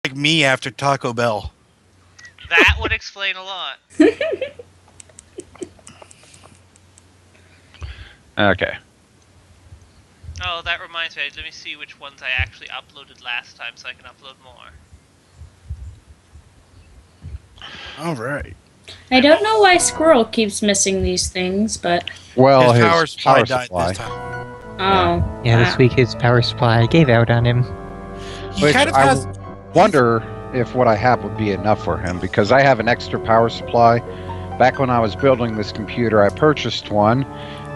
Like me after Taco Bell. That would explain a lot. Okay. Oh, that reminds me. Let me see which ones I actually uploaded last time so I can upload more. Alright. I don't know why Squirrel keeps missing these things, but... Well, his his power supply died this time. Oh. Yeah, this week his power supply gave out on him. He Which kind of I has... wonder if what I have would be enough for him, because I have an extra power supply. Back when I was building this computer, I purchased one,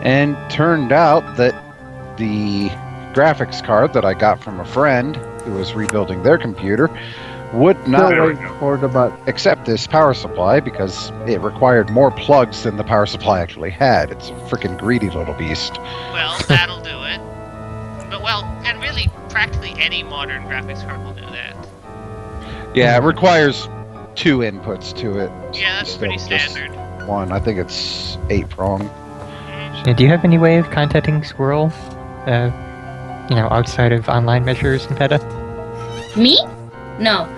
and turned out that the graphics card that I got from a friend who was rebuilding their computer would not accept this power supply because it required more plugs than the power supply actually had. It's a freaking greedy little beast. Well, that'll do it. But, well, and really, practically any modern graphics card will do that. Yeah, it requires 2 inputs to it. Yeah, that's instead pretty of just standard. one. I think it's 8-prong. Do you have any way of contacting Squirrel? Outside of online measures and PETA? Me? No.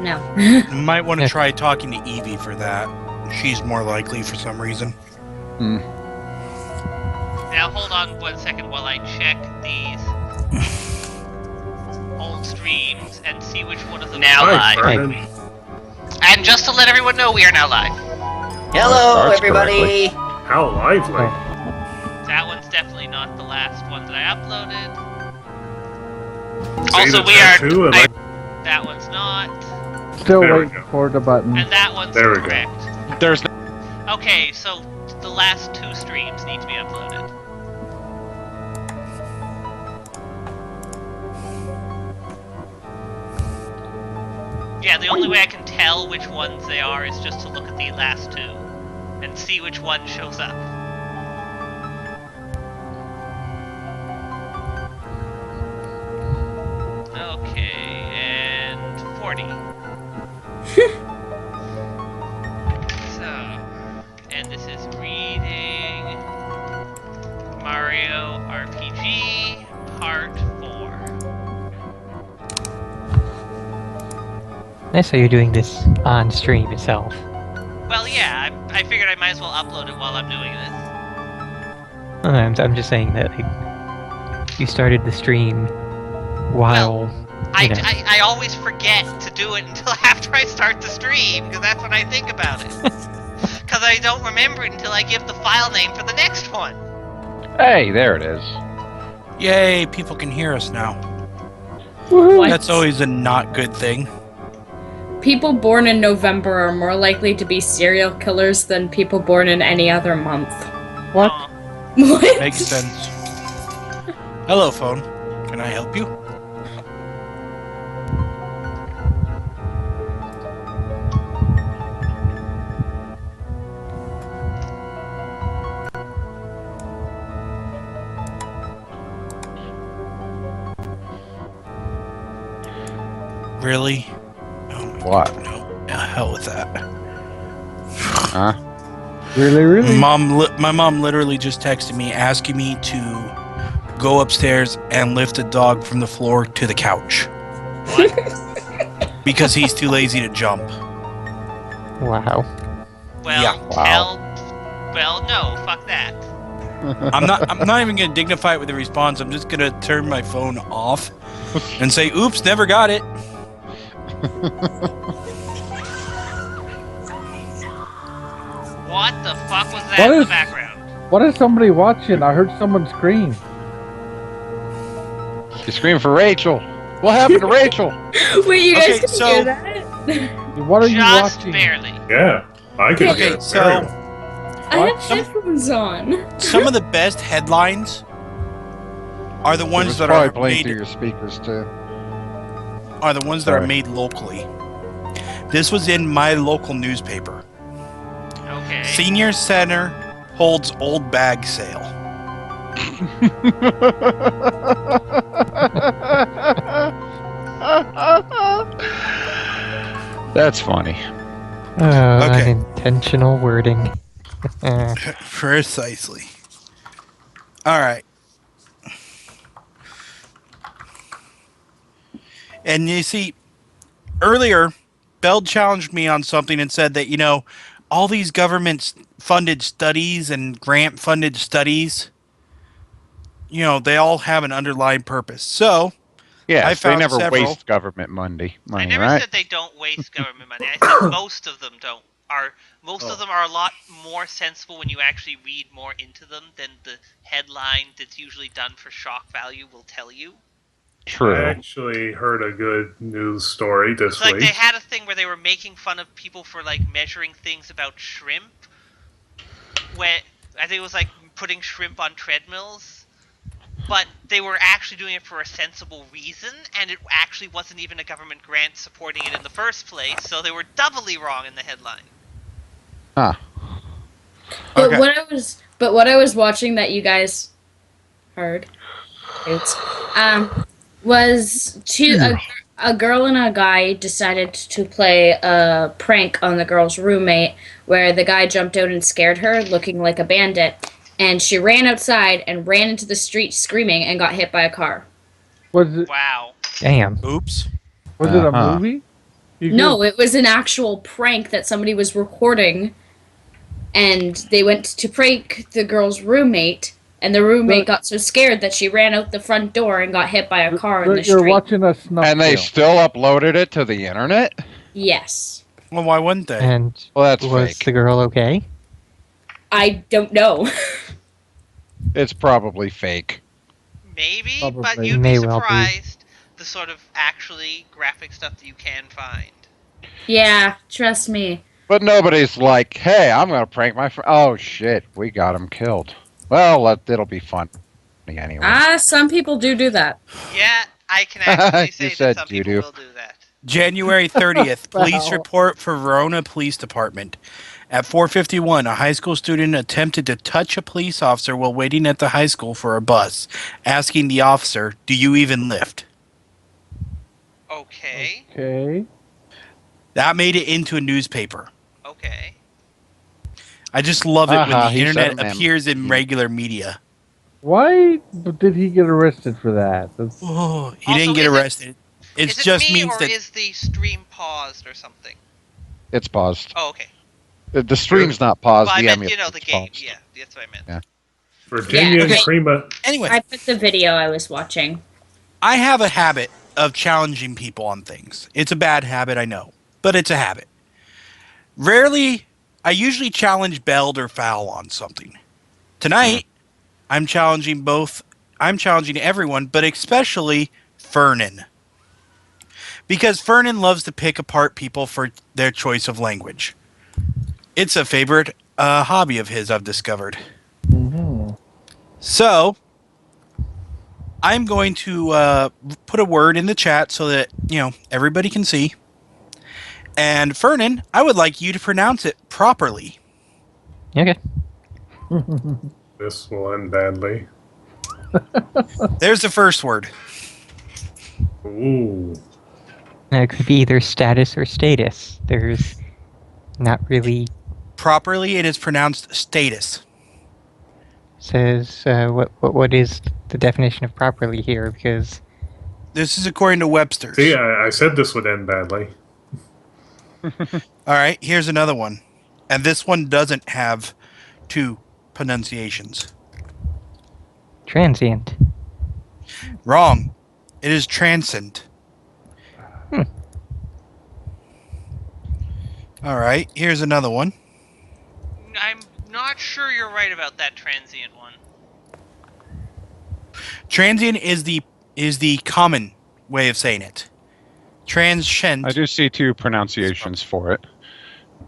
No. You might want to try talking to Evie for that. She's more likely for some reason. Now, hold on 1 second while I check these old streams and see which one of them now Hi, live. Vernon. And just to let everyone know, we are now live. Hello, Starts everybody! How lively. That one's definitely not the last one that I uploaded. See Also, the we are... tattoo and that one's not. Still There we waiting go. for the button. And that one's There we go. correct. There's Okay, so the last 2 streams need to be uploaded. Yeah, the only way I can tell which ones they are is just to look at the last 2 and see which one shows up. Okay, and 40. So, and this is reading Mario RPG Part 4. Nice how you're doing this on stream itself. Well, yeah, I figured I might as well upload it while I'm doing this. I'm just saying that you started the stream while... I always forget to do it until after I start the stream, because that's when I think about it. Because I don't remember it until I give the file name for the next one. Hey, there it is. Yay, people can hear us now. What? That's always a not good thing. People born in November are more likely to be serial killers than people born in any other month. What? Aw. What? Makes sense. Hello, phone. Can I help you? Really? Oh my What? God, no. Hell with that. Huh? Really? My mom literally just texted me asking me to go upstairs and lift a dog from the floor to the couch. Because he's too lazy to jump. Wow. Well, Yeah. Wow. well, no, fuck that. I'm not even gonna dignify it with a response. I'm just gonna turn my phone off and say, oops, never got it. What the fuck was that What in the is- background? What is somebody watching? I heard someone scream. You scream for Rachel. What happened to Rachel? Wait, you guys Okay, can so- hear that? What are you Just watching? barely. Yeah, I can Okay, get it so- very well. I What? have headphones on. Some of the best headlines are the It ones was that probably are playing made through your speakers too. are made locally. This was in my local newspaper. Okay. Senior Center holds old bag sale. That's funny. Okay. Unintentional wording. Precisely. All right. And you see, earlier, Bell challenged me on something and said that, all these government-funded studies and grant-funded studies, they all have an underlying purpose. So, Yes, I they found never several. waste government money, I never right? said they don't waste government money. I said most of them don't. Most of them are a lot more sensible when you actually read more into them than the headline that's usually done for shock value will tell you. True. I actually heard a good news story this It's like week. they had a thing where they were making fun of people for like measuring things about shrimp. Where I think it was like putting shrimp on treadmills, but they were actually doing it for a sensible reason, and it actually wasn't even a government grant supporting it in the first place. So they were doubly wrong in the headline. Huh. But Okay. what I was watching that you guys heard, was a girl and a guy decided to play a prank on the girl's roommate, where the guy jumped out and scared her, looking like a bandit, and she ran outside and ran into the street screaming and got hit by a car. Was it Wow. Damn. Oops. was it a Uh-huh. movie? You No, it was an actual prank that somebody was recording, and they went to prank the girl's roommate, and the roommate got so scared that she ran out the front door and got hit by a car in the You're street. watching a snuff And they film. still uploaded it to the internet? Yes. Well, why wouldn't they? And Well, that's was fake. the girl okay? I don't know. It's probably fake. Maybe, Probably. but you'd May be well be. surprised the sort of actually graphic stuff that you can find. Yeah, trust me. But nobody's like, hey, I'm going to prank my friend. Oh, shit, we got him killed. Well, it'll be fun anyway. Some people do that. Yeah, I can actually You say that said some people doo-doo. will do that. January 30th, police Wow. report for Verona Police Department. At 4:51, a high school student attempted to touch a police officer while waiting at the high school for a bus, asking the officer, "Do you even lift?" Okay, Okay. That made it into a newspaper. okay. I just love it when the He said internet it, man. appears in regular media. Why did he get arrested for that? Oh, he Also, didn't get is it- arrested. It Is it just me, means or that is the stream paused or something? It's paused. Oh, okay. The stream's not paused. Well, I the meant, emulator's the game. paused. Yeah, that's what I meant. Yeah. Virginia Yeah, and okay. Crema. anyway, I put the video I was watching. I have a habit of challenging people on things. It's a bad habit, I know, but it's a habit. I usually challenge Beld or Fowl on something. Tonight, I'm challenging everyone, but especially Fernan. Because Fernan loves to pick apart people for their choice of language. It's a favorite hobby of his, I've discovered. Mhm. So, I'm going to put a word in the chat so that, everybody can see. And Fernan, I would like you to pronounce it properly. Okay. This will end badly. There's the first word. Ooh. It could be either status or status. There's not really Properly, it is pronounced status. says what is the definition of properly here, because This is according to Webster's. See, I said this would end badly. All right, here's another one. And this one doesn't have two pronunciations. transient. Wrong. It is transcend. All right, here's another one. I'm not sure you're right about that transient one. Transient is the common way of saying it. Transcend. I do see two pronunciations for it.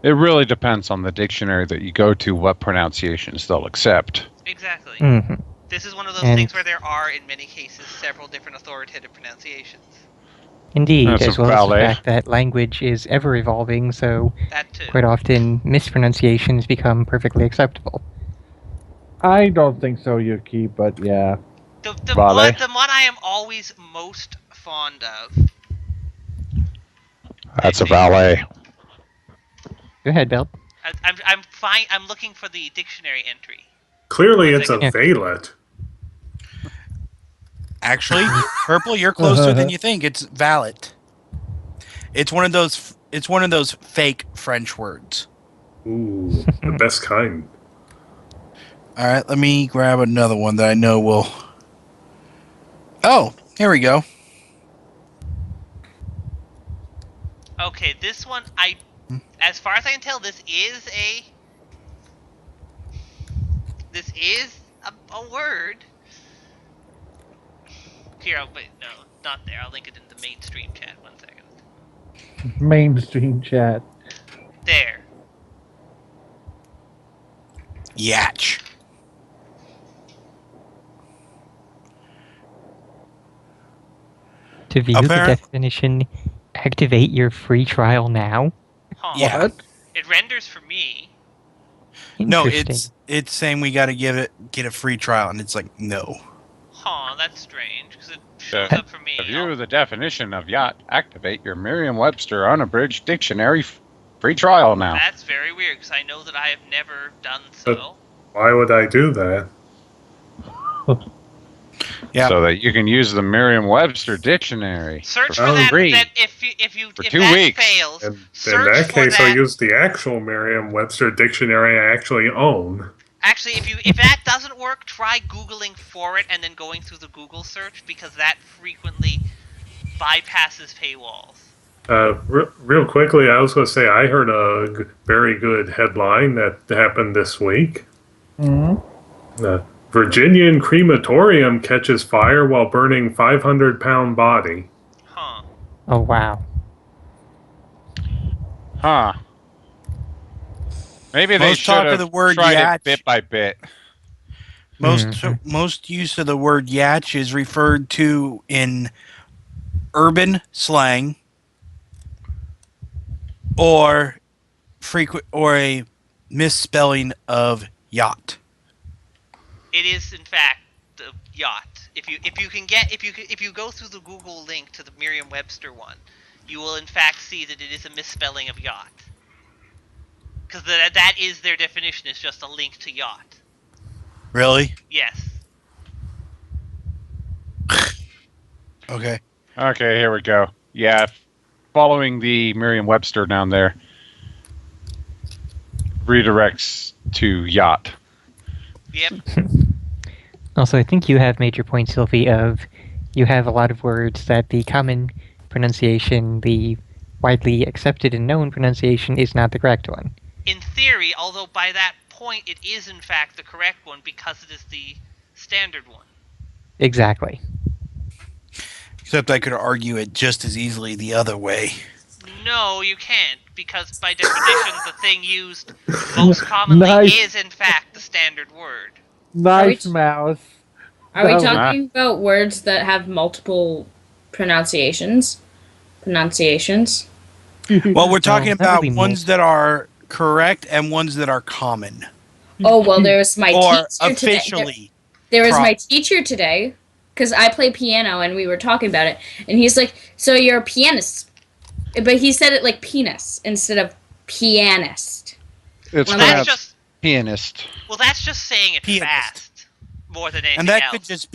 It really depends on the dictionary that you go to what pronunciations they'll accept. Exactly. Hmm. This is one of those And- things where there are, in many cases, several different authoritative pronunciations. Indeed, That's as a well as the ballet. fact that language is ever evolving, so That too. quite often mispronunciations become perfectly acceptable. I don't think so, Yuki, but yeah. The Ballet. one I am always most fond of. That's a valet. Go ahead, Bill. I'm fine. I'm looking for the dictionary entry. Clearly, it's a Yeah. valet. Actually, Purple, you're closer than you think. It's valid. It's one of those. It's one of those fake French words. Ooh, the best kind. All right, let me grab another one that I know will. Oh, here we go. Okay, this one, as far as I can tell, this is a word. Here, wait, no, not there. I'll link it in the mainstream chat. 1 second. Mainstream chat. There. Yatch. To view Apparent- the definition, activate your free trial now. Huh. Yeah. It renders for me. No, Interesting. it's saying we got to get a free trial, and it's like no. Huh, that's strange, because it Yeah. shows up for me. To view the definition of yacht, activate your Merriam-Webster unabridged dictionary free trial now. That's very weird, because I know that I have never done so. Why would I do that? Yeah. So that you can use the Merriam-Webster dictionary. Search for for that. free. That if For if 2 that weeks. fails, And in search that for case, that. I'll use the actual Merriam-Webster dictionary I actually own. Actually, if that doesn't work, try Googling for it and then going through the Google search, because that frequently bypasses paywalls. Real quickly, I was going to say I heard a very good headline that happened this week. Hmm. Virginian crematorium catches fire while burning 500-pound body. Huh. Oh, wow. Huh. Maybe they Most should talk of have the word tried yatch. it bit by bit. Most use of the word yatch is referred to in urban slang or a misspelling of yacht. It is in fact the yacht. If you go through the Google link to the Merriam-Webster one, you will in fact see that it is a misspelling of yacht. Because that is their definition. Is just a link to yacht. Really? Yes. Okay. Okay, here we go. Yeah, following the Merriam-Webster down there redirects to yacht. Yep. Also, I think you have made your point, Sylvie, of you have a lot of words that the common pronunciation, the widely accepted and known pronunciation, is not the correct one. In theory, although by that point it is in fact the correct one because it is the standard one. Exactly. Except I could argue it just as easily the other way. No, you can't, because by definition the thing used most commonly Nice. is in fact the standard word. Nice Are we- mouse. Are we That was- talking about words that have multiple pronunciations? Pronunciations? Well, we're talking not about really ones that are correct and ones that are common Oh well, there was my or teacher today. officially. There was Pro- my teacher today because I play piano and we were talking about it, and he's like, "So you're a pianist," but he said it like penis instead of pianist. It's Well, Well, that's pronounced just pianist. just saying it Pianist. fast more than anything And that else.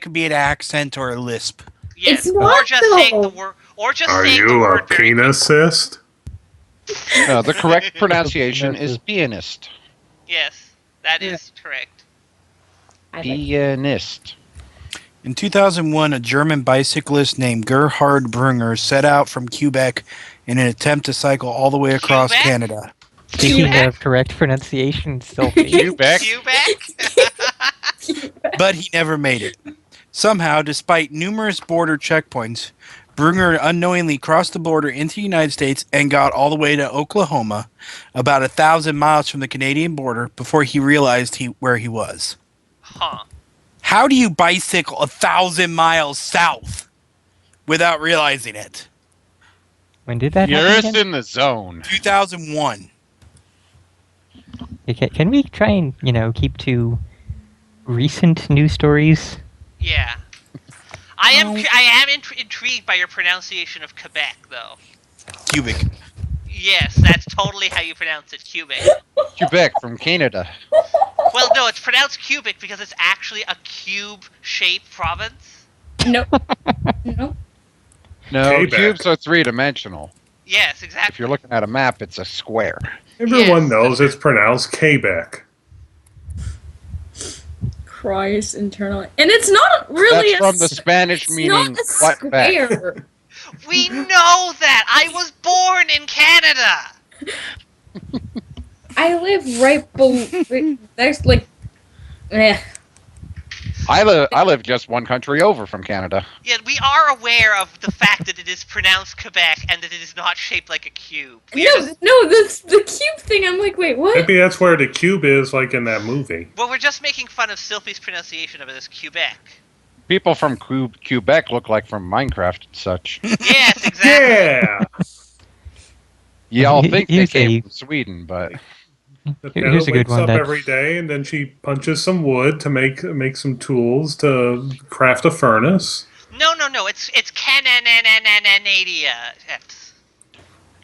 could be an accent or a lisp. Yes, It's or not, just saying the though. word, or just Are saying the you a word very quickly. penisist? No, the correct pronunciation is pianist. Yes, that is correct. I like Pianist. In 2001, a German bicyclist named Gerhard Brunner set out from Quebec in an attempt to cycle all the way across Quebec? Canada. Speaking Quebec? of correct pronunciation, Sylvie. Quebec. Quebec? But he never made it. Somehow, despite numerous border checkpoints, Brunner unknowingly crossed the border into the United States and got all the way to Oklahoma, about 1,000 miles from the Canadian border, before he realized where he was. Huh. How do you bicycle 1,000 miles south without realizing it? When did that You're happen again? in the zone. 2001. Okay, can we try and, keep to recent news stories? Yeah. I am No. intrigued by your pronunciation of Quebec, though. Cubic. Yes, that's totally how you pronounce it, Quebec. Quebec from Canada. Well, no, it's pronounced cubic because it's actually a cube-shaped province. Nope. Nope. No, Quebec. cubes are three-dimensional. Yes, If exactly. you're looking at a map, it's a square. Everyone Yes. knows it's pronounced Quebec. Christ, internal. And it's not really That's from the s- Spanish it's meaning not a what back. square. We know that! I was born in Canada! I live right below. There's like, I live just one country over from Canada. Yet we are aware of the fact that it is pronounced Quebec and that it is not shaped like a cube. We are just, no, that's the cube thing. I'm like, wait, what? Maybe that's where the cube is, like in that movie. well, we're just making fun of Sylphie's pronunciation of it as Quebec. People from Quebec look like from Minecraft and such. Yes, exactly. Yeah! Y'all think they Here's came a- from Sweden, but Here's a good wakes one up that's- every day, and then she punches some wood to make some tools to craft a furnace. No. It's Cananadia.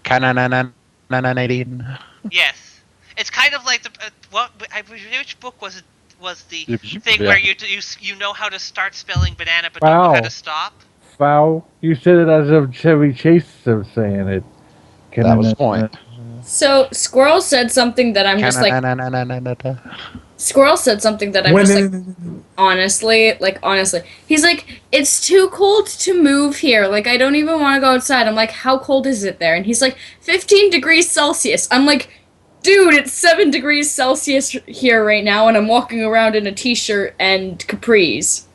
Canadian. Yes. It's kind of like the which book was it? Was the thing Yeah. where you know how to start spelling banana but don't know how Wow. to stop? Wow, you said it as if Chevy Chase was saying it. That was the point. So Squirrel said something that I'm just like. Squirrel said something that I'm just like. Honestly, he's like, it's too cold to move here. Like, I don't even want to go outside. I'm like, how cold is it there? And he's like, 15 degrees Celsius. I'm like, dude, it's 7 degrees Celsius here right now, and I'm walking around in a t-shirt and capris.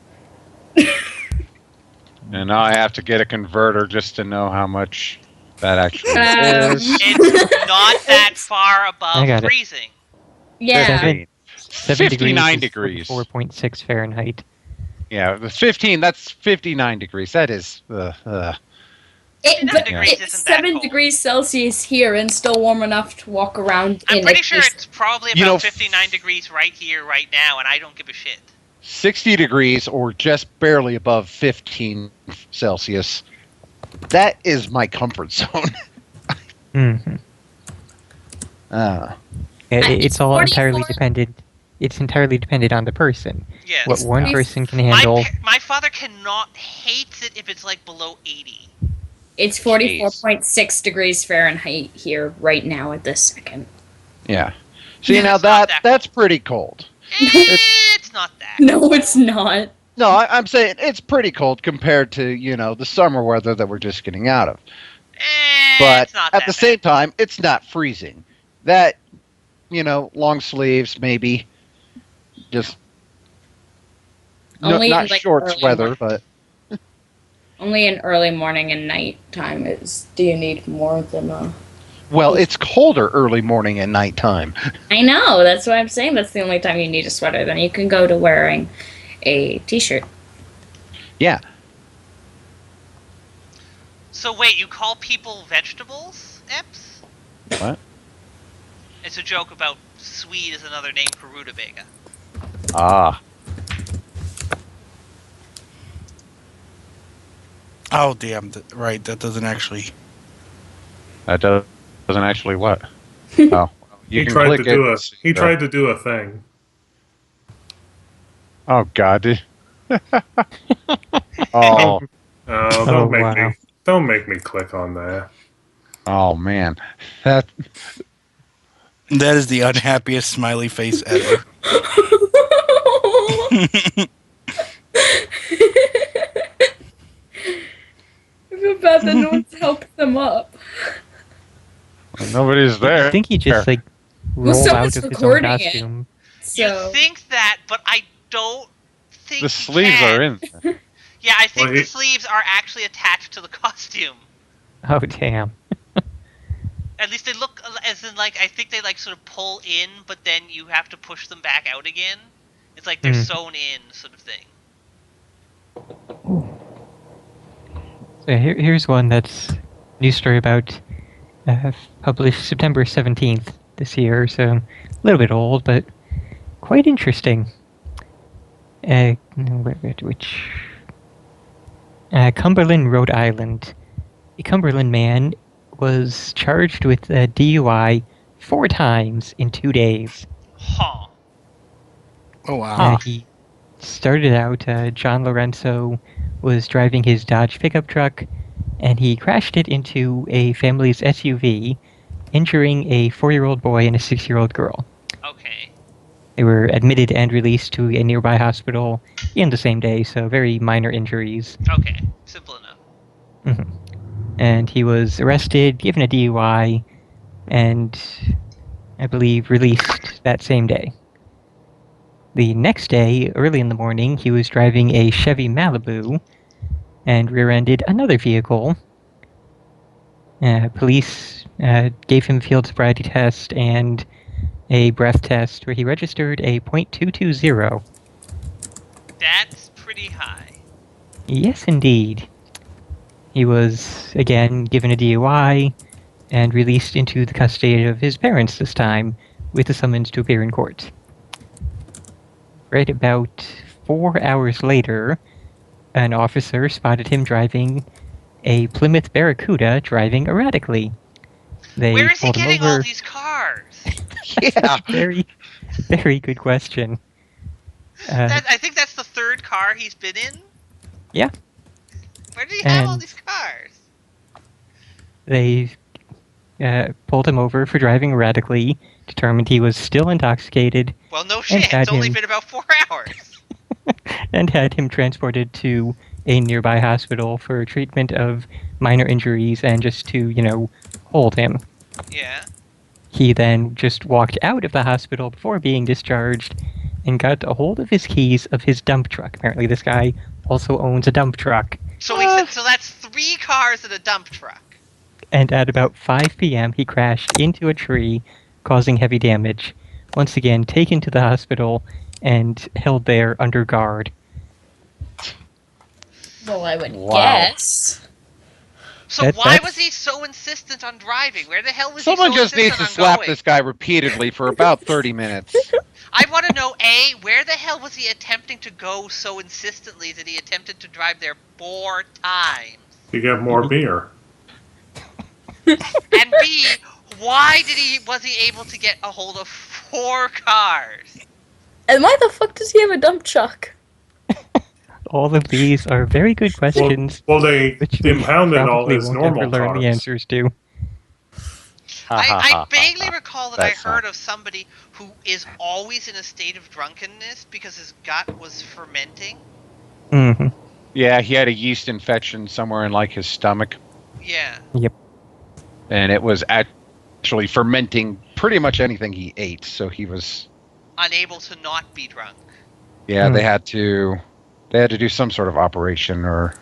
And now I have to get a converter just to know how much that actually Um, is. It's not that far I above got it. freezing. Yeah. 7 59 degrees. degrees. 4.6 Fahrenheit. Yeah, the 15, that's 59 degrees. That is, But 59 degrees it's isn't that 7 cold. degrees Celsius here and still warm enough to walk around I'm in. pretty a sure t-shirt. it's probably You about know, 59 degrees right here, right now, and I don't give a shit. 60 degrees or just barely above 15 Celsius. That is my comfort zone. Hmm. It's all 44. entirely dependent. It's entirely dependent on the person. Yes. What one Nice. person can handle. My father cannot hate it if it's like below 80. It's 44.6 degrees Fahrenheit here right now at this second. Yeah. See, Yeah, now it's not that that's pretty cold. It's not that. No, it's not. No, I'm saying it's pretty cold compared to, the summer weather that we're just getting out of. But it's not at that the same time, it's not freezing. That, long sleeves, maybe. Just Only not in, like, shorts early weather, morning. but Only in early morning and night time is. Do you need more than a? well, it's colder early morning and nighttime. I know. That's why I'm saying that's the only time you need a sweater. Then you can go to wearing a t-shirt. Yeah. So wait, you call people vegetables, Eps? What? It's a joke about Swede is another name for rutabaga. Ah. Oh, damn. Right, that doesn't actually. That doesn't actually what? Oh. You He can tried click to it do and a see he the- tried to do a thing. Oh, God. Oh. Oh, Oh, wow. don't make me click on that. Oh, man. That. That is the unhappiest smiley face ever. I feel bad that no one's helped them up. Nobody's there. I think he just like Well, rolled out someone's of his own recording it. costume. So You think that, but I don't think The you sleeves can. are in there. Yeah, I think Well, the he- sleeves are actually attached to the costume. Oh damn! At least they look as in like I think they like sort of pull in, but then you have to push them back out again. It's like they're Hmm. sewn in, sort of thing. So here's one that's news story about published September 17th this year, so a little bit old, but quite interesting. Cumberland, Rhode Island. A Cumberland man was charged with DUI 4 times in 2 days. Huh. Oh, wow. He started out, John Lorenzo was driving his Dodge pickup truck and he crashed it into a family's SUV, injuring a 4-year-old boy and a 6-year-old girl. Okay. They were admitted and released to a nearby hospital in the same day, so very minor injuries. Okay. Simple enough. hmm And he was arrested, given a DUI, and I believe released that same day. The next day, early in the morning, he was driving a Chevy Malibu and rear-ended another vehicle. Police gave him field sobriety test and a breath test where he registered a .220. That's pretty high. Yes, indeed. He was, again, given a DUI and released into the custody of his parents this time, with a summons to appear in court. Right about 4 hours later, an officer spotted him driving a Plymouth Barracuda driving erratically. They Where is he pulled him getting over. all these cars? Yeah. Very, very good question. I think that's the third car he's been in. Yeah. Where did he have all And- these cars? They pulled him over for driving erratically, determined he was still intoxicated, Well, no shit. had It's only him- been about 4 hours. and had him transported to a nearby hospital for treatment of minor injuries and just to, hold him. Yeah. He then just walked out of the hospital before being discharged and got a hold of his keys of his dump truck. Apparently this guy also owns a dump truck. So so that's 3 cars and a dump truck. And at about 5 p.m., he crashed into a tree, causing heavy damage. Once again, taken to the hospital and held there under guard. Well, I would Wow. guess. So That- why that's- was he so insistent on driving? Where the hell was Someone he so just needs to insistent on slap going? this guy repeatedly for about 30 minutes. I want to know, A, where the hell was he attempting to go so insistently that he attempted to drive there 4 times? You get more beer. And B, why was he able to get a hold of 4 cars? And why the fuck does he have a dump truck? All of these are very good questions, Well, they which we impounded all probably his won't normal ever learn cars. the answers to. I vaguely recall that I That's heard not- of somebody who is always in a state of drunkenness because his gut was fermenting. hmm Yeah, he had a yeast infection somewhere in like his stomach, Yeah. and it was actually fermenting pretty much anything he ate. So he was, Unable to not be drunk. yeah, Hmm. they had to do some sort of operation or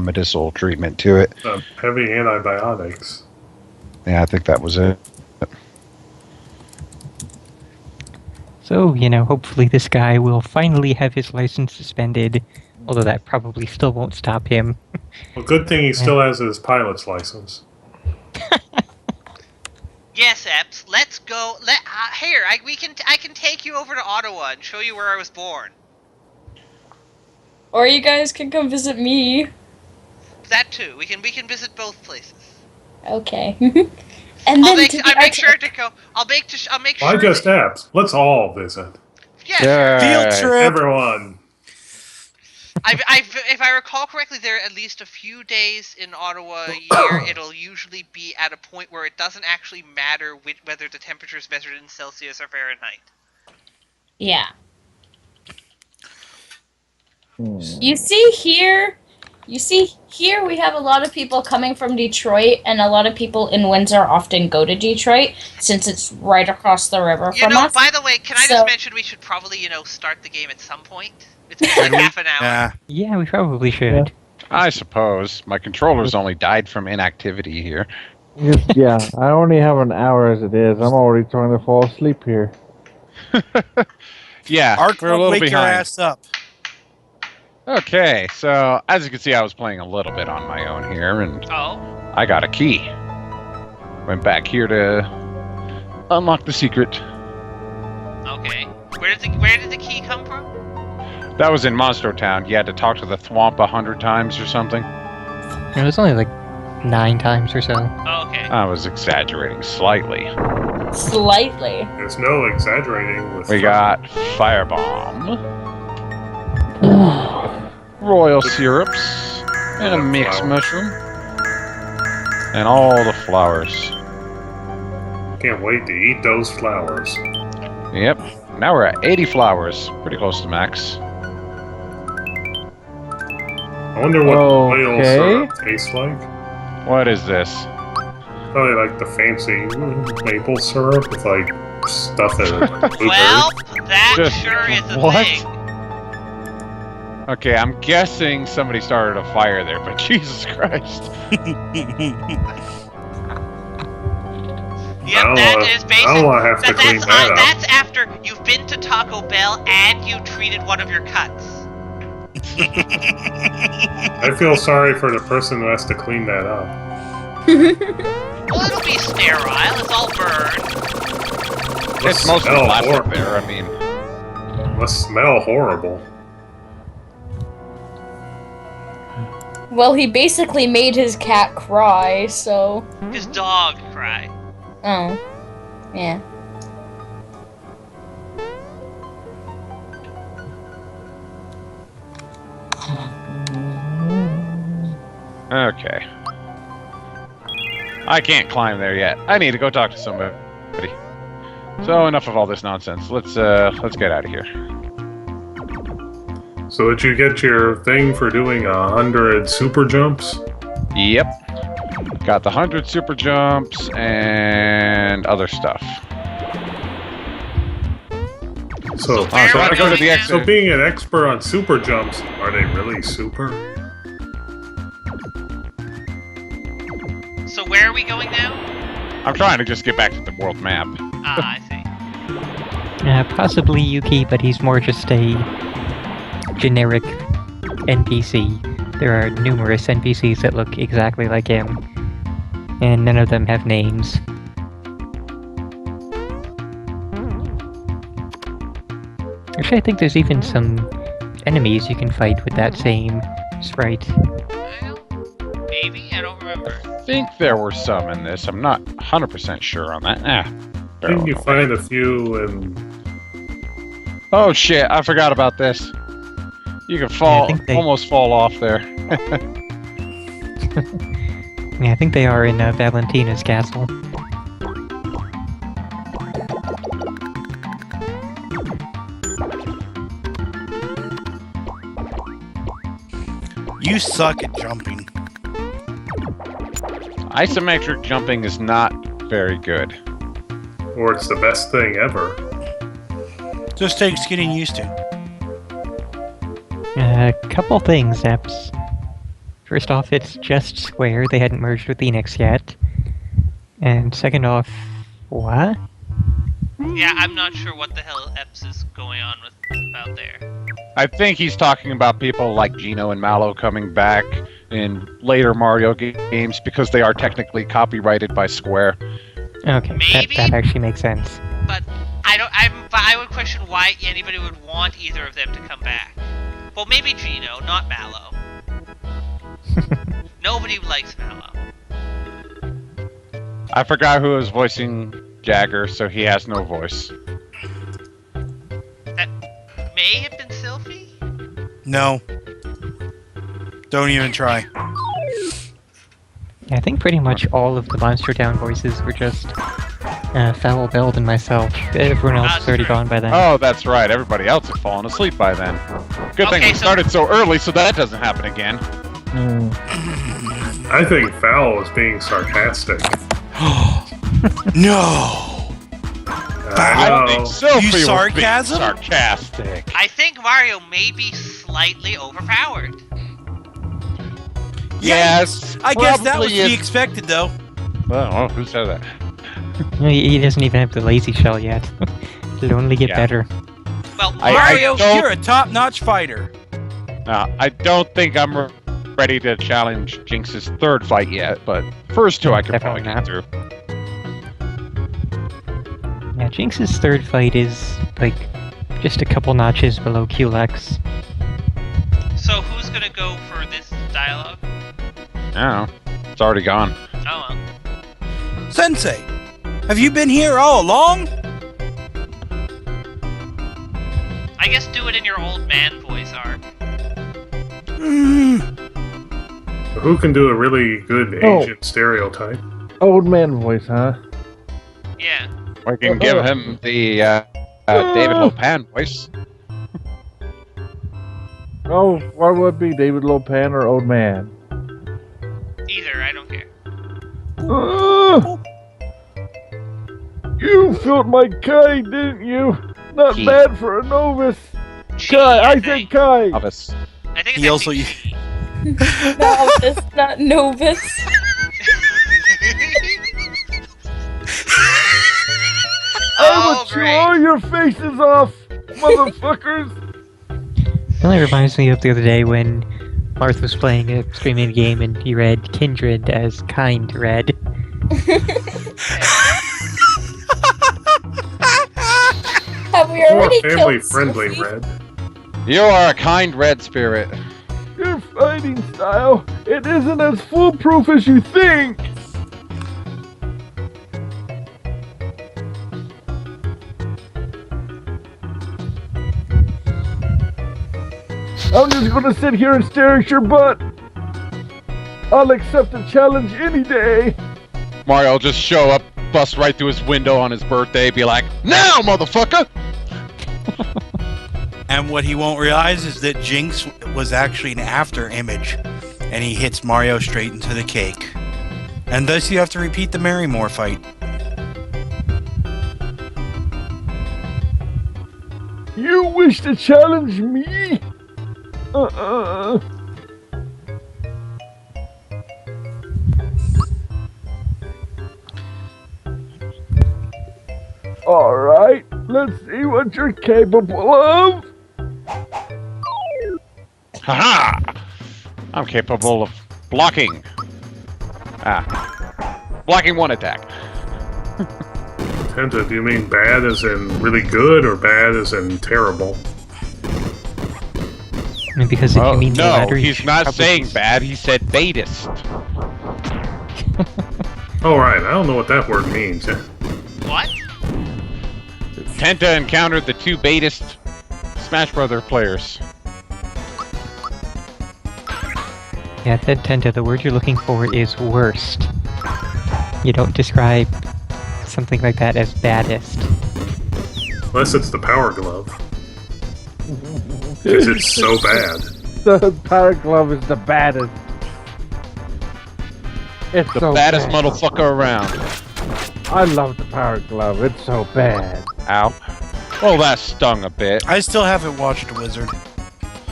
medicinal treatment to it. Heavy antibiotics. Yeah, I think that was it. So, hopefully this guy will finally have his license suspended, although that probably still won't stop him. Well, good thing he still has his pilot's license. Yes, Epps. Let's go. Here, I can take you over to Ottawa and show you where I was born. Or you guys can come visit me. That too. We can visit both places. Okay. And I'll then make to the I'll make sure Arctic. to go. I'll make sure. Why just apps? Let's all visit. Yeah. Sure. Field Yay. trip. Everyone. If I recall correctly, there are at least a few days in Ottawa a year. It'll usually be at a point where it doesn't actually matter whether the temperature is measured in Celsius or Fahrenheit. Yeah. You see here we have a lot of people coming from Detroit, and a lot of people in Windsor often go to Detroit since it's right across the river You from know, us. by the way, can I So- just mention we should probably, start the game at some point? It's been like half an hour. Yeah. Yeah, we probably should. I suppose my controller's only died from inactivity here. Yeah, I only have an hour as it is. I'm already trying to fall asleep here. Yeah, Ark we're a will little wake your behind. ass up. Okay, so as you can see, I was playing a little bit on my own here, and Oh, I got a key. Went back here to unlock the secret. okay. Where did the key come from? That was in Monster Town. You had to talk to the Thwomp 100 times or something. It was only like 9 times or so. Oh, okay. I was exaggerating slightly. Slightly. There's no exaggerating with. We got Firebomb, Royal Syrups, and a mixed mushroom. And all the flowers. Can't wait to eat those flowers. Yep. Now we're at 80 flowers. Pretty close to max. I wonder what whale Okay. syrup tastes like. What is this? Probably like the fancy maple syrup with like stuff in it. Well, that Just- sure is a what? thing. Okay, I'm guessing somebody started a fire there, but Jesus Christ. Yep, I that don't is I basic. don't want to have to clean that up. That's after you've been to Taco Bell and you treated one of your cuts. I feel sorry for the person who has to clean that up. Well, it'll be sterile. It's all burned. It's mostly smell plastic horrible. there, I mean. Must smell horrible. Well, he basically made his cat cry, so. His dog cried. Oh. Yeah. Okay. I can't climb there yet. I need to go talk to somebody. So enough of all this nonsense. Let's get out of here. So did you get your thing for doing 100 super jumps? Yep. Got the 100 super jumps and other stuff. So, So where so I are gotta we go to going the now? exit. so being an expert on super jumps, are they really super? So where are we going now? I'm trying to just get back to the world map. Ah, I see. Possibly Yuki, but he's more just a generic NPC. There are numerous NPCs that look exactly like him, and none of them have names. Actually, I think there's even some enemies you can fight with that same sprite. Maybe? I don't remember. I think there were some in this. I'm not 100% sure on that. Didn't you find a few and Oh shit, I forgot about this. You can fall, think they- almost fall off there. Yeah, I think they are in Valentina's castle. You suck at jumping. Isometric jumping is not very good. or it's the best thing ever? Just takes getting used to. A couple things, Eps. First off, it's just Square. They hadn't merged with Enix yet. And second off, what? Yeah, I'm not sure what the hell Eps is going on with out there. I think he's talking about people like Gino and Mallow coming back in later Mario games because they are technically copyrighted by Square. Okay, Maybe? that actually makes sense. But I would question why anybody would want either of them to come back. Well, maybe Gino, not Mallow. Nobody likes Mallow. I forgot who was voicing Jagger, so he has no voice. That may have been Sylphie? No. Don't even try. I think pretty much all of the Monster Town voices were just Foul Belled and myself. Everyone else is already gone by then. Oh, that's right. Everybody else had fallen asleep by then. Good thing Okay, we so- started so early so that doesn't happen again. I think Foul is being sarcastic. No! I don't know. think Sophie was being sarcasm? sarcastic. I think Mario may be slightly overpowered. Yes, I guess that was probably to be is. expected, though. Oh, who said that? He doesn't even have the lazy shell yet. It'll only get Yeah. better. Well, I Mario, don't- you're a top-notch fighter. I don't think I'm ready to challenge Jinx's third fight yet, but first two I could probably Definitely get not. through. Yeah, Jinx's third fight is, like, just a couple notches below Culex. so who's gonna go for this dialogue? I don't know. It's already gone. Oh well. Sensei, have you been here all along? I guess do it in your old man voice, Ark. Who can do a really good Oh. Asian stereotype? Old man voice, huh? Yeah. We can give him the David Lopan voice. Oh, what would it be, David Lopan or Old Man? Either, I don't care. You filled my Kai, didn't you? Not He- bad for a novice. Chi, Kai, I think. said Kai. Novice. I think it's He also actually No, it's not novice. I Oh, will chew great. all your faces off, motherfuckers. It only reminds me of the other day when Marth was playing a streaming game and he read Kindred as Kind Red. Have we More already family killed friendly Sophie? red. You are a kind red spirit. Your fighting style, it isn't as foolproof as you think. I'm just gonna sit here and stare at your butt. I'll accept a challenge any day. Mario will just show up, bust right through his window on his birthday, be like, "Now, motherfucker!" And what he won't realize is that Jinx was actually an after image, and he hits Mario straight into the cake. And thus you have to repeat the Marymore fight. You wish to challenge me? Alright, let's see what you're capable of. Haha! I'm capable of blocking. Blocking one attack. Tenta, do you mean bad as in really good or bad as in terrible? I mean, because if Oh, you mean the no, latter, you he's should not probably saying just- bad, he said baitist. Oh, right. I don't know what that word means. What? Tenta encountered the two baitist Smash Brother players. Yeah, Tenta, the word you're looking for is worst. You don't describe something like that as baddest. Unless it's the Power Glove. Because it's so bad. The Power Glove is the baddest. It's The so baddest bad. motherfucker around. I love the Power Glove. It's so bad. Ow. Oh, that stung a bit. I still haven't watched Wizard.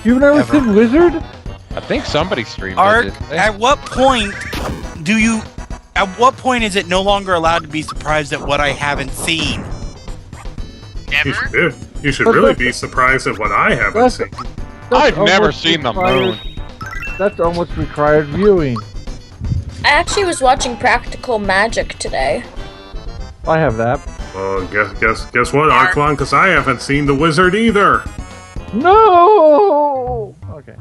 You've never Ever. seen Wizard? I think somebody streamed Ark, it. didn't they? at what point do you... At what point is it no longer allowed to be surprised at what I haven't seen? Never? You should really be surprised at what I haven't That's- seen. I've never almost seen the required- moon. That's almost required viewing. I actually was watching Practical Magic today. I have that. Guess what, Arklon? Because I haven't seen the Wizard either. No. Okay.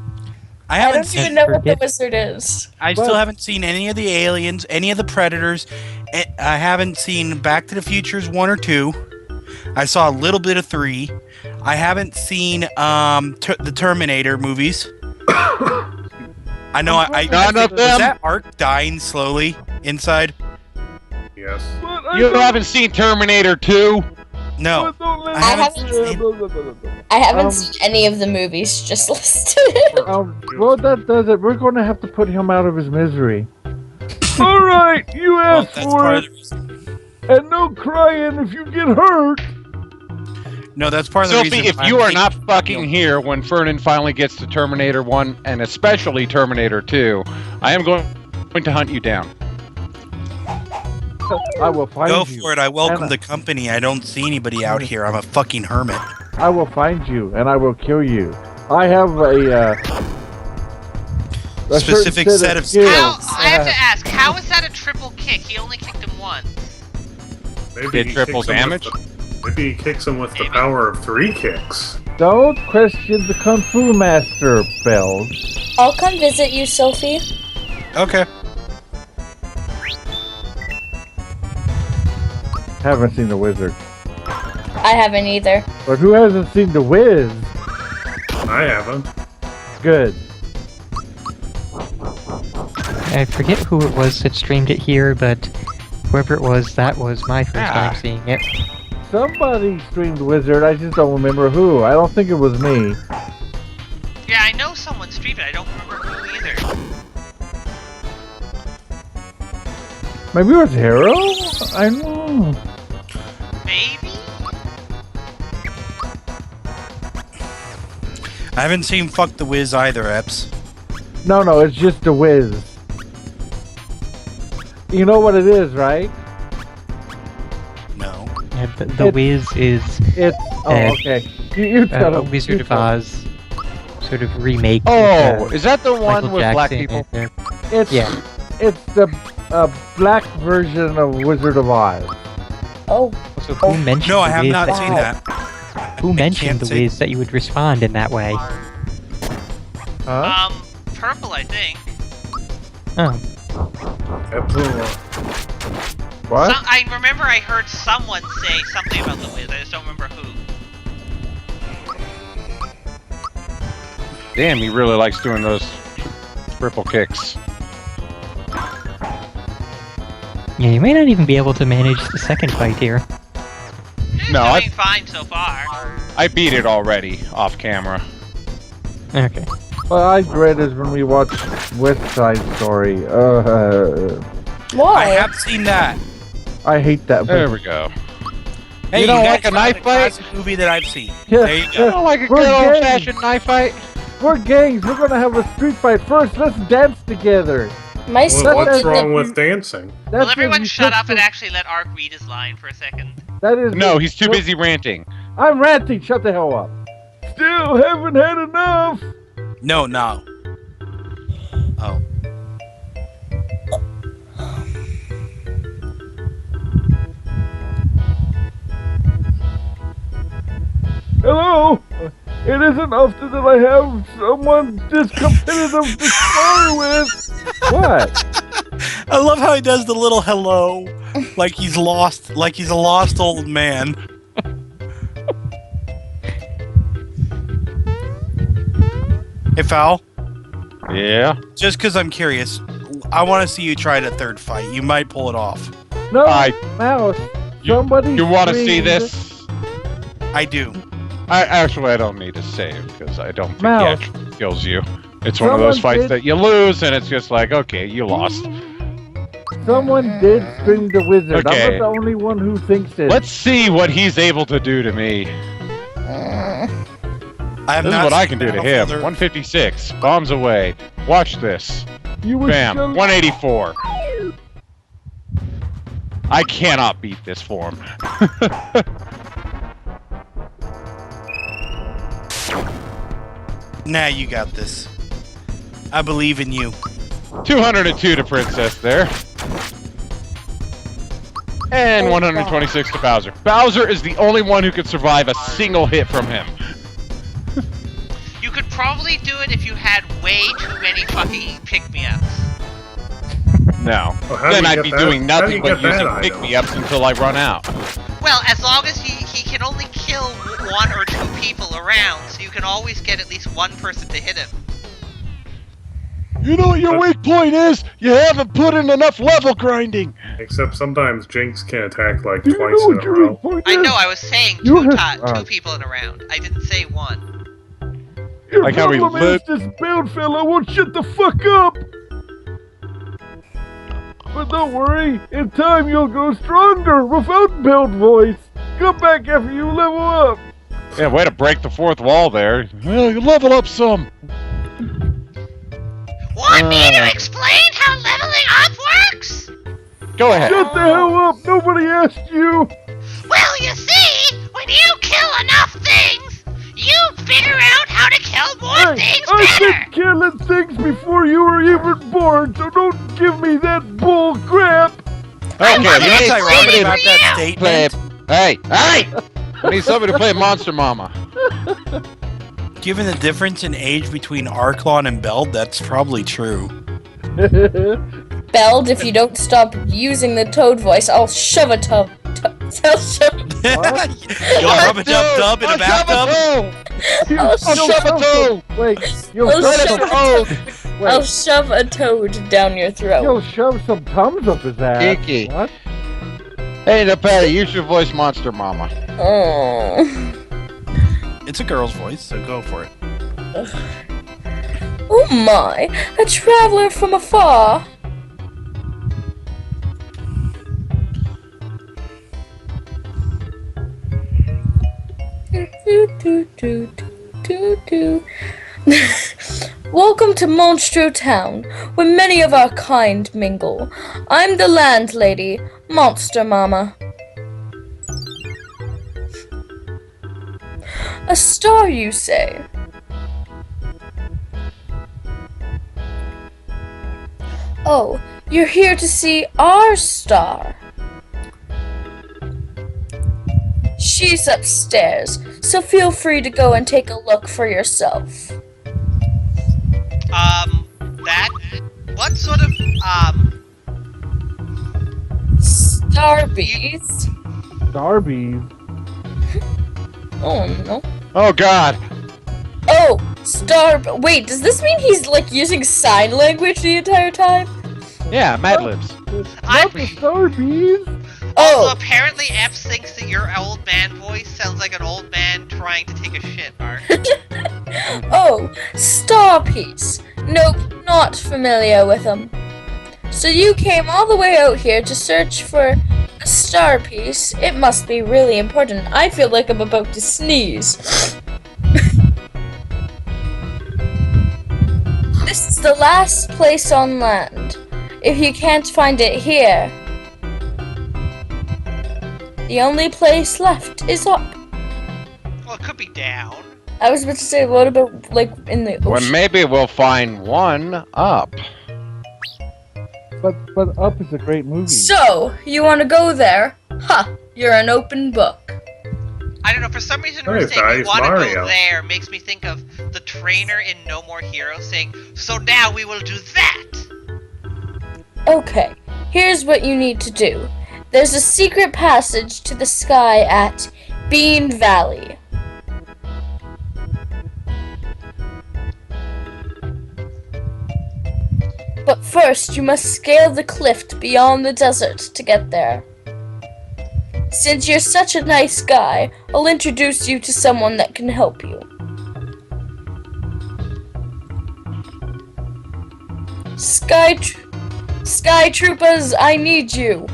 I I haven't don't seen... even know what the Forget- wizard is. I Well- still haven't seen any of the aliens, any of the predators. I haven't seen Back to the Futures 1 or 2. I saw a little bit of 3. I haven't seen the Terminator movies. I know I None of was them? that Ark dying slowly inside? Yes. But I You don't- haven't seen Terminator 2? No. but don't let I me- haven't seen- Blah, blah, blah, blah, blah. I haven't Um, seen any of the movies just listed. Well, that does it. We're going to have to put him out of his misery. All right, you Well, asked that's for part it, of the reason. and no crying if you get hurt. No, that's part of the Sophie, reason. if I'm you are taking- not fucking here when Fernan finally gets to Terminator 1, and especially Terminator 2, I am going to hunt you down. I will find Go you. for it. I welcome Anna. the company. I don't see anybody out here. I'm a fucking hermit. I will find you, and I will kill you. I have a certain Specific set of skills. How, I have to ask, how is that a triple kick? He only kicked him once. Maybe Did he triple kicks him with damage? maybe he kicks him with the Maybe. power of 3 kicks. Don't question the Kung Fu Master, Bells. I'll come visit you, Sophie. Okay. Haven't seen The Wizard. I haven't either. But who hasn't seen The Wiz? I haven't. Good. I forget who it was that streamed it here, but whoever it was, that was my first time seeing it. Somebody streamed Wizard, I just don't remember who. I don't think it was me. Yeah, I know someone streamed it. I don't remember who either. Maybe it was Hero? I don't know. Maybe? I haven't seen Fuck the Wiz either, Eps. No, it's just the Wiz. You know what it is, right? No. Yeah, the Wiz is It's... Oh, okay. You tell a him. Wizard of Oz sort of remake. Oh, with, is that the one Michael with black Jackson people? and, It's, yeah. it's the black version of Wizard of Oz. Oh, So who mentioned No, I the have Wiz not that seen you- that. Who mentioned can't the say- Wiz that you would respond in that way? Huh? Purple, I think. Oh, Absolutely. What? I remember I heard someone say something about the Wiz. I just don't remember who. Damn, he really likes doing those triple kicks. yeah, you may not even be able to manage the second fight here. It's No, doing fine so far. I beat it already off camera. Okay. Well, I dread is when we watch West Side Story. I why? have seen that. I hate that. There we go. Hey, You don't guys like a found knife fight? classic movie that I've seen. Yeah, There you go. I don't like a We're good gay. old-fashioned knife fight. We're gangs. We're gonna have a street fight first. Let's dance together. My school What's did wrong the- with dancing? Will That's everyone when you shut touch up and the- actually let Ark read his line for a second? That is. No, he's too busy ranting. I'm ranting. Shut the hell up. Still haven't had enough. No. Oh. Hello. It isn't often that I have someone this competitive to spar with. What? I love how he does the little hello, like he's lost, like he's a lost old man. Hey, Fowl. Yeah. Just because I'm curious, I want to see you try the third fight. You might pull it off. No, I- Mouse. You- Somebody. You want to see screamed- this? I do. I don't need to save because I don't think he Mouse. actually kills you. It's one of those Someone fights did- that you lose, and it's just like, okay, you lost. Someone did scream the wizard. Okay. I'm not the only one who thinks it. Let's see what he's able to do to me. I have This is not what I seen can do to him. Battlefield or- 156. Bombs away. Watch this. You were Bam. still- 184. I cannot beat this form. Nah, you got this. I believe in you. 202 to Princess there. And 126 to Bowser. Bowser is the only one who could survive a single hit from him. You could probably do it if you had way too many fucking pick-me-ups. No. Well, how do Then you I'd get be that- doing how do nothing you but get that using item? pick-me-ups until I run out. Well, as long as he can only kill one or two people around, so you can always get at least one person to hit him. You know what your weak point is? You haven't put in enough level grinding. Except sometimes Jinx can attack like Do you twice know in what a your row. weak point I is? know, I was saying You two, have- two people in a round. I didn't say one. Your Like how we problem is this build fella won't shut the fuck up. But don't worry, in time you'll go stronger without build voice. Come back after you level up. Yeah, way to break the fourth wall there. Well, you level up some. Want me to explain how leveling up works? Go ahead. Shut the hell up. Nobody asked you. Well, you see, when you kill enough things, you figure out how to kill more things I've better. been killing things before you were even born, so don't give me that bull crap. Okay, You we need ain't ironic somebody about to that play. statement. Hey! We need somebody to play Monster Mama. Given the difference in age between Arklon and Beld, that's probably true. Beld, if you don't stop using the toad voice, I'll shove a tub. I'll shove. You'll rub a dub in a bathtub? You- I'll you'll shove shove a a- Wait, you'll I'll shove shove a a toad. Wait, shove a toad down your throat. you'll shove some Tums up his ass. Kiki. What? Hey, now, Patty, use your voice, Monster Mama. Oh. It's a girl's voice, so go for it. Oh my, a traveler from afar. Welcome to Monstro Town, where many of our kind mingle. I'm the landlady, Monster Mama. A star, you say? Oh, you're here to see our star. She's upstairs, so feel free to go and take a look for yourself. What sort of, Starbees? Darby's. Oh no. Oh, God. Oh, wait, does this mean he's like using sign language the entire time? Yeah, Mad Libs. I'm- Not the Starbees. Also, Oh, apparently F thinks that your old man voice sounds like an old man trying to take a shit, Art. oh, Starpiece. Nope, not familiar with him. So you came all the way out here to search for a star piece. It must be really important. I feel like I'm about to sneeze. This is the last place on land. If you can't find it here, the only place left is up. Well, it could be down. I was about to say, what about, like, in the Well, ocean? maybe we'll find one up. But Up is a great movie. So, you want to go there? Ha! You're an open book. I don't know, for some reason her Hey, saying we guys, want to go Mario. there makes me think of the trainer in No More Heroes saying, so now we will do that! Okay, here's what you need to do. There's a secret passage to the sky at Bean Valley. But first, you must scale the cliff beyond the desert to get there. Since you're such a nice guy, I'll introduce you to someone that can help you. Sky Troopers, I need you.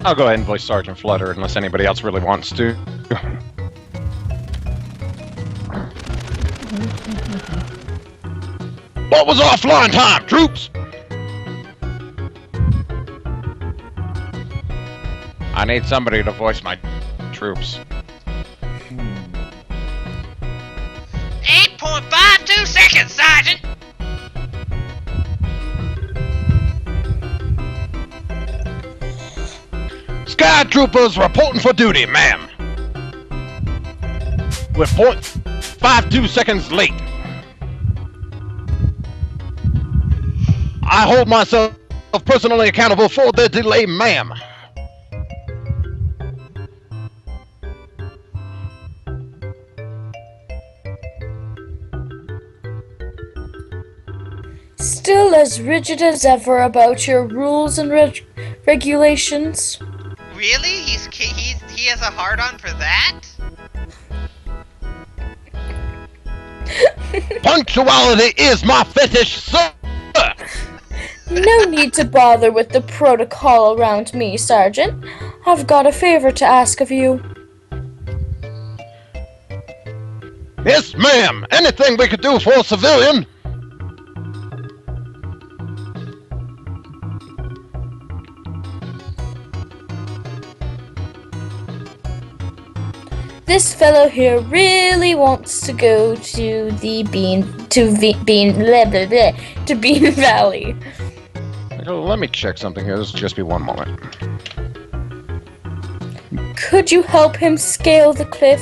I'll go ahead and voice Sergeant Flutter unless anybody else really wants to. What was our flying time, troops? I need somebody to voice my troops. 8.52 seconds, Sergeant! Sky Troopers reporting for duty, ma'am. We're 0.52 seconds late. I hold myself personally accountable for the delay, ma'am. Still as rigid as ever about your rules and regulations? Really? He has a hard-on for that? Punctuality is my fetish, sir. No need to bother with the protocol around me, Sergeant. I've got a favor to ask of you. Yes, ma'am. Anything we could do for a civilian. This fellow here really wants to go to Bean Valley. Let me check something here. This will just be one moment. Could you help him scale the cliff?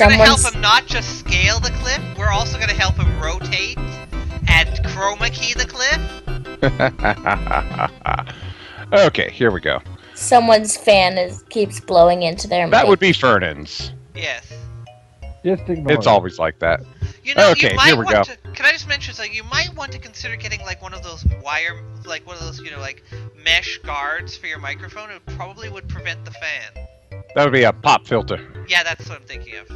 gonna help Someone's him not just scale the cliff, we're also gonna help him rotate and chroma key the cliff. Okay, here we go. someone's fan keeps blowing into their mic. That would be Fernan's. Yes. Just ignore It's it. always like that. You know, Okay, you might here we want go. to. Can I just mention something? You might want to consider getting like one of those wire, like one of those, you know, like mesh guards for your microphone. It probably would prevent the fan. That would be a pop filter. Yeah, that's what I'm thinking of.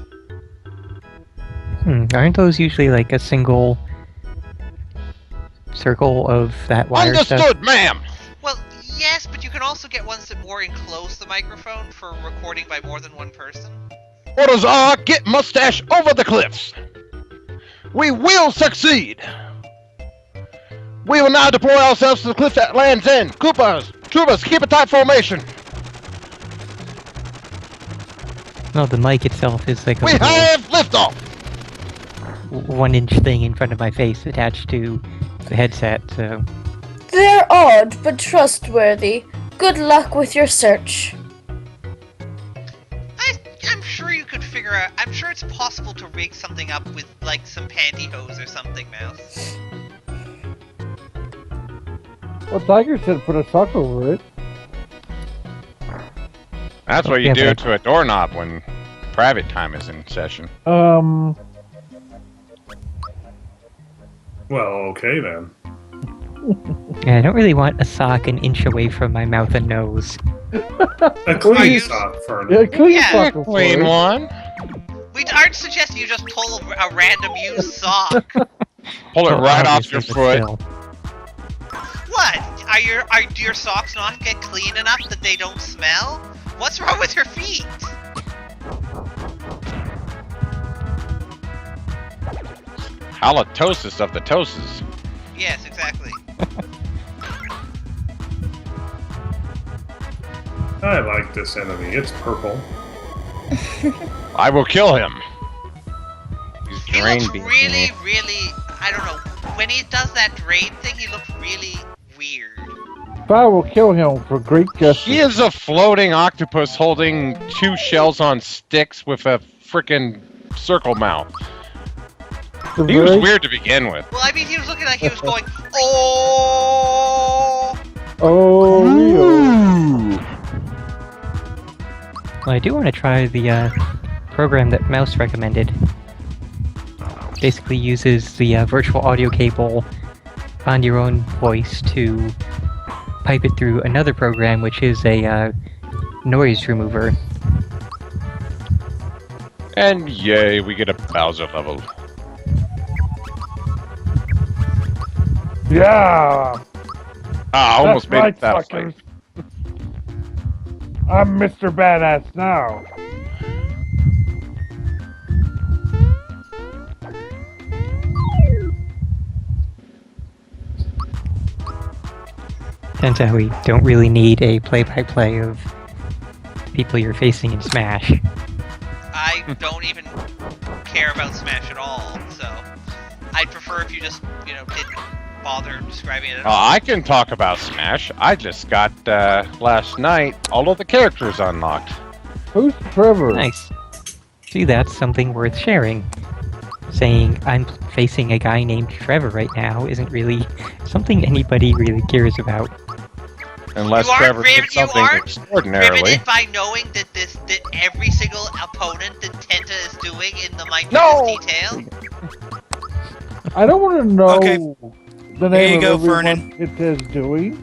Aren't those usually like a single circle of that wire Understood, stuff? ma'am! Well, yes, but you can also get ones that more enclose the microphone for recording by more than one person. Orders are, get mustache over the cliffs! We will succeed! We will now deploy ourselves to the cliff at Land's End. Coopers, troopers, keep a tight formation. No, the mic itself is like a We little have liftoff! 1-inch thing in front of my face attached to the headset, so... They're odd, but trustworthy. Good luck with your search. I'm sure you could figure out. I'm sure it's possible to rig something up with like some pantyhose or something, Mouse. Well, Tiger said put a sock over it. That's what you Yeah, do but- to a doorknob when private time is in session. Well, okay then. Yeah, I don't really want a sock an inch away from my mouth and nose. A clean you- sock, Yeah, Fernan. clean Yeah. sock before Clean it. one. We aren't suggesting you just pull a random used sock. Pull it Well, right off obviously, your but foot. still. What? Do your socks not get clean enough that they don't smell? What's wrong with your feet? Halitosis of the toasts. Yes, exactly. I like this enemy. It's purple. I will kill him. He's He drain looks beating really, me. really. I don't know. When he does that drain thing, he looks really weird. I will kill him for great justice. He is a floating octopus holding 2 shells on sticks with a frickin' circle mouth. The He was very- weird to begin with. Well, I mean, he was looking like he was going, oh. Oh, Well, I do want to try the program that Mouse recommended. Basically uses the virtual audio cable on your own voice to pipe it through another program, which is a noise remover. And yay, we get a Bowser level. yeah. Ah, I almost That's made it that right, way. fuckers. I'm Mr. Badass now. Turns out we don't really need a play-by-play of people you're facing in Smash. I don't even care about Smash at all, so I'd prefer if you just, you know, didn't bother describing it at all. I can talk about Smash. I just got, last night, all of the characters unlocked. Who's Trevor? Nice. See, that's something worth sharing. Saying I'm facing a guy named Trevor right now isn't really something anybody really cares about. Unless You aren't Trevor did riv- you something aren't extraordinarily. Riveted by knowing that every single opponent that Tenta is doing in the minutest No! detail. I don't want to know Okay. the Here you name go, of everyone Vernon. it is doing.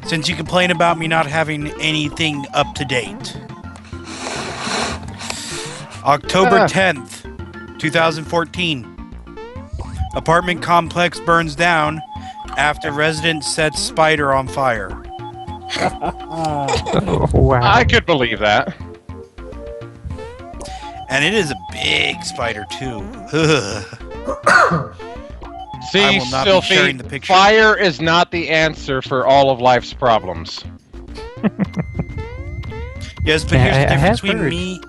Since you complain about me not having anything up to date. October 10th, 2014. Apartment complex burns down after resident sets spider on fire. Oh, wow. I could believe that. And it is a big spider, too. Ugh. I See, will not be Sylphie, sharing the picture. fire is not the answer for all of life's problems. Yes, but Yeah, here's the I difference have between heard. me.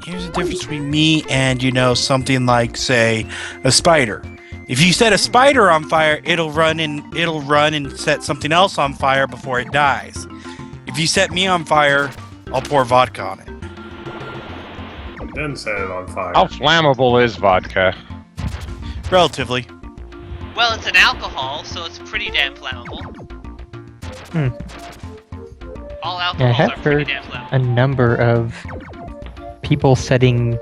Here's the difference between me and, you know, something like, say, a spider. If you set a spider on fire, it'll run and set something else on fire before it dies. If you set me on fire, I'll pour vodka on it. then set it on fire. How flammable is vodka? Relatively. Well, it's an alcohol, so it's pretty damn flammable. All Yeah, I alcohols have are pretty heard damn flammable. a number of people setting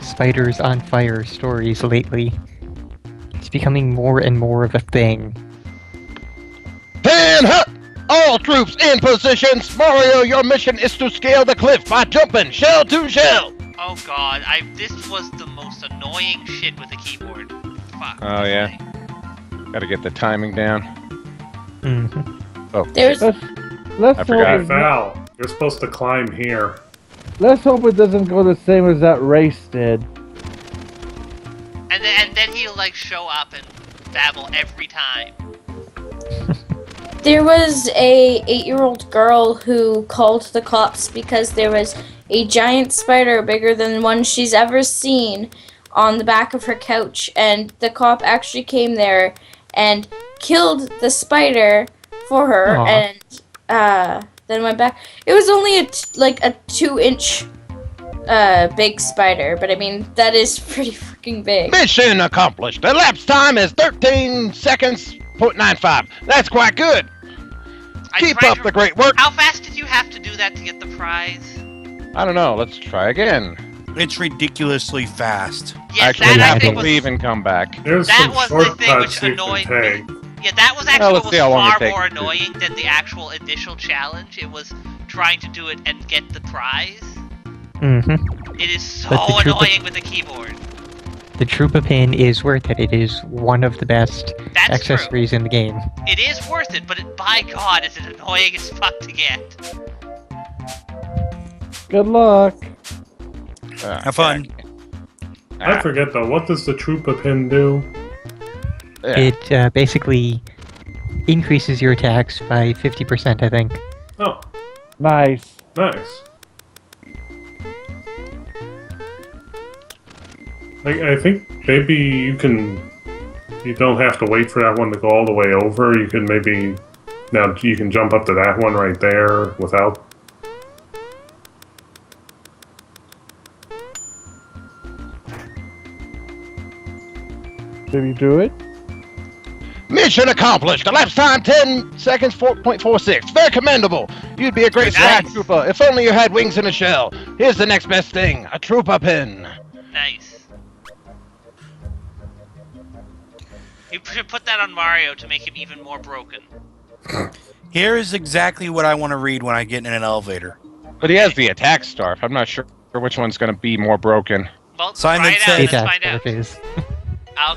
spiders on fire stories lately. It's becoming more and more of a thing. Pan hut! All troops in positions! Mario, your mission is to scale the cliff by jumping shell to shell! Oh god, this was the most annoying shit with the keyboard. Fuck. Oh, yeah. Gotta get the timing down. Hmm. Oh, There's Let's I hope forgot. Hey, it- Val, you're supposed to climb here. let's hope it doesn't go the same as that race did. And then he'll like show up and babble every time. There was a 8-year-old girl who called the cops because there was a giant spider bigger than one she's ever seen on the back of her couch, and the cop actually came there and killed the spider for her, Aw. and then went back. It was only a 2-inch big spider, but I mean that is pretty fucking big. Mission accomplished. The elapsed time is 13 seconds, .95. That's quite good. I Keep tried up to- the great work. How fast did you have to do that to get the prize? I don't know. Let's try again. It's ridiculously fast. Yes, Actually, that I have to think was. leave and come back. There's That some was the thing shortcuts which you annoyed can me. take. Yeah, that was Well, actually let's what see how was long it far takes. more annoying than the actual initial challenge. It was trying to do it and get the prize. Mm-hmm. It is so But the truth of- annoying with the keyboard. The Troopa pin is worth it. It is one of the best That's accessories in the game. true. It is worth it, but by God, is it annoying as fuck to get. Good luck. Have fun. I forget though, what does the Troopa pin do? Yeah. It basically increases your attacks by 50%, I think. Oh, Nice. nice. I think maybe you don't have to wait for that one to go all the way over. You can maybe, now you can jump up to that one right there without. Did you do it? Mission accomplished. Elapsed time 10 seconds, 4.46. Very commendable. You'd be a great Nice. sky trooper if only you had wings in a shell. Here's the next best thing, a trooper pin. Nice. You should put that on Mario to make him even more broken. Here is exactly what I want to read when I get in an elevator. But he has the attack scarf. I'm not sure which one's going to be more broken. Well, Sign try that it out. says- Let's Attack find out. scarf is.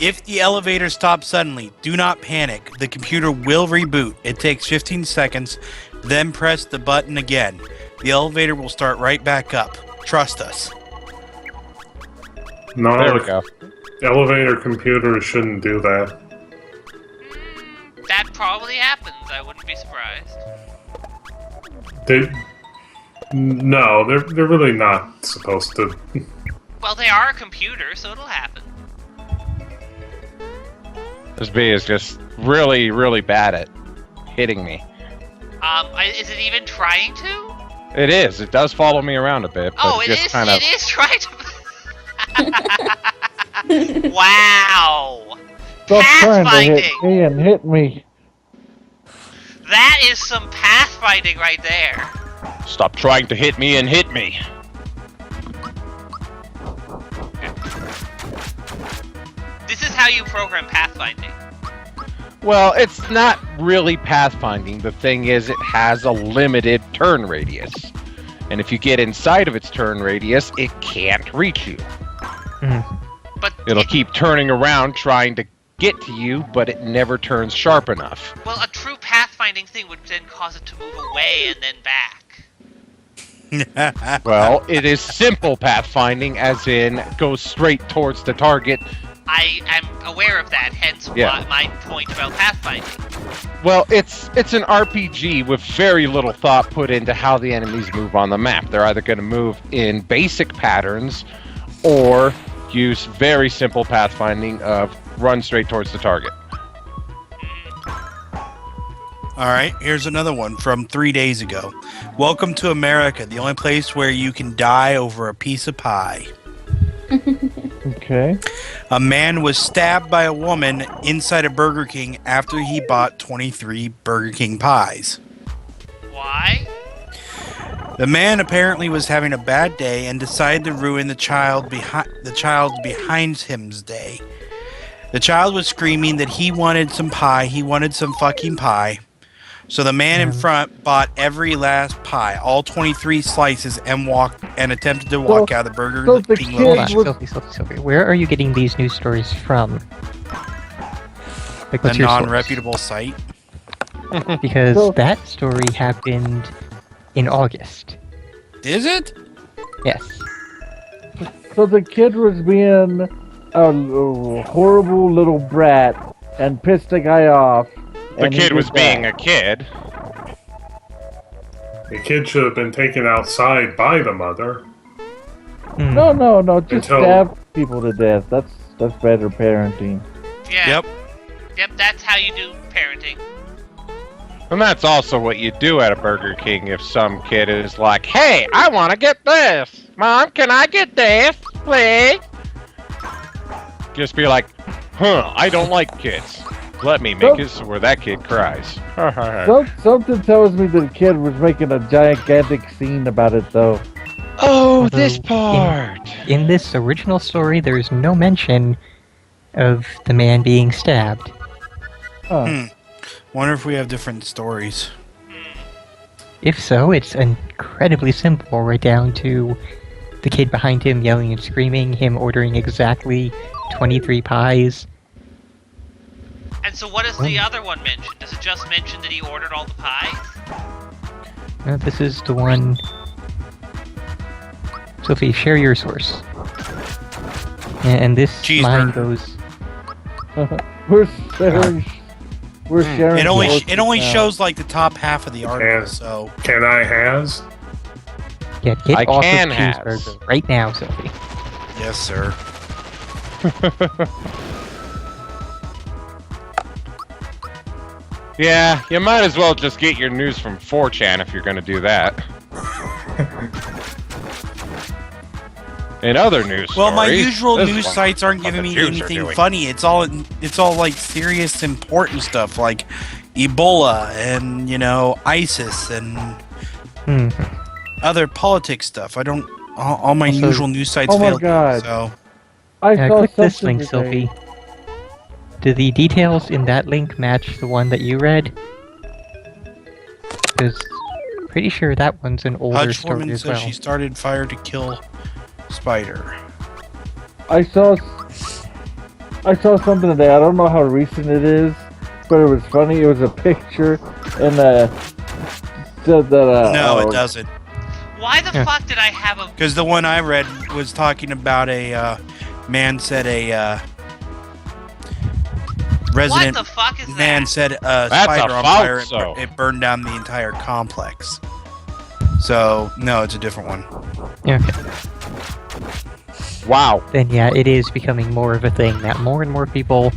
If the elevator stops suddenly, do not panic. The computer will reboot. It takes 15 seconds, then press the button again. The elevator will start right back up. Trust us. No, There we go. elevator computers shouldn't do that. That probably happens. I wouldn't be surprised. No, they're really not supposed to. Well, they are a computer, so it'll happen. This bee is just really, really bad at hitting me. Is it even trying to? It is. It does follow me around a bit, but Oh, it it just is. kind of. It is trying to. Wow. Stop trying to hit Pathfinding. me and hit me. That is some pathfinding right there. Stop trying to hit me and hit me. This is how you program pathfinding. Well, it's not really pathfinding. The thing is, it has a limited turn radius. And if you get inside of its turn radius, it can't reach you. But It'll keep turning around trying to get to you, but it never turns sharp enough. well, a true pathfinding thing would then cause it to move away and then back. Well, it is simple pathfinding, as in goes straight towards the target. I am aware of that, hence Yeah. my point about pathfinding. Well, it's an RPG with very little thought put into how the enemies move on the map. They're either going to move in basic patterns or use very simple pathfinding of run straight towards the target. All right, here's another one from 3 days ago. Welcome to America, the only place where you can die over a piece of pie. Okay. A man was stabbed by a woman inside a Burger King after he bought 23 Burger King pies. Why? The man apparently was having a bad day and decided to ruin the child behind him's day. The child was screaming that he wanted some pie, he wanted some fucking pie. So the man in front bought every last pie, all 23 slices, and attempted to walk out of the Burger King location. Sophie, where are you getting these news stories from? Like, A what's your source? non-reputable site. Because that story happened in August. Is it? Yes. So the kid was being a horrible little brat and pissed the guy off. The kid was being a kid. The kid should have been taken outside by the mother. No, just Until- stab people to death. That's better parenting. Yeah. Yep. Yep, that's how you do parenting. And that's also what you do at a Burger King if some kid is like, hey, I want to get this. Mom, can I get this, please? Just be like, I don't like kids. Let me make it so where that kid cries. Something tells me the kid was making a gigantic scene about it, though. Oh, Although this part! In this original story, there's no mention of the man being stabbed. Wonder if we have different stories. If so, it's incredibly simple, right down to the kid behind him yelling and screaming, him ordering exactly 23 pies. And so what does the other one mention? Does it just mention that he ordered all the pies? This is the one... Sophie, share your source. And this mine goes... We're sharing. It only sources now. shows like the top half of the article. And- So Can I has? Yeah, get I off can of have. cheeseburger right now, Sophie. yes, sir. Yeah, you might as well just get your news from 4chan if you're gonna do that. In other news Well, my stories, usual this news one- sites aren't what giving the me Jews are anything doing. funny. It's all like serious, important stuff like Ebola and ISIS and other politics stuff. I don't. All my Also- usual news sites Oh my failed. God. So I saw Click this something link, today. Sophie. Do the details in that link match the one that you read? Because pretty sure that one's an older Hutch story woman as says well. she started fire to kill spider. I saw something today. I don't know how recent it is, but it was funny. It was a picture and said that. No, it doesn't. Why the Yeah. fuck did I have a... Because the one I read was talking about a man said a resident What the fuck is man that? said a That's a spider on fire. falso. It burned down the entire complex. So no, it's a different one. Yeah, okay. Wow. Then yeah, it is becoming more of a thing that more and more people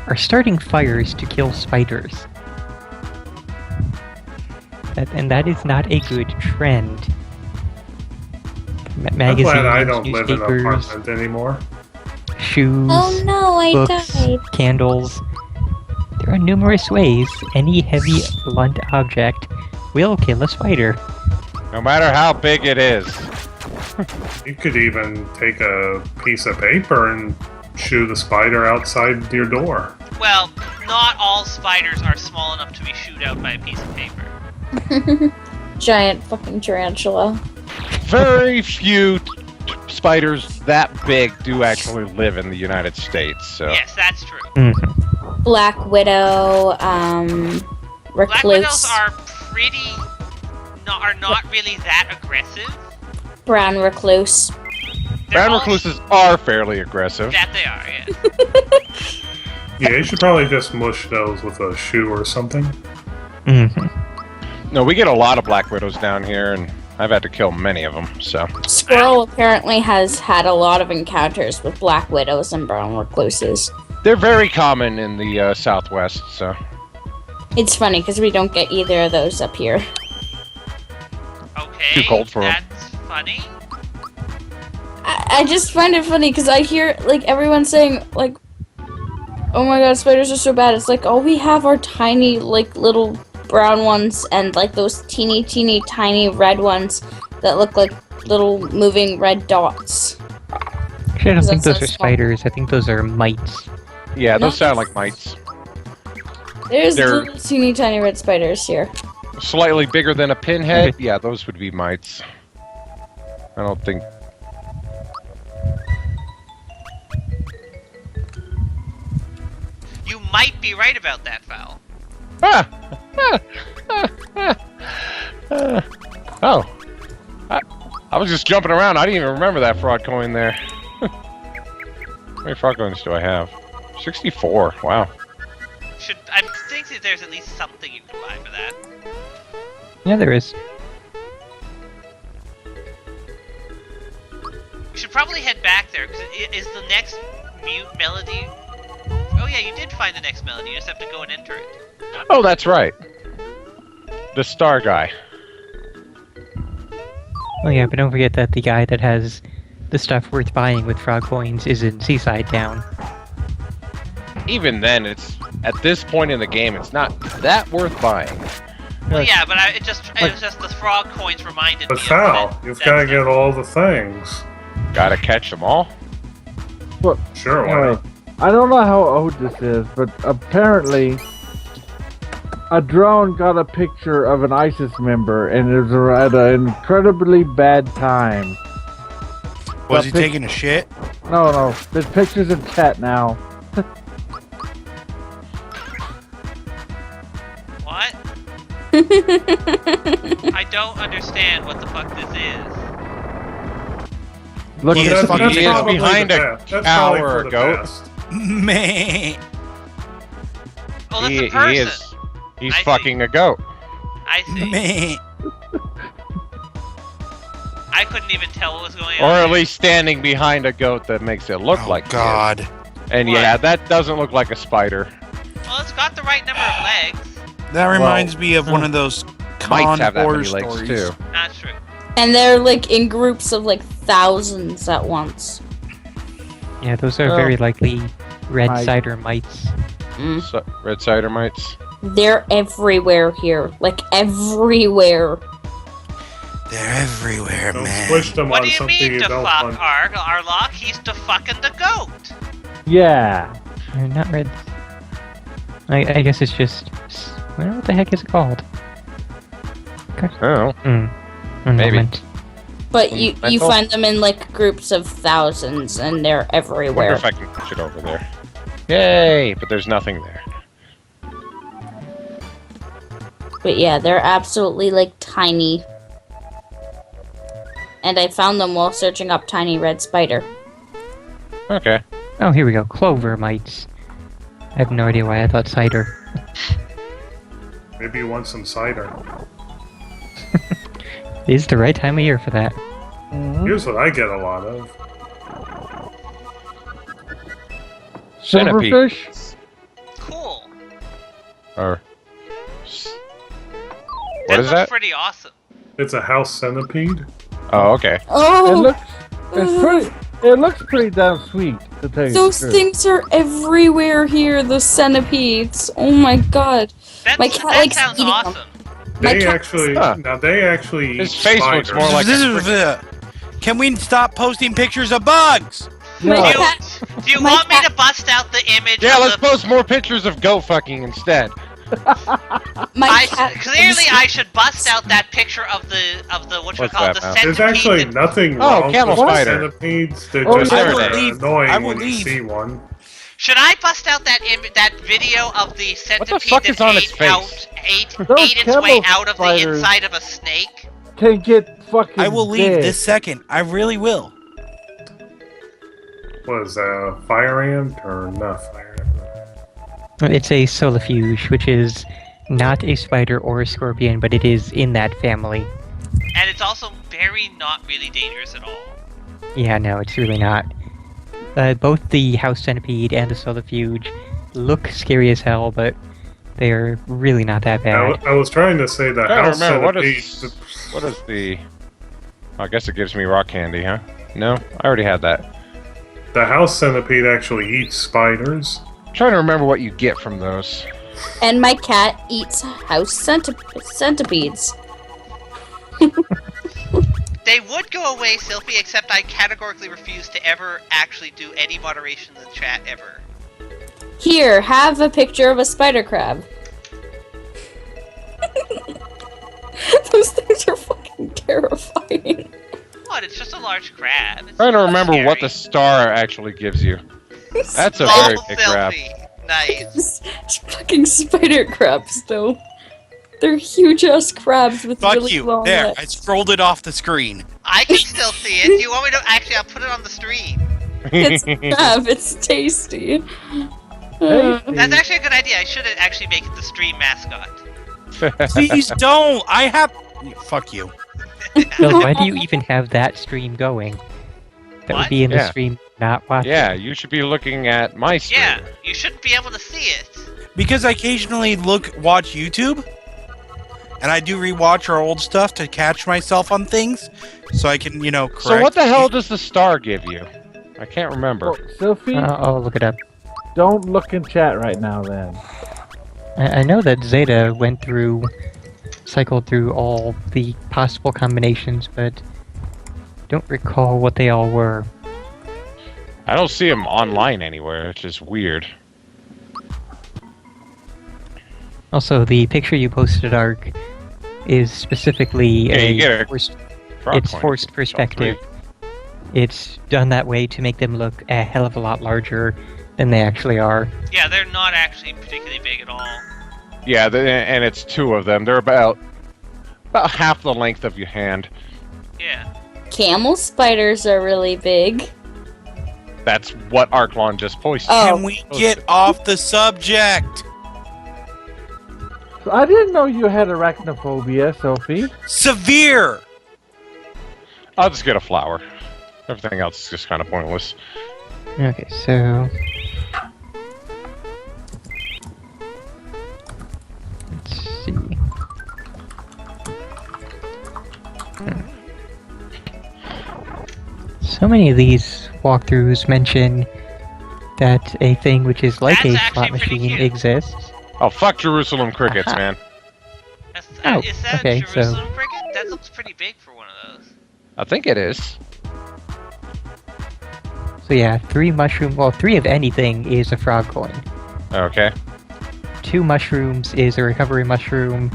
are starting fires to kill spiders. And that is not a good trend. I'm Magazines, glad I don't live in an newspapers, apartment anymore. shoes, Oh no, I books, died. candles. There are numerous ways any heavy, blunt object will kill a spider. No matter how big it is. You could even take a piece of paper and shoo the spider outside your door. Well, not all spiders are small enough to be shooed out by a piece of paper. Giant fucking tarantula. Very few spiders that big do actually live in the United States. So Yes, that's true. Black Widow, Black widows Recluse, are not really that aggressive. Brown Recluse. They're brown all- recluses are fairly aggressive. That they are, yeah. Yeah, you should probably just mush those with a shoe or something. No, we get a lot of black widows down here, and I've had to kill many of them. So Squirrel apparently has had a lot of encounters with Black Widows and Brown Recluses. they're very common in the Southwest. So It's funny because we don't get either of those up here. Okay. Too cold for 'em. That's funny. I just find it funny because I hear like everyone saying like, "Oh my god, spiders are so bad." It's like all we have are tiny like little brown ones and like those teeny tiny red ones that look like little moving red dots. Actually, I don't think That's those are so small. spiders. I think those are mites. Yeah, those No. sound like mites. There's They're- little teeny tiny red spiders here. Slightly bigger than a pinhead. Yeah, those would be mites. I don't think. You might be right about that, Val. Ah! Oh. I was just jumping around. I didn't even remember that frog coin there. How many frog coins do I have? 64. Wow. I think that there's at least something you can buy for that. Yeah, there is. You should probably head back there, because is the next mute melody... Oh yeah, you did find the next melody, you just have to go and enter it. Oh, that's right. The star guy. Oh yeah, but don't forget that the guy that has the stuff worth buying with frog coins is in Seaside Town. Even then, it's at this point in the game, it's not that worth buying. Well, yeah, but it was just the frog coins reminded But me Val, of you've that got to stuff. get all the things. Gotta catch them all. Sure, why Anyway, not? I don't know how old this is, but apparently a drone got a picture of an ISIS member and it was at an incredibly bad time. Was he That pic- taking a shit? No, there's pictures in chat now. What? I don't understand what the fuck this is. Look He at is the fucking- He is probably behind the a best. That's probably cow or for a the goat. best. Man. Oh, that's He a person! is. He's I see. fucking a goat. I see. Man. I couldn't even tell what was going Or on. at there. least standing behind a goat that makes it look Oh, like he is. God. And What? yeah, that doesn't look like a spider. Well, it's got the right number of legs. That reminds me of one huh. of those Mites con have that horror many legs stories. too. Not true. And they're like in groups of like thousands at once. Yeah, those are Oh. very likely red Mite. cider mites. So, red cider mites. They're everywhere here. Like everywhere. They're everywhere, Don't man. squish them What on do you something mean you to don't fuck want. Arlock? He's to fucking the goat. Yeah. They're not red. I guess it's just. Well, what the heck is it called? Oh, One Maybe. moment. But you Mental? find them in like groups of thousands and they're I wonder everywhere. if I can push it over there. Yay! But there's nothing there. But yeah, they're absolutely like tiny. And I found them while searching up tiny red spider. Okay. Oh, here we go. Clover mites. I have no idea why I thought cider. Maybe you want some cider. It is the right time of year for that. Here's what I get a lot of. Centipede. Silverfish? Cool. Or. That What is looks that? pretty awesome. It's a house centipede. Oh, okay. It Oh, looks it looks pretty damn sweet to tell you those the truth. things are everywhere here. The centipedes. Oh my god. My cat that likes sounds eating them. awesome. My They cat- actually, Huh. now they actually His eat face looks spiders. more like a Can we stop posting pictures of bugs? My No. Do you, cat. do you My want me cat- to bust out the image Yeah, of let's the... post more pictures of goat fucking instead. My cat. Clearly, I should bust out that picture of the what you What's call that, the Mal? centipede. There's actually that- nothing Oh, wrong camel with spider. centipedes. They're Oh, just yeah. I will leave. annoying I will when leave. you see one. Should I bust out that that video of the centipede fuck that is on its ate Those its way camel out of the spiders- inside of a snake? Can get fucking I will leave dead. this second. I really will. Was fire ant or not fire ant? It's a solifuge, which is not a spider or a scorpion, but it is in that family. And it's also very not really dangerous at all. Yeah, no, it's really not. Both the house centipede and the solifuge look scary as hell, but They are really not that bad. I was trying to say the I don't house remember centipede. what is the. I guess it gives me rock candy, huh? No, I already had that. The house centipede actually eats spiders. I'm trying to remember what you get from those. And my cat eats house centipedes. They would go away, Sylphie, except I categorically refuse to ever actually do any moderation in the chat ever. Here, have a picture of a spider crab. Those things are fucking terrifying. What? It's just a large crab. It's Trying to not remember scary. what the star actually gives you. That's a Oh, very big crab. Sylphie. Nice. It's fucking spider crabs, though. They're huge ass crabs with Fuck really you. long There, I legs. scrolled it off the screen. I can still see it. Do you want me to? Actually, I'll put it on the stream. It's a crab. It's tasty. That's actually a good idea. I should actually make it the stream mascot. Please don't. I have. Fuck you. Bill, why do you even have that stream going? That What? would be in the Yeah. stream, not watching. Yeah, you should be looking at my stream. Yeah, you shouldn't be able to see it. Because I occasionally watch YouTube, and I do rewatch our old stuff to catch myself on things, so I can, correct. So what the hell does the star give you? I can't remember. Oh, Sophie, I'll look it up. don't look in chat right now then. I know that Zeta cycled through all the possible combinations, but don't recall what they all were. I don't see him online anywhere, which is weird. Also, the picture you posted, Ark, is specifically Yeah, you get a forced, Frog it's coin. forced perspective. It's done that way to make them look a hell of a lot larger than they actually are. Yeah, they're not actually particularly big at all. Yeah, and it's two of them. They're about half the length of your hand. Yeah. Camel spiders are really big. That's what Arklon just posted. Oh. Can we get off the subject? So I didn't know you had arachnophobia, Sophie. Severe. I'll just get a flower. Everything else is just kind of pointless. Okay, so... Let's see. So many of these walkthroughs mention that a thing which is like That's a actually slot pretty machine cute. exists. Oh, fuck Jerusalem crickets, Aha. man. That's, Oh, is that okay, a Jerusalem cricket? That looks pretty big for one of those. I think it is. So yeah, 3 of anything is a frog coin. Okay. 2 mushrooms is a recovery mushroom.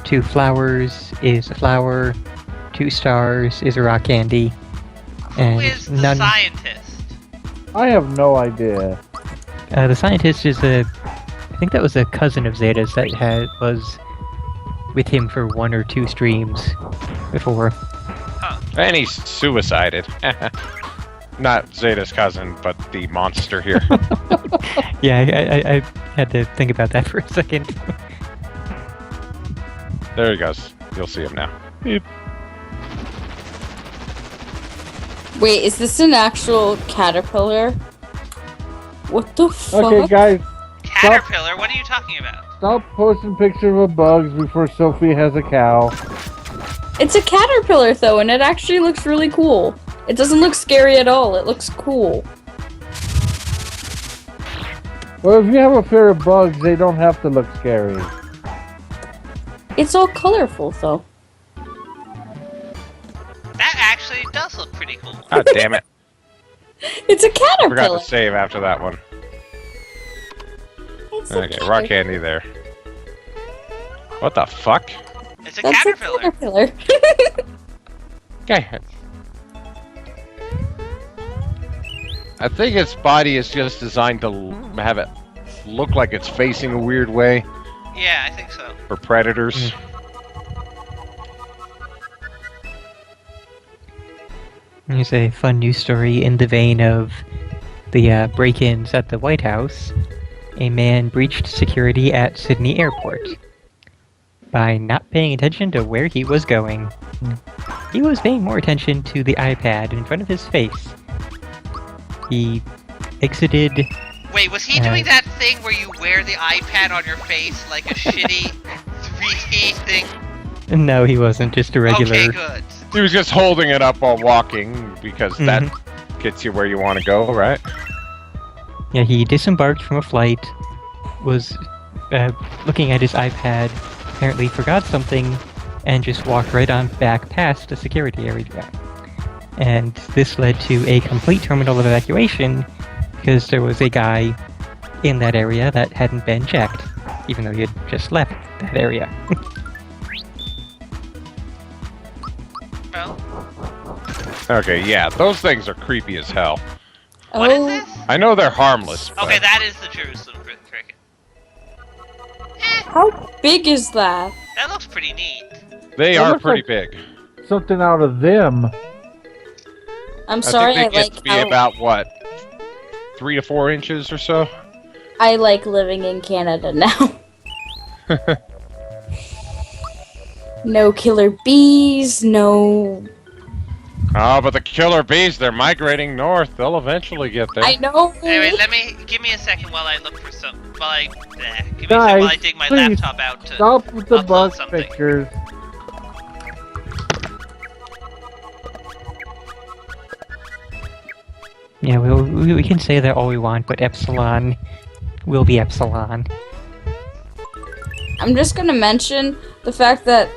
2 flowers is a flower. 2 stars is a rock candy. Who And is the none. scientist? I have no idea. The scientist is I think that was a cousin of Zeta's that was with him for 1 or 2 streams before. And he's suicided. Not Zeta's cousin, but the monster here. Yeah, I had to think about that for a second. There he goes. You'll see him now. Wait, is this an actual caterpillar? What the fuck? Okay, guys, Caterpillar? What are you talking about? stop posting pictures of bugs before Sophie has a cow. It's a caterpillar though, and it actually looks really cool. It doesn't look scary at all. It looks cool. Well, if you have a fear of bugs, they don't have to look scary. It's all colorful though. That actually does look pretty cool. God damn it. It's a Forgot caterpillar. to save after that one. It's a Okay, rock candy there. What the fuck? It's a That's caterpillar. a caterpillar. Okay. I think its body is just designed to have it look like it's facing a weird way Yeah, I think so. for predators. Here's a fun news story in the vein of the break-ins at the White House. A man breached security at Sydney Airport by not paying attention to where he was going. He was paying more attention to the iPad in front of his face. He exited... Wait, was he doing that thing where you wear the iPad on your face like a shitty 3D thing? No, he wasn't. Just a regular. Okay, good. He was just holding it up while walking because that gets you where you want to go, right? Yeah, he disembarked from a flight, was looking at his iPad, apparently forgot something, and just walked right on back past the security area. And this led to a complete terminal evacuation because there was a guy in that area that hadn't been checked, even though he had just left that area. Well, Okay, yeah, those things are creepy as hell. what is Oh, this? I know they're harmless. Okay, but that is the Jerusalem cricket. how big is that? That looks pretty neat. they It are looks pretty like- big. Something out of them. I'm sorry, I I think they like get to be how about, what, 3 to 4 inches or so? I like living in Canada now. No killer bees, no. Oh, but the killer bees, they're migrating north. They'll eventually get there. I know. Anyway, give me a second while I look for some. Give me a second Guys, while I dig my please, laptop out to. Stop with the upload bug something. pictures. Yeah, we can say that all we want, but Epsilon will be Epsilon. I'm just gonna mention the fact that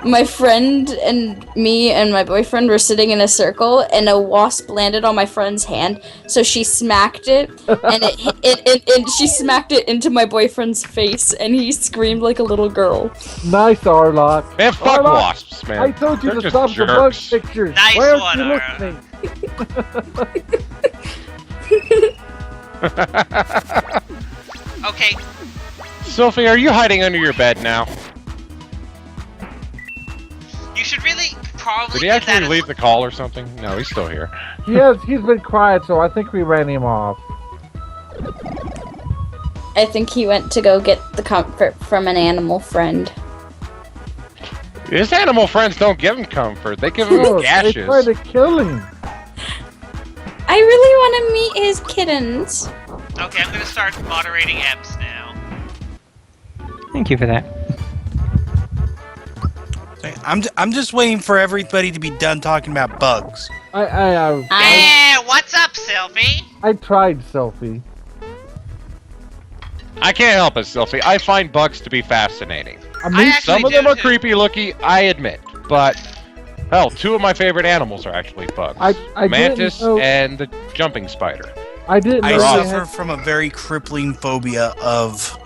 my friend and me and my boyfriend were sitting in a circle, and a wasp landed on my friend's hand. So she smacked it, and she smacked it into my boyfriend's face, and he screamed like a little girl. Nice, Arlock. Man, fuck Arlock, wasps, man. I told you They're to just stop the bug jerks. pictures. Nice Why one, aren't you listening? Okay, Sophie, are you hiding under your bed now? you should really probably Did he give that actually a- leave the call or something? No, he's still here. Yes, he's been quiet, so I think we ran him off. I think he went to go get the comfort from an animal friend. His animal friends don't give him comfort. They give him Oh, they gashes. tried to kill him. I really want to meet his kittens. Okay, I'm gonna start moderating Eps now. Thank you for that. I'm just waiting for everybody to be done talking about bugs. Hey, what's up, Sylvie? I tried selfie. I can't help it, Sophie. I find bugs to be fascinating. I actually Some of them do are too. creepy looking, I admit. But, hell, 2 of my favorite animals are actually bugs. I Mantis didn't know, and the jumping spider. I didn't I know they suffer had, from a very crippling phobia of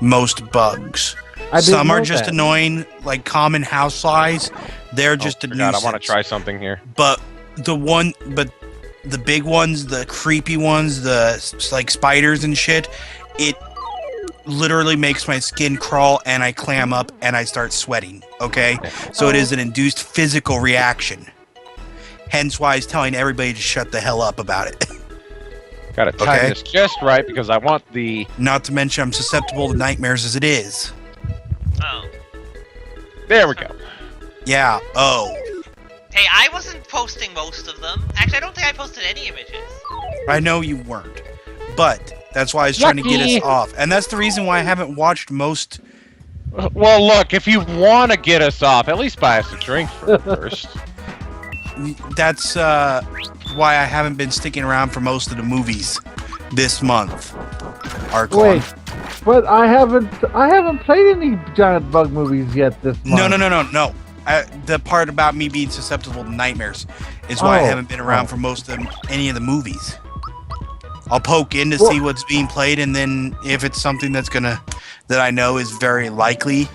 most bugs. I didn't Some are know just that. annoying, like common house flies. They're just a God, nuisance. I want to try something here. But the big ones, the creepy ones, like spiders and shit, it literally makes my skin crawl and I clam up and I start sweating. Okay, so it is an induced physical reaction. Hence why I was telling everybody to shut the hell up about it. Gotta time Okay. this just right because I want the... Not to mention I'm susceptible to nightmares as it is. Oh. There we go. Yeah. Oh. Hey, I wasn't posting most of them. Actually, I don't think I posted any images. I know you weren't, but that's why I was trying to get us Lucky. off, and that's the reason why I haven't watched most. Well, look, if you want to get us off, at least buy us a drink first. That's why I haven't been sticking around for most of the movies this month. Arcon. Wait, but I haven't played any giant bug movies yet this month. No. The part about me being susceptible to nightmares is why I Oh. haven't been around for most of any of the movies. I'll poke in to Well- see what's being played, and then if it's something that I know is very likely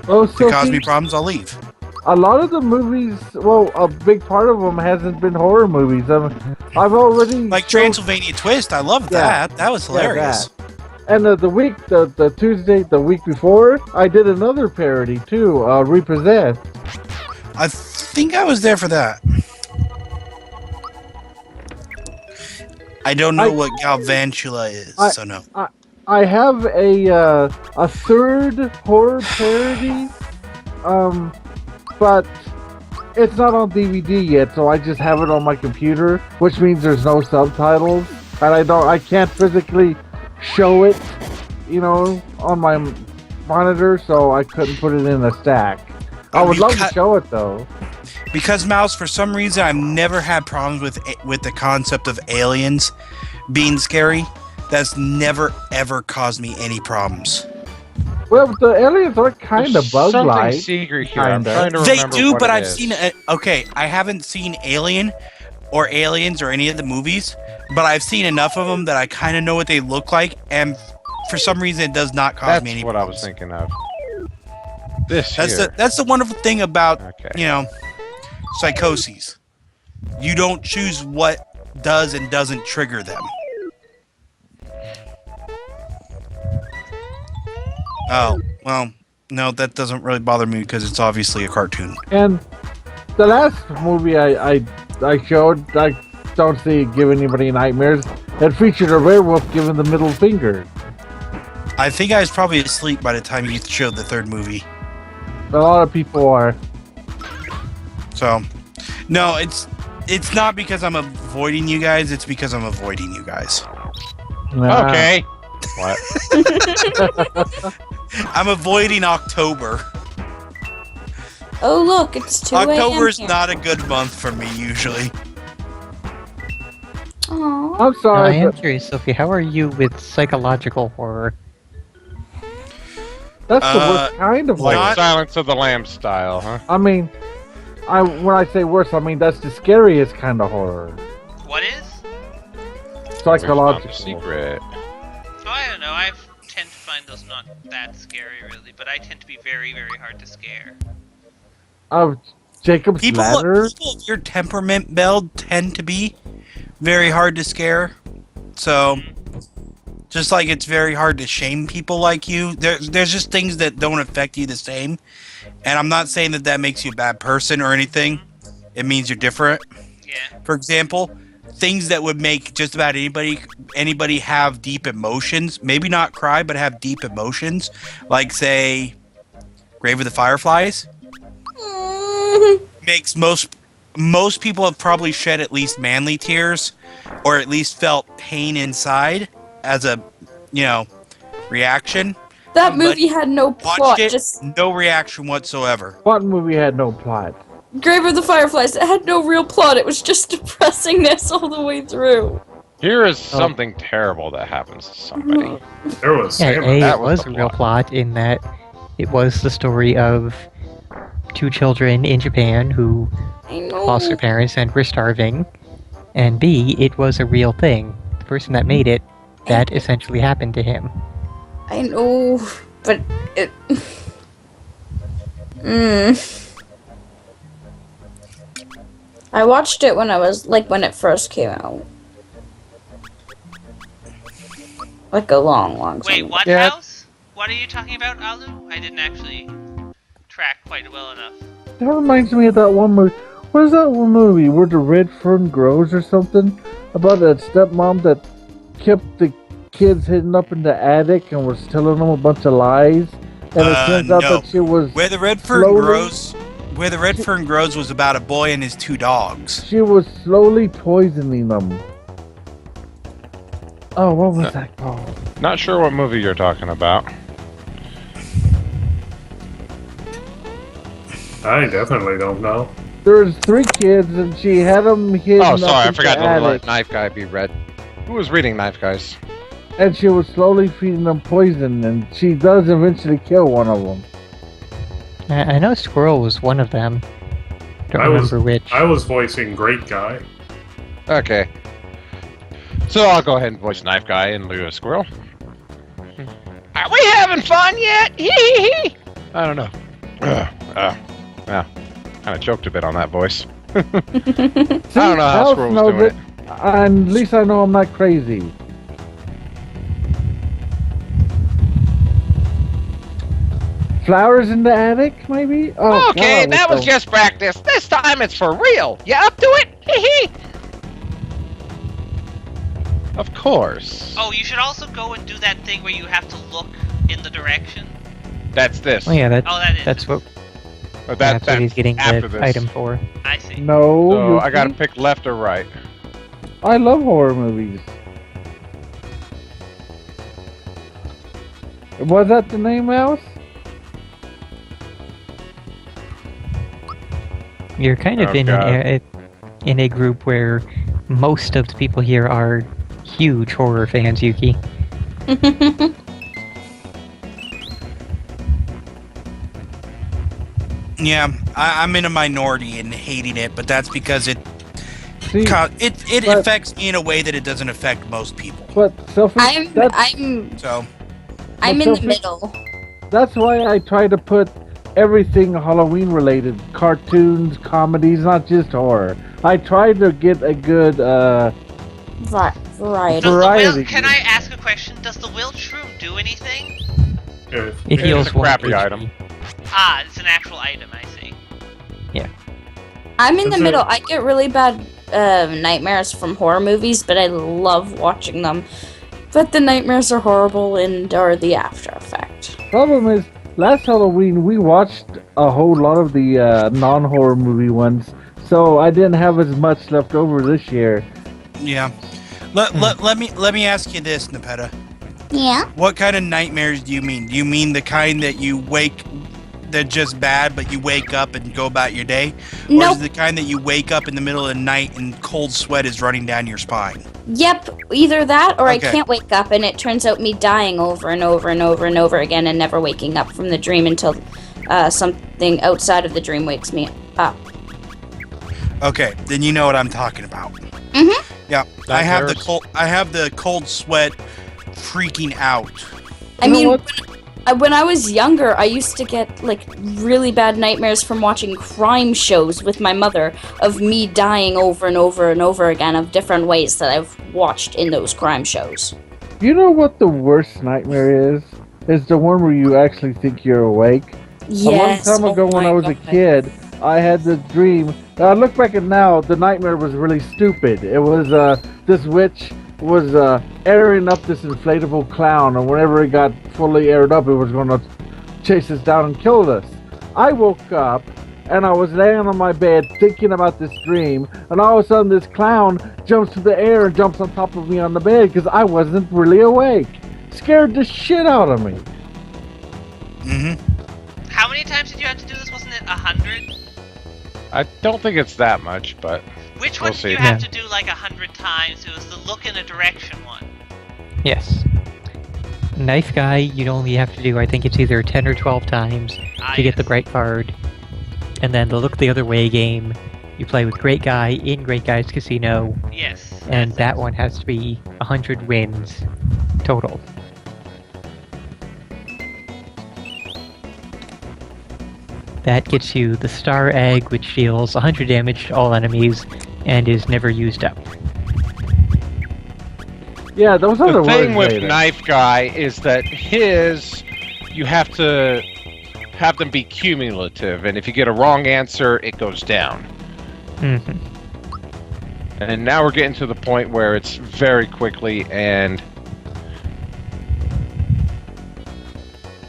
Oh, to cause me Sophie, problems, I'll leave. a lot of the movies, well, a big part of them hasn't been horror movies. I've already Like shown- Transylvania Twist, I love Yeah. that. That was hilarious. And the Tuesday, the week before, I did another parody too, Repossessed. I think I was there for that. I don't know what Galvantula is, so no. I have a third horror parody, but it's not on DVD yet, so I just have it on my computer, which means there's no subtitles. and I can't physically show it, on my monitor, so I couldn't put it in a stack. I would love to show it though. Because Mouse, for some reason, I've never had problems with the concept of aliens being scary. That's never ever caused me any problems. Well, the aliens are kind of Something bug-like. secret here. I'm trying to They remember do, what but it I've is. seen okay, I haven't seen Alien or Aliens or any of the movies, but I've seen enough of them that I kind of know what they look like, and for some reason, it does not cause me any That's what I was problems. thinking of. This That's here. that's the wonderful thing about Okay. psychoses. You don't choose what does and doesn't trigger them. Oh, well, no, that doesn't really bother me because it's obviously a cartoon. And the last movie I showed, I don't see it give anybody nightmares. It featured a werewolf giving the middle finger. I think I was probably asleep by the time you showed the third movie. A lot of people are. So, no, it's not because I'm avoiding you guys. It's because I'm avoiding you guys. Okay. What? I'm avoiding October. Oh look, it's 2 a.m. October's here. not a good month for me usually. Aw. I'm I sorry, am but curious, Sophie, how are you with psychological horror? that's the worst kind of Like horror. Not- Silence of the Lambs style, huh? I mean, when I say worse, I mean that's the scariest kind of horror. What is? Psychological. Secret. Oh, I don't know. I tend to find those not that scary, really, but I tend to be very, very hard to scare. Jacob's People Ladder. of your temperament, Bell, tend to be very hard to scare. So, just like it's very hard to shame people like you, there's just things that don't affect you the same. And I'm not saying that makes you a bad person or anything. It means you're different. Yeah. For example, things that would make just about anybody have deep emotions, maybe not cry, but have deep emotions, like say Grave of the Fireflies, makes most people have probably shed at least manly tears or at least felt pain inside as a reaction. That movie had no plot. Watched it, Just no reaction whatsoever. What movie had no plot? Grave of the Fireflies. It had no real plot. It was just depressingness all the way through. Here is something terrible that happens to somebody. There was Yeah, Samurai. that it was was the a real plot. plot in that it was the story of two children in Japan who I know. lost their parents and were starving, and B, it was a real thing. The person that made it, that essentially happened to him. I know, but it. I watched it when when it first came out. Like a long time Wait, ago. what Yeah. house? What are you talking about, Alu? I didn't actually track quite well enough. That reminds me of that one movie. What is that one movie where the red fern grows or something? About that stepmom that kept the kids hidden up in the attic and was telling them a bunch of lies. And it turns out No. that she was Where the red fern slowly- grows, was about a boy and his two dogs. She was slowly poisoning them. Oh, what was that called? Not sure what movie you're talking about. I definitely don't know. There was 3 kids and she had them hidden Oh, up sorry, I in forgot the to let attic. Knife Guy be read. Who was reading Knife Guys? And she was slowly feeding them poison, and she does eventually kill one of them. I know Squirrel was one of them. Don't I was- remember which. I was voicing Great Guy. Okay. So I'll go ahead and voice Knife Guy and Lou Squirrel. Are we having fun yet? Hee. I don't know. Yeah. Kind of choked a bit on that voice. See, I don't know how Alice Squirrel was knows doing it. And at least I know I'm not crazy. Flowers in the attic, maybe? Oh, Okay, God, that what was the- just practice. This time it's for real. You up to it? Hee. Of course. Oh, you should also go and do that thing where you have to look in the direction. That's this. Oh yeah, Oh, that is. that's what But that's what he's getting after the this. item for. I see. No, So you I gotta see? pick left or right. I love horror movies. Was that the name, Mouse? You're kind of Oh, in God. in a group where most of the people here are huge horror fans, Yuki. Yeah, I'm in a minority in hating it, but that's because it See, but- affects me in a way that it doesn't affect most people. but Sophie, I'm So in the Sophie- middle. that's why I try to put everything Halloween related, cartoons, comedies, not just horror. I try to get a good Variety. Does the Variety. will, can I ask a question? Does the will shroom do anything? If, It heals a 1 crappy HP. item. Ah, it's an actual item, I see. I'm in the Is middle. there- I get really bad nightmares from horror movies, but I love watching them. But the nightmares are horrible and are the after effect. problem is. Last Halloween we watched a whole lot of the non-horror movie ones, so I didn't have as much left over this year. yeah, let me ask you this, Nepeta. Yeah. What kind of nightmares do you mean? Do you mean the kind that they're just bad, but you wake up and go about your day? Or Nope. is it the kind that you wake up in the middle of the night and cold sweat is running down your spine? Yep, either that or Okay. I can't wake up and it turns out me dying over and over and over and over again and never waking up from the dream until something outside of the dream wakes me up. Okay, then you know what I'm talking about. Mhm. Yeah, I have the Nightmares? I have the cold sweat freaking out. I You know mean, what? when I was younger, I used to get like really bad nightmares from watching crime shows with my mother of me dying over and over and over again of different ways that I've watched in those crime shows. You know what the worst nightmare is? Is the one where you actually think you're awake. Yes. A long time ago when oh I my was a God. kid, I had this dream. I look back at now, the nightmare was really stupid. It was this witch was airing up this inflatable clown, and whenever it got fully aired up, it was going to chase us down and kill us. I woke up and I was laying on my bed thinking about this dream, and all of a sudden this clown jumps to the air and jumps on top of me on the bed because I wasn't really awake. Scared the shit out of me. Mm-hmm. How many times did you have to do this? Wasn't it 100? I don't think it's that much, but Which We'll one did see. you have Yeah. to do like 100 times? It was the look in a direction one. Yes. Knife guy, you'd only have to do, I think it's either 10 or 12 times Ah, to get the yes. bright card. And then the look the other way game, you play with Great Guy in Great Guy's Casino, Yes. and that one has to be 100 wins total. That gets you the Star Egg, which deals 100 damage to all enemies and is never used up. Yeah, those are the the thing words with later. Knife Guy is that you have to have them be cumulative, and if you get a wrong answer, it goes down. Mhm. And now we're getting to the point where it's very quickly, and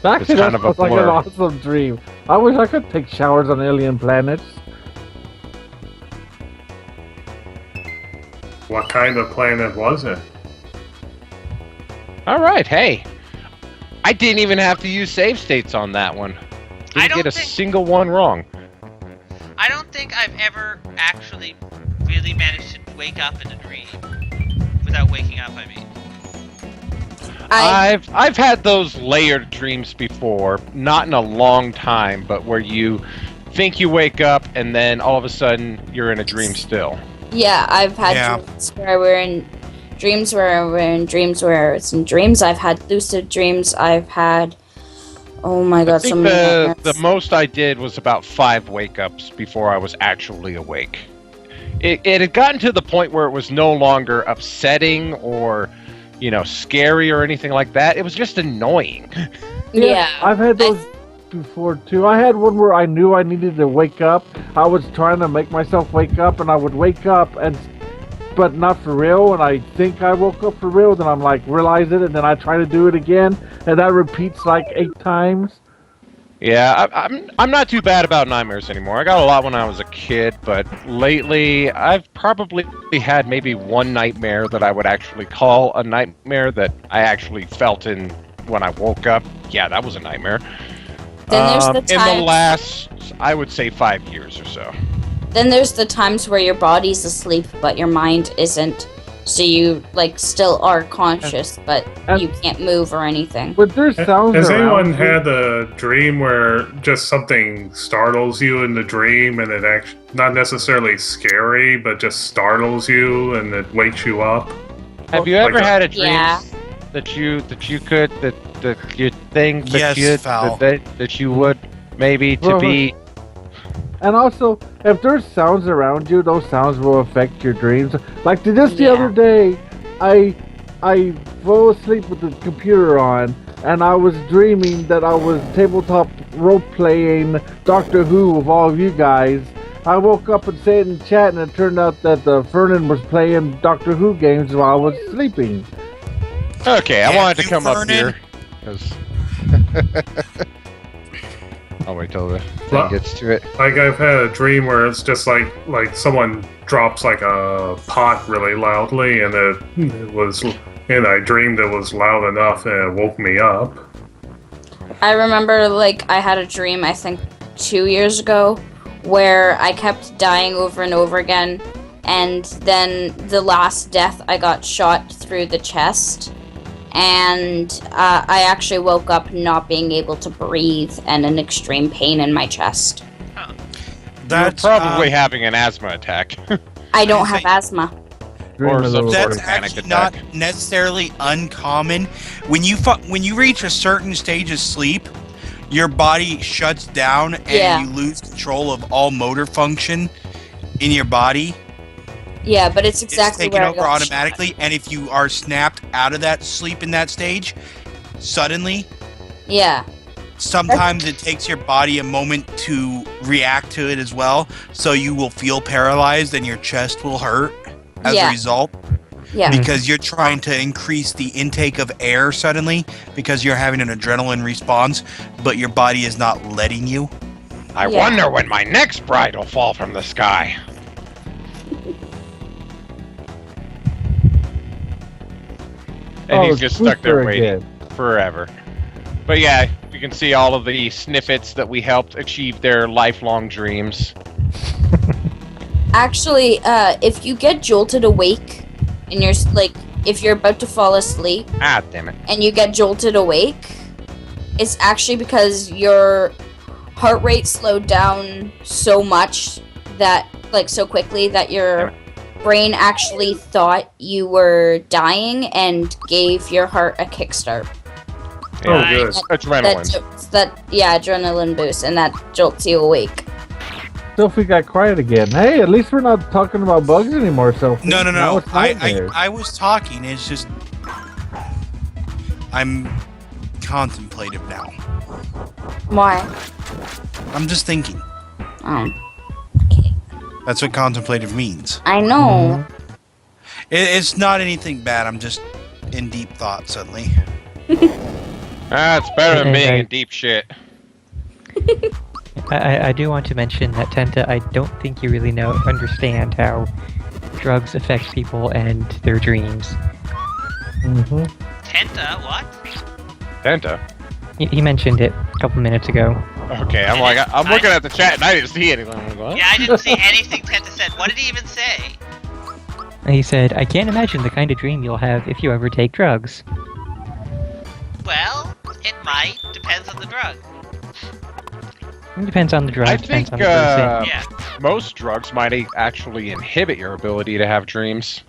Actually, It's kind that of a sounds like an blur. awesome dream. I wish I could take showers on alien planets. What kind of planet was it? all right, hey, I didn't even have to use save states on that one. I Didn't don't get a think- single one wrong. I don't think I've ever actually really managed to wake up in a dream. Without waking up, I mean. I've had those layered dreams before, not in a long time, but where you think you wake up and then all of a sudden you're in a dream still. Yeah, I've had Yeah. dreams where we're in dreams where we're in dreams where it's in dreams. I've had lucid dreams. I've had, oh my I god, so think many the nightmares. most I did was about 5 wake ups before I was actually awake. It had gotten to the point where it was no longer upsetting or, scary or anything like that. It was just annoying. Yeah. I've had those before too. I had one where I knew I needed to wake up. I was trying to make myself wake up, and I would wake up but not for real. And I think I woke up for real. Then I'm like realize it, and then I try to do it again, and that repeats like 8 times. Yeah, I'm not too bad about nightmares anymore. I got a lot when I was a kid, but lately I've probably had maybe one nightmare that I would actually call a nightmare that I actually felt in when I woke up, yeah, that was a nightmare. Then there's the in times. the last, I would say, 5 years or so. Then there's the times where your body's asleep but your mind isn't. So you like still are conscious, but you can't move or anything. But there's sounds Has around anyone you. had a dream where just something startles you in the dream and it actually not necessarily scary, but just startles you and it wakes you up? Have you ever Like a- had a dream Yeah. that you could you think that Yes, Val. that you would maybe to Well, be And also, if there's sounds around you, those sounds will affect your dreams. Like just the Yeah. other day, I fell asleep with the computer on, and I was dreaming that I was tabletop role playing Doctor Who with all of you guys. I woke up and said in chat, and it turned out that Fernan was playing Doctor Who games while I was sleeping. okay. I Yeah, wanted to you come up Vernon. here because I'll wait till the Well- thing gets to it. Like I've had a dream where it's just like someone drops like a pot really loudly, and it was, and I dreamed it was loud enough, and it woke me up. I remember like I had a dream I think 2 years ago where I kept dying over and over again, and then the last death I got shot through the chest, and I actually woke up not being able to breathe and in extreme pain in my chest. That's You're probably having an asthma attack. I don't have asthma. Dream Or a some little sort That's of panic actually attack. not necessarily uncommon. When you reach a certain stage of sleep, your body shuts down and Yeah. you lose control of all motor function in your body. Yeah, but it's exactly It's taken where I over got automatically, and if you are snapped out of that sleep in that stage, suddenly, shot. Yeah. sometimes it takes your body a moment to react to it as well, so you will feel paralyzed and your chest will hurt as Yeah. a result. Yeah. Because you're trying to increase the intake of air suddenly because you're having an adrenaline response, but your body is not letting you. I Yeah. wonder when my next bride will fall from the sky. And he's just stuck there Spooker waiting again. forever. But yeah, you can see all of the snippets that we helped achieve their lifelong dreams. Actually, if you get jolted awake and you're like, if you're about to fall asleep Ah, damn it. and you get jolted awake, it's actually because your heart rate slowed down so much that, like, so quickly that your brain actually thought you were dying and gave your heart a kickstart. Oh, Yeah, good. it's adrenaline. Yeah, adrenaline boost, and that jolts you awake. Sophie got quiet again. Hey, at least we're not talking about bugs anymore, Sophie. No. Now it's nightmares. I was talking. It's just I'm contemplative now. Why? I'm just thinking. Okay. That's what contemplative means. I know. It's not anything bad. I'm just in deep thought suddenly. Ah, it's better than being Okay. in deep shit. I do want to mention that Tenta, I don't think you really understand how drugs affect people and their dreams. Mm-hmm. Tenta, what? Tenta. He mentioned it a couple minutes ago. Okay, I'm looking at the chat and I didn't see anything. I'm like, what? Yeah, I didn't see anything Tenta said. What did he even say? And he said, I can't imagine the kind of dream you'll have if you ever take drugs. Well, it might. Depends on the drug. It depends on the drug, I depends think on the person. Yeah. most drugs might actually inhibit your ability to have dreams.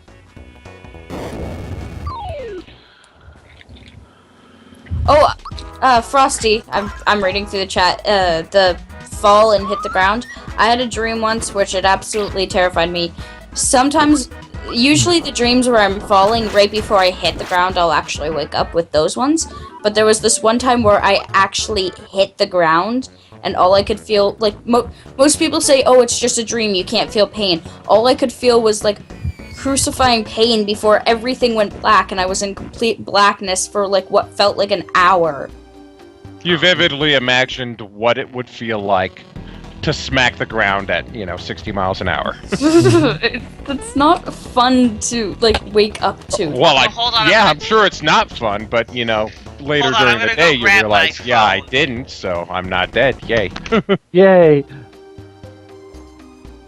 Oh, Frosty, I'm reading through the chat. The fall and hit the ground. I had a dream once which it absolutely terrified me. Sometimes, usually the dreams where I'm falling right before I hit the ground, I'll actually wake up with those ones. But there was this one time where I actually hit the ground, and all I could feel, like, most people say, oh, it's just a dream, you can't feel pain. All I could feel was, like, crucifying pain before everything went black, and I was in complete blackness for, like, what felt like an hour. You vividly imagined what it would feel like to smack the ground at, 60 miles an hour. It's not fun to, like, wake up to. Well, Hold on a yeah, I'm second. sure it's not fun, but, later Hold on, I'm during the gonna day go you grab my realize, yeah, I phone. didn't, so I'm not dead. Yay. Yay!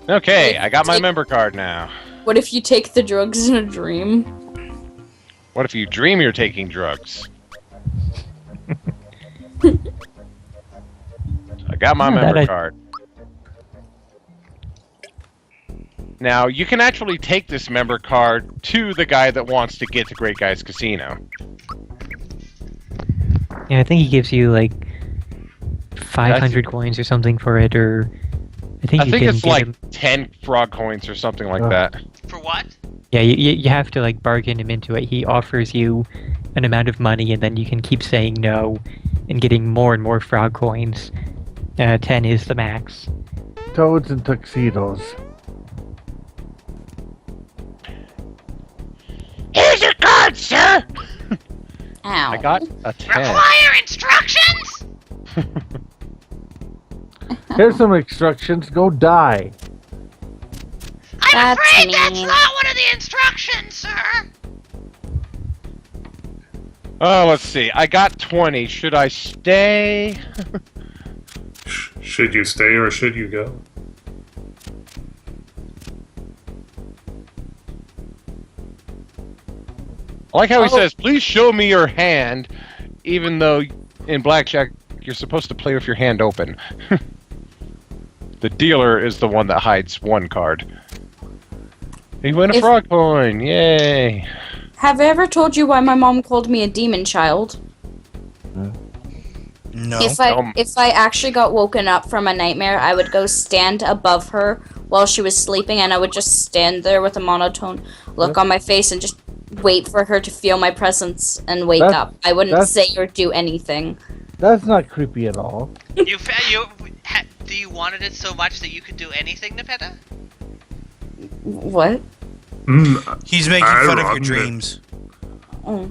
Okay, I got my member card now. What if you take the drugs in a dream? What if you dream you're taking drugs? I got my Oh, that member I- card. Now, you can actually take this member card to the guy that wants to get to Great Guys Casino. Yeah, I think he gives you like 500 coins or something for it, or I think I you think can it's get like him. 10 frog coins or something like Oh. that. For what? Yeah, you have to like bargain him into it. He offers you an amount of money, and then you can keep saying no and getting more and more frog coins. 10 is the max. Toads and tuxedos. Here's your card, sir! Ow. I got a 10. Require instructions? Here's some instructions. Go die. I'm That's afraid that's mean. not one of the instructions, sir. Oh, let's see. I got 20. Should I stay? Should you stay or should you go? I like how he Oh. says, please show me your hand, even though in Blackjack you're supposed to play with your hand open. The dealer is the one that hides one card. He won a If- frog coin! Yay! Have I ever told you why my mom called me a demon child? No. If I actually got woken up from a nightmare, I would go stand above her while she was sleeping, and I would just stand there with a monotone look on my face and just wait for her to feel my presence and wake That's- up. I wouldn't that's- say or do anything. That's not creepy at all. Do you wanted it so much that you could do anything, Nepeta? What? He's making I fun of your run it. dreams. Oh.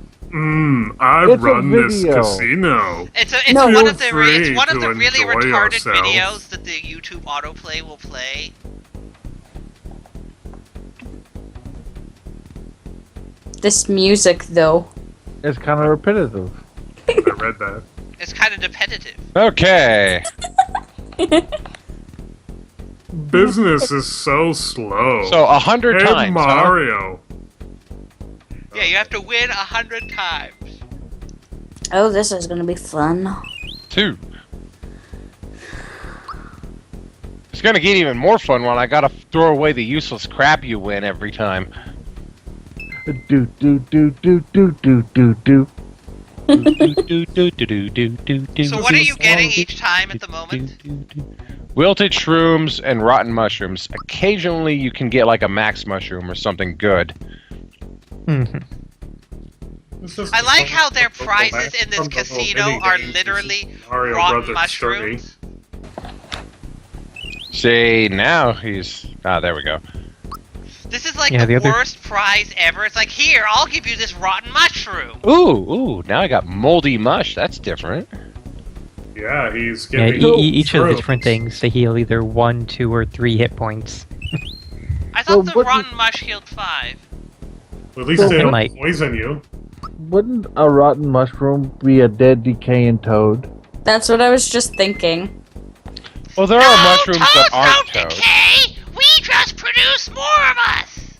I It's a run this video. casino. It's No. one Feel of the free it's one of to the really enjoy retarded yourself. videos that the YouTube autoplay will play. This music, though. It's kind of repetitive. I read that. It's kind of repetitive. Okay. Business is so slow. So 100 hey, times, huh? Mario. Yeah, you have to win 100 times. Oh, this is gonna be fun. 2. It's gonna get even more fun when I gotta throw away the useless crap you win every time. Do do do do do do do do. So what are you getting each time at the moment? Wilted shrooms and rotten mushrooms. Occasionally you can get like a max mushroom or something good. Mhm. I like how their prizes in this casino are literally Mario rotten Brothers 30. mushrooms. See, now he's... Ah, there we go. This is like Yeah, the the other- worst prize ever. It's like, here, I'll give you this rotten mushroom. Ooh, now I got moldy mush. That's different. Yeah, he's Yeah, giving each of the shrooms. different things they heal either 1, 2, or 3 hit points. I thought the what rotten mush healed 5. At least So they it don't might. poison you. Wouldn't a rotten mushroom be a dead decaying toad? That's what I was just thinking. Well, there are mushrooms that aren't don't toads. decay! We just produce more of us!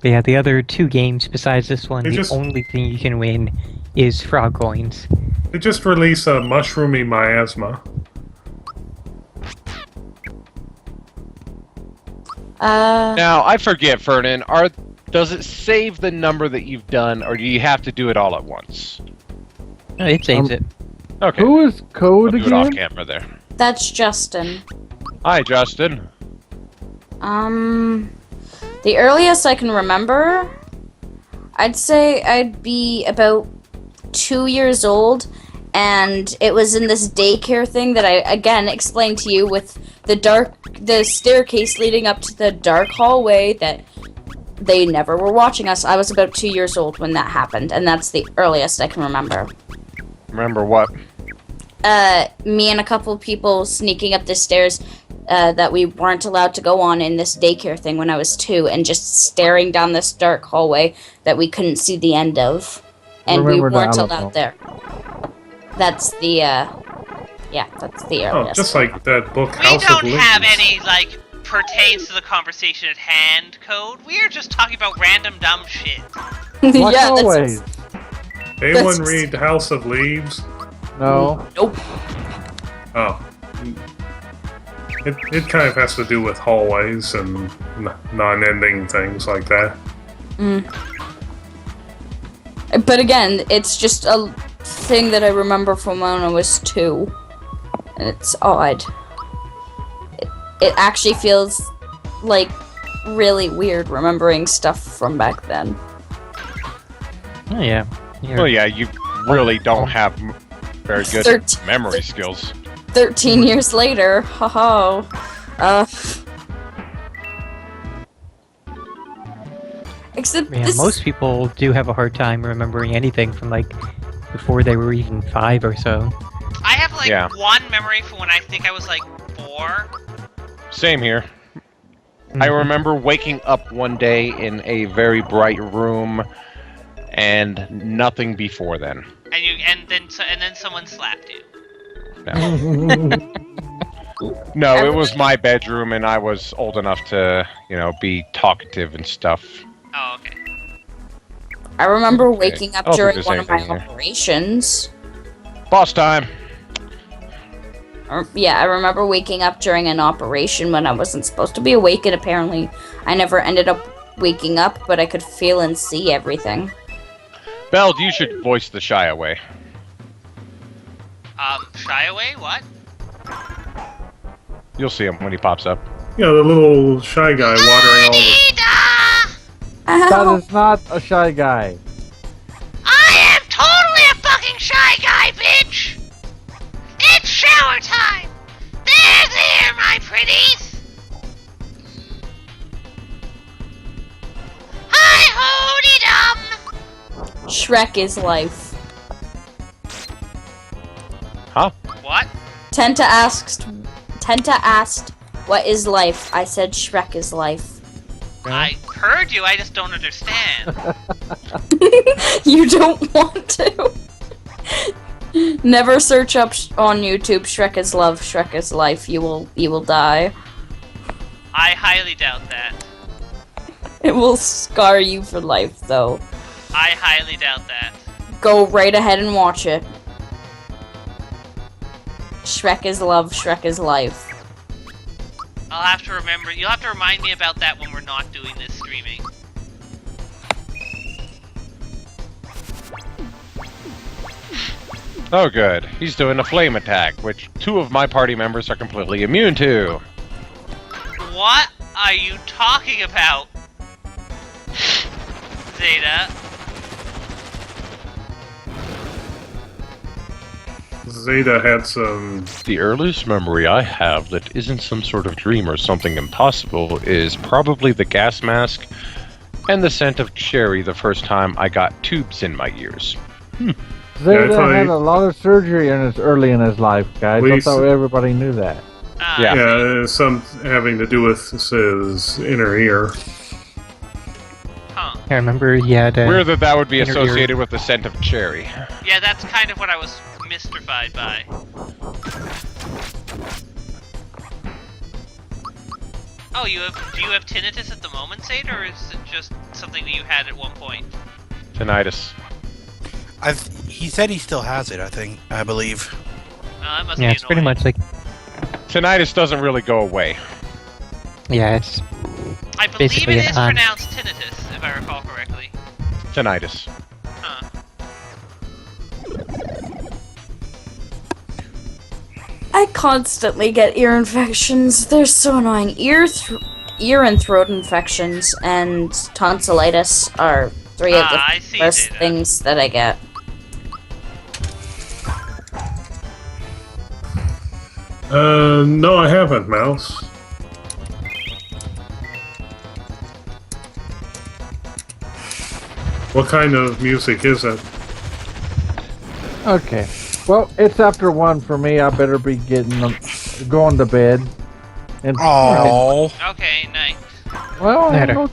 But yeah, the other 2 games besides this one, They the just- only thing you can win is frog coins. They just release a mushroomy miasma. Now, I forget, Fernan. Does it save the number that you've done, or do you have to do it all at once? No, it saves it. Okay. Who is I'll Code do it off again? camera there. That's Justin. Hi, Justin. The earliest I can remember, I'd say I'd be about 2 years old, and it was in this daycare thing that I again explained to you with the staircase leading up to the dark hallway that they never were watching us. I was about 2 years old when that happened, and that's the earliest I can remember. Remember what? Me and a couple people sneaking up the stairs that we weren't allowed to go on in this daycare thing when I was 2, and just staring down this dark hallway that we couldn't see the end of. and we Remember the weren't Alamo. allowed there. That's the that's the Oh, earliest. just like that book, We House don't of have Leaves. any, like, pertains to the conversation at hand code. We are just talking about random dumb shit. Like yeah, always. Anyone that's- read House of Leaves? No. Nope. Oh. It kind of has to do with hallways and non-ending things like that. But again, it's just a thing that I remember from when I was 2. And it's odd. It actually feels like really weird remembering stuff from back then. Oh yeah. Well, yeah, you really don't have very good 13 memory skills. 13 years later, haha. Except Yeah, this most people do have a hard time remembering anything from like before they were even 5 or so. I have, like, Yeah. one memory from when I think I was, like, 4. Same here. I remember waking up one day in a very bright room and nothing before then. And then someone slapped you. No, it was my bedroom and I was old enough to, be talkative and stuff. Oh, okay. I remember Okay. waking up I don't think during there's one of my anything here. operations. Boss time! Yeah, I remember waking up during an operation when I wasn't supposed to be awake, and apparently I never ended up waking up, but I could feel and see everything. Belle, you should voice the Shy Away. Shy away? What? You'll see him when he pops up. You know, the little shy guy watering all the... That Ow! is not a shy guy. I am totally a fucking shy guy, bitch! It's shower time! There, my pretties! Hi-ho-de-dum! Shrek is life. Huh? What? Tenta asked, what is life? I said Shrek is life. I heard you, I just don't understand. You don't want to. Never search up on YouTube Shrek is love, Shrek is life. You will die. I highly doubt that. It will scar you for life though. I highly doubt that. Go right ahead and watch it. Shrek is love, Shrek is life. I'll have to remember. You'll have to remind me about that when we're not doing this streaming. Oh, good. He's doing a flame attack, which 2 of my party members are completely immune to. What are you talking about, Zeta? Zeta had some... The earliest memory I have that isn't some sort of dream or something impossible is probably the gas mask and the scent of cherry the first time I got tubes in my ears. Zeta I- had a lot of surgery early in his life, guys. I Please. thought everybody knew that. Yeah. Yeah, some having to do with his inner ear. Huh. I remember he had Weird that would be inner ear. associated with the scent of cherry. Yeah, that's kind of what I was mystified by. Oh, do you have tinnitus at the moment, Sade, or is it just something that you had at one point? Tinnitus. He said he still has it. I believe. That must Yeah, be it's pretty annoying. much like Tinnitus doesn't really go away. yeah, it's I believe basically it is an- pronounced tinnitus, if I recall correctly. Tinnitus. Huh. I constantly get ear infections. They're so annoying. Ear and throat infections and tonsillitis are 3 of I the see, worst Zeta. things that I get. No, I haven't, Mouse. What kind of music is it? Okay. Well, it's after 1 for me. I better be going to bed. And Oh, Okay, nice. well, Later. no,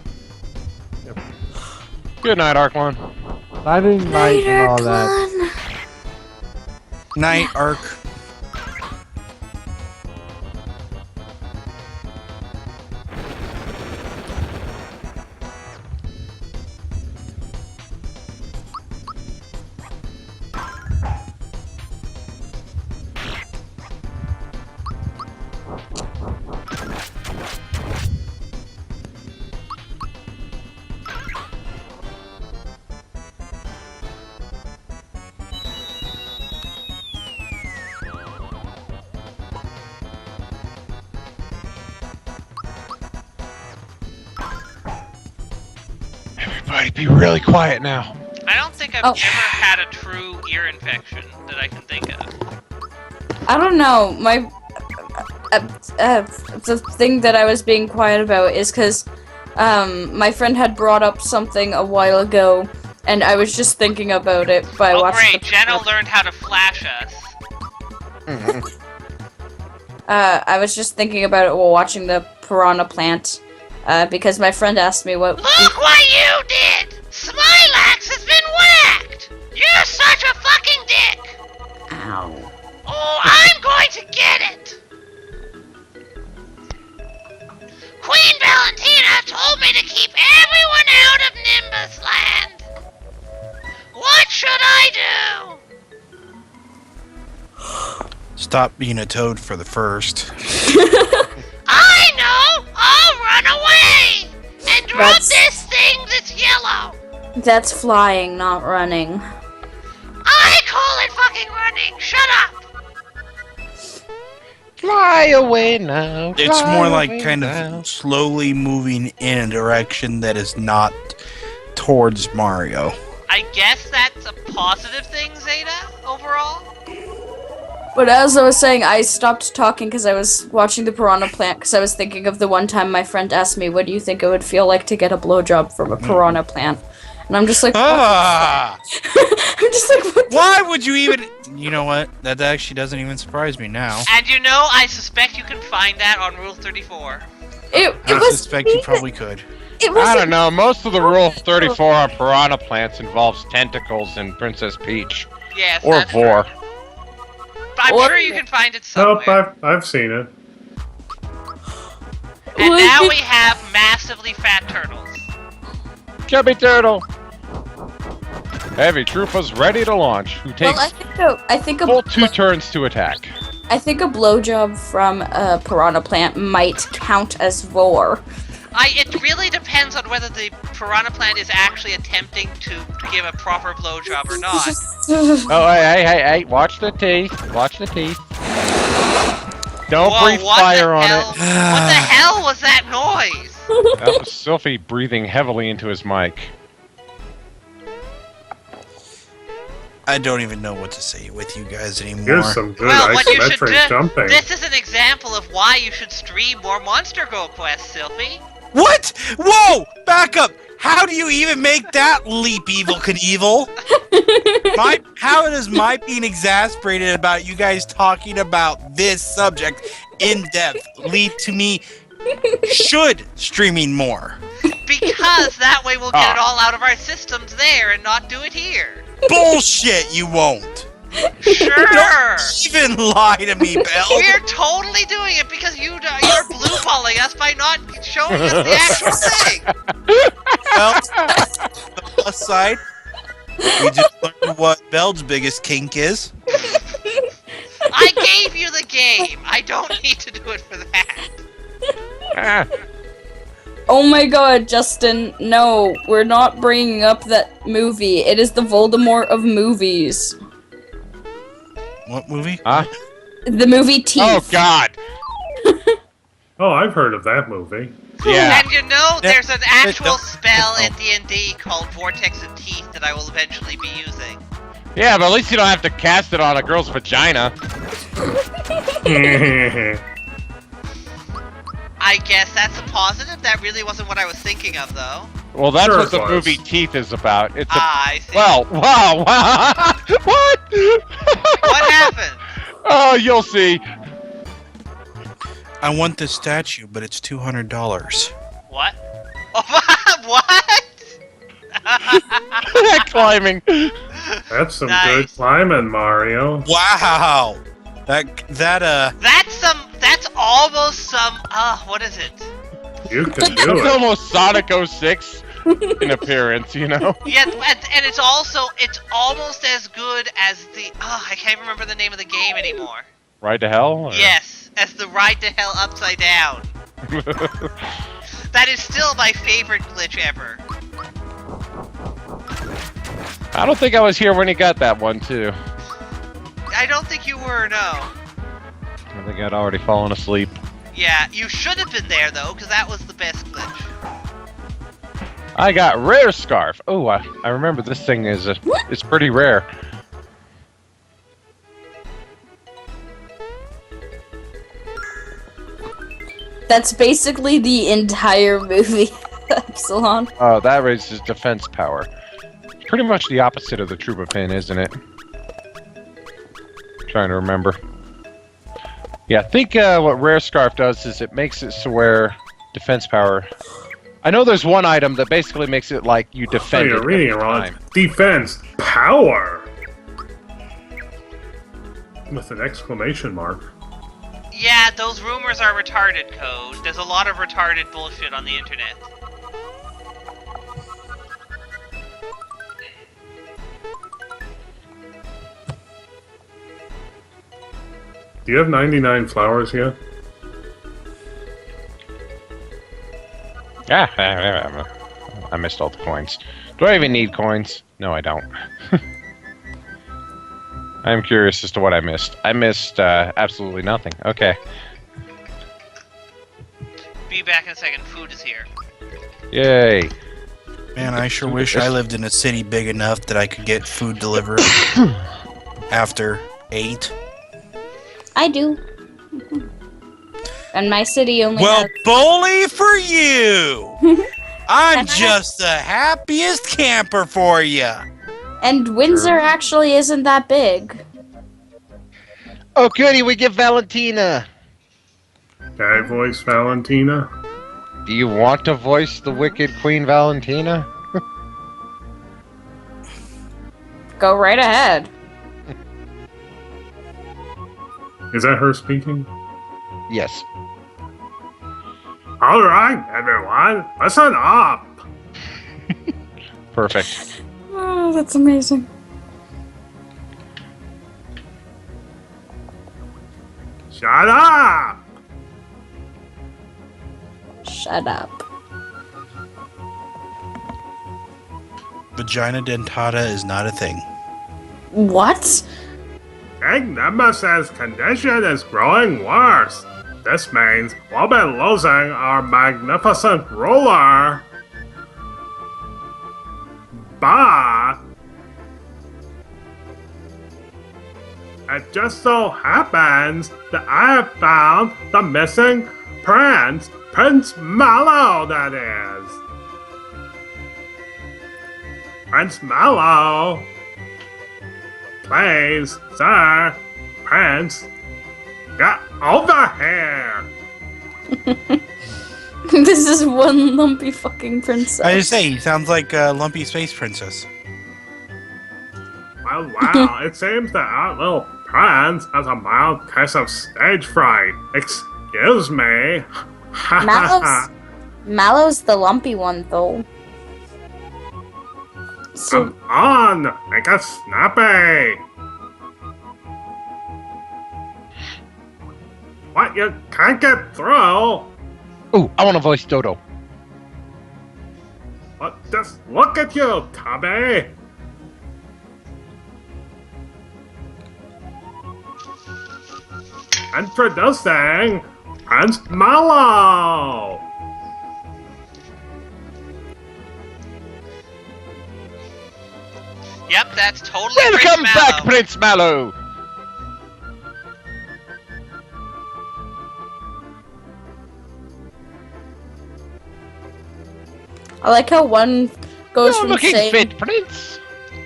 Good night, Arklon. Nighty night and all that. Clan. Night, Ark. Everybody be really quiet now. I don't think I've Oh. ever had a true ear infection that I can think of. I don't know. The thing that I was being quiet about is because my friend had brought up something a while ago, and I was just thinking about it by Oh watching. great, Jenna learned how to flash us. I was just thinking about it while watching the Piranha Plant, because my friend asked me what. Look what you did! Smilax has been whacked! You're such a fucking dick! Ow. Oh, I'm going to get it! Queen Valentina told me to keep everyone out of Nimbus Land! What should I do? Stop being a toad for the first. I know! I'll run away! And drop That's- this thing that's yellow! That's flying, not running. I call it fucking running! Shut up! Fly away now. It's fly more like away kind now. of slowly moving in a direction that is not towards Mario. I guess that's a positive thing, Zeta, overall? But as I was saying, I stopped talking because I was watching the Piranha Plant because I was thinking of the one time my friend asked me, what do you think it would feel like to get a blowjob from a Piranha Plant? And I'm just like, Ah! I'm just like, what the- Why would you even? You know what? That actually doesn't even surprise me now. And you know, I suspect you can find that on Rule 34. It I was suspect you probably could. It was I don't know. Most of the Rule 34 on Piranha Plants involves tentacles in Princess Peach. Yes, Or that's Vor. true. But I'm Or- sure you can find it somewhere. Nope, I've seen it. And Well, now it- we have massively fat turtles. Chubby Turtle. Heavy Troopers ready to launch. Who takes Well, I think full 2 turns to attack. I think a blowjob from a Piranha Plant might count as Vor. It really depends on whether the Piranha Plant is actually attempting to give a proper blowjob or not. Oh, hey, watch the teeth. Watch the teeth. Don't Whoa, breathe what fire the on hell? it. What the hell was that noise? That was Sylphie breathing heavily into his mic. I don't even know what to say with you guys anymore. Here's some good Well, what you should isometric do. jumping. This is an example of why you should stream more Monster Go Quest, Sylphie. What? Whoa! Back up! How do you even make that leap, Evil Knievel? How does my being exasperated about you guys talking about this subject in depth lead to me should streaming more? Because that way we'll get it all out of our systems there and not do it here. Bullshit, you won't. Sure. Don't even lie to me, Belle. We're totally doing it because you're blue balling us by not showing us the actual thing. Well, the plus side, we just learned what Belle's biggest kink is. I gave you the game. I don't need to do it for that. Ah, Oh my god, Justin, no, we're not bringing up that movie. It is the Voldemort of movies. What movie? huh? The movie Teeth. Oh, God. Oh, I've heard of that movie. Yeah. And you know, there's an actual don't- spell in D&D called Vortex of Teeth that I will eventually be using. Yeah, but at least you don't have to cast it on a girl's vagina. I guess that's a positive. That really wasn't what I was thinking of, though. Well, that's Sure what it the was. movie Teeth is about. It's a... I see. Well, wow. What? What happened? Oh, you'll see. I want this statue, but it's $200. What? Oh, what? Climbing. That's some Nice. good climbing, Mario. Wow. That's almost some. What is it? You can It's do it. almost Sonic 06 in appearance, you know? Yeah, and it's almost as good as the. I can't remember the name of the game anymore. Ride to Hell? Or- Yes, as the Ride to Hell Upside Down. That is still my favorite glitch ever. I don't think I was here when he got that one, too. I don't think you were, no. I think I'd already fallen asleep. Yeah, you should have been there though, because that was the best glitch. I got Rare Scarf. Oh, I remember this thing is it's pretty rare. That's basically the entire movie, Epsilon. Oh, that raises defense power. Pretty much the opposite of the Trooper Pin, isn't it? Trying to remember. Yeah, I think what Rare Scarf does is it makes it so where defense power. I know there's one item that basically makes it like you Oh, defend you're it reading it every wrong. time. Defense power! With an exclamation mark. Yeah, those rumors are retarded, Code. There's a lot of retarded bullshit on the internet. Do you have 99 flowers yet? Yeah, I missed all the coins. Do I even need coins? No, I don't. I'm curious as to what I missed. I missed absolutely nothing. Okay. Be back in a second. Food is here. Yay. Man, I sure wish I lived in a city big enough that I could get food delivered after 8. I do. And my city only Well, has... bully for you! I'm And I- just the happiest camper for you. And Windsor actually isn't that big. Oh, goody, we get Valentina. Can I voice Valentina? Do you want to voice the wicked Queen Valentina? Go right ahead. Is that her speaking? Yes. Alright, everyone, listen up! Perfect. Oh, that's amazing. Shut up! Shut up. Vagina dentata is not a thing. What? Big Nemesis' condition is growing worse. This means we'll be losing our magnificent ruler. But it just so happens that I have found the missing prince. Prince Mallow, that is. Prince Mallow. Please, sir. Prince. Get over here. This is one lumpy fucking princess. I just say, he sounds like a lumpy space princess. Well, wow, it seems that our little prince has a mild case of stage fright. Excuse me. Mallow's the lumpy one, though. So, Come on, make it snappy. What, you can't get through? Ooh, I want to voice Dodo. What, just look at you, Tubby. Introducing Prince Mallow. Yep, that's totally Welcome Prince back, Mallow. Prince Mallow! I like how one goes You're from looking saying... fit, Prince!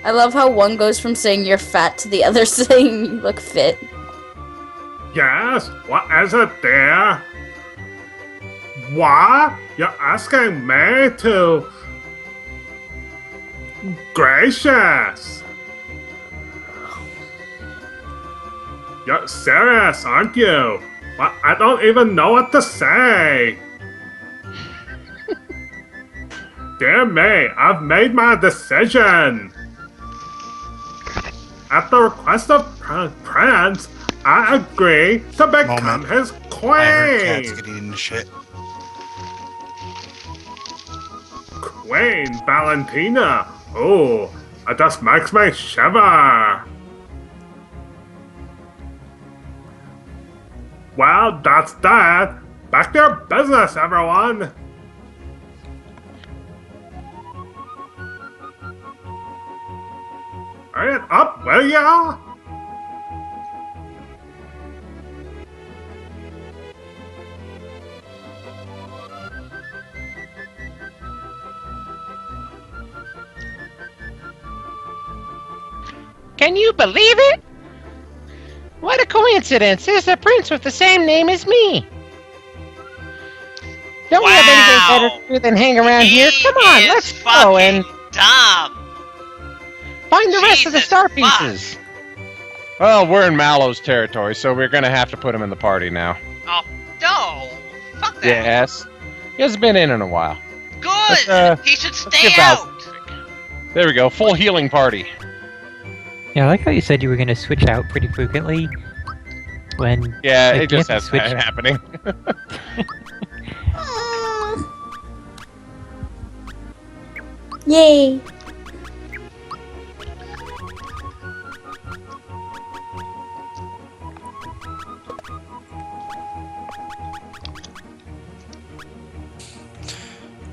I love how one goes from saying you're fat to the other saying you look fit. Yes, what is it, dear? What? You're asking me to... gracious! You're serious, aren't you? I don't even know what to say. Dear me, I've made my decision. At the request of Prince, I agree to become his queen. I heard cats getting into shit. Queen Valentina. Oh, it just makes me shiver. Well, that's that. Back to your business, everyone. Hurry it up, will ya? Can you believe it? What a coincidence! There's a prince with the same name as me. Don't we have anything better to do than hang around here? Come on, let's go and dumb. find the rest of the Jesus star fuck. pieces. Well, we're in Mallow's territory, so we're gonna have to put him in the party now. Oh no! Fuck that. Yes. He hasn't been in a while. Good. Let's, He should let's stay give Val- out. There we go, full healing party. Yeah, I like how you said you were going to switch out pretty frequently. When Yeah, like, it just you have has to switch. been happening. Yay!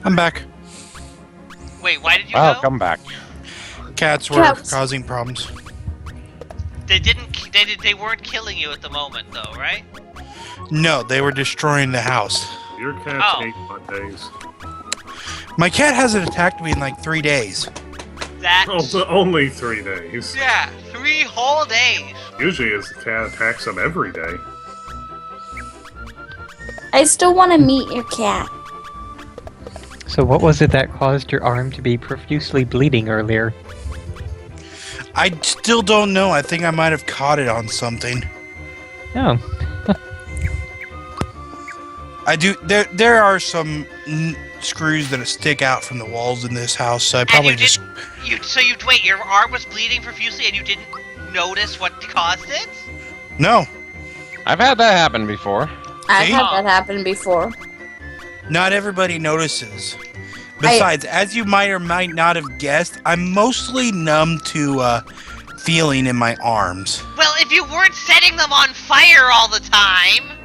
I'm back. Wait, why did you Wow, go? come back. Cats were Cats. causing problems. They weren't killing you at the moment, though, right? No, they were destroying the house. Your cats Oh. hate Mondays. My cat hasn't attacked me in like 3 days. That. Only 3 days. Yeah, 3 whole days. Usually his cat attacks him every day. I still want to meet your cat. So what was it that caused your arm to be profusely bleeding earlier? I still don't know. I think I might have caught it on something. Oh, I do. There are some screws that stick out from the walls in this house, so I probably you just. Wait, your arm was bleeding profusely and you didn't notice what caused it? No, I've had that happen before. I've See? had that happen before. not everybody notices. Besides, as you might or might not have guessed, I'm mostly numb to feeling in my arms. Well, if you weren't setting them on fire all the time.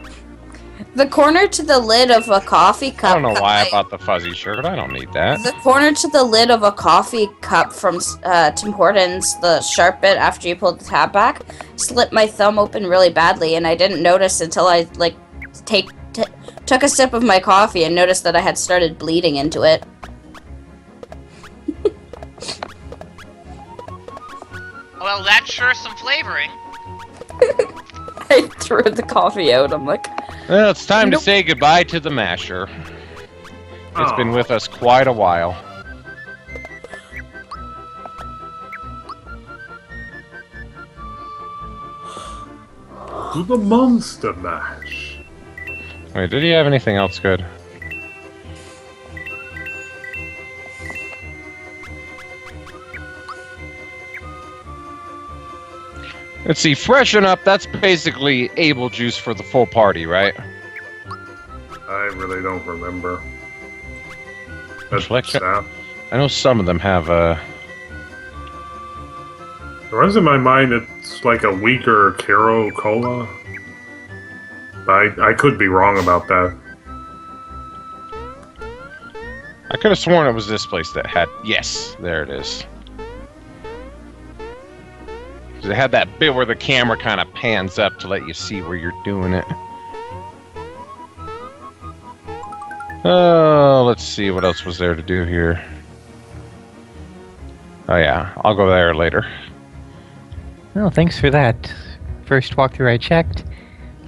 The corner to the lid of a coffee cup. I don't know why I cut bought the fuzzy shirt. I don't need that. The corner to the lid of a coffee cup from Tim Hortons, the sharp bit after you pulled the tab back, slipped my thumb open really badly, and I didn't notice until I took a sip of my coffee and noticed that I had started bleeding into it. Well, that's sure some flavoring. I threw the coffee out. I'm like, Well, it's time Nope. to say goodbye to the masher. It's been Aw. with us quite a while. To the Monster Mash. Wait, did he have anything else good? Let's see, freshen up, that's basically able juice for the full party, right? I really don't remember. That's Like- sad. I know some of them have The rest of my mind, it's like a weaker Caro Cola. I could be wrong about that. I could have sworn it was this place that had... Yes, there it is. 'Cause it had that bit where the camera kind of pans up to let you see where you're doing it. Oh, let's see what else was there to do here. Oh yeah, I'll go there later. well, thanks for that. First walkthrough I checked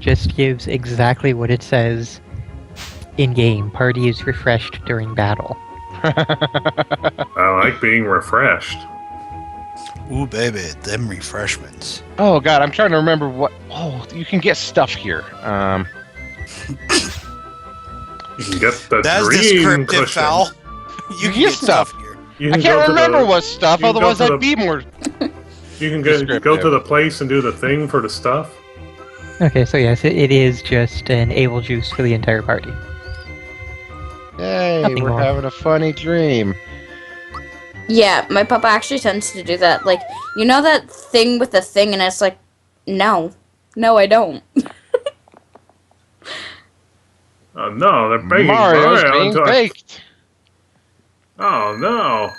just gives exactly what it says in game. Party is refreshed during battle. I like being refreshed. Ooh, baby, them refreshments. Oh god, I'm trying to remember what. Oh, you can get stuff here. You can get the That's dream descriptive, cushion. Foul. You can get stuff here. You I can can't go to remember the- what stuff. you can go Otherwise, to I'd the- be more. You can go to descriptive. the place and do the thing for the stuff. Okay, so yes, it is just an able juice for the entire party. Hey, Nothing we're more. having a funny dream. Yeah, my papa actually tends to do that. Like, you know that thing with the thing, and it's like, no, I don't. Oh no, they're baking Mario's Mario being into a- baked. Oh no.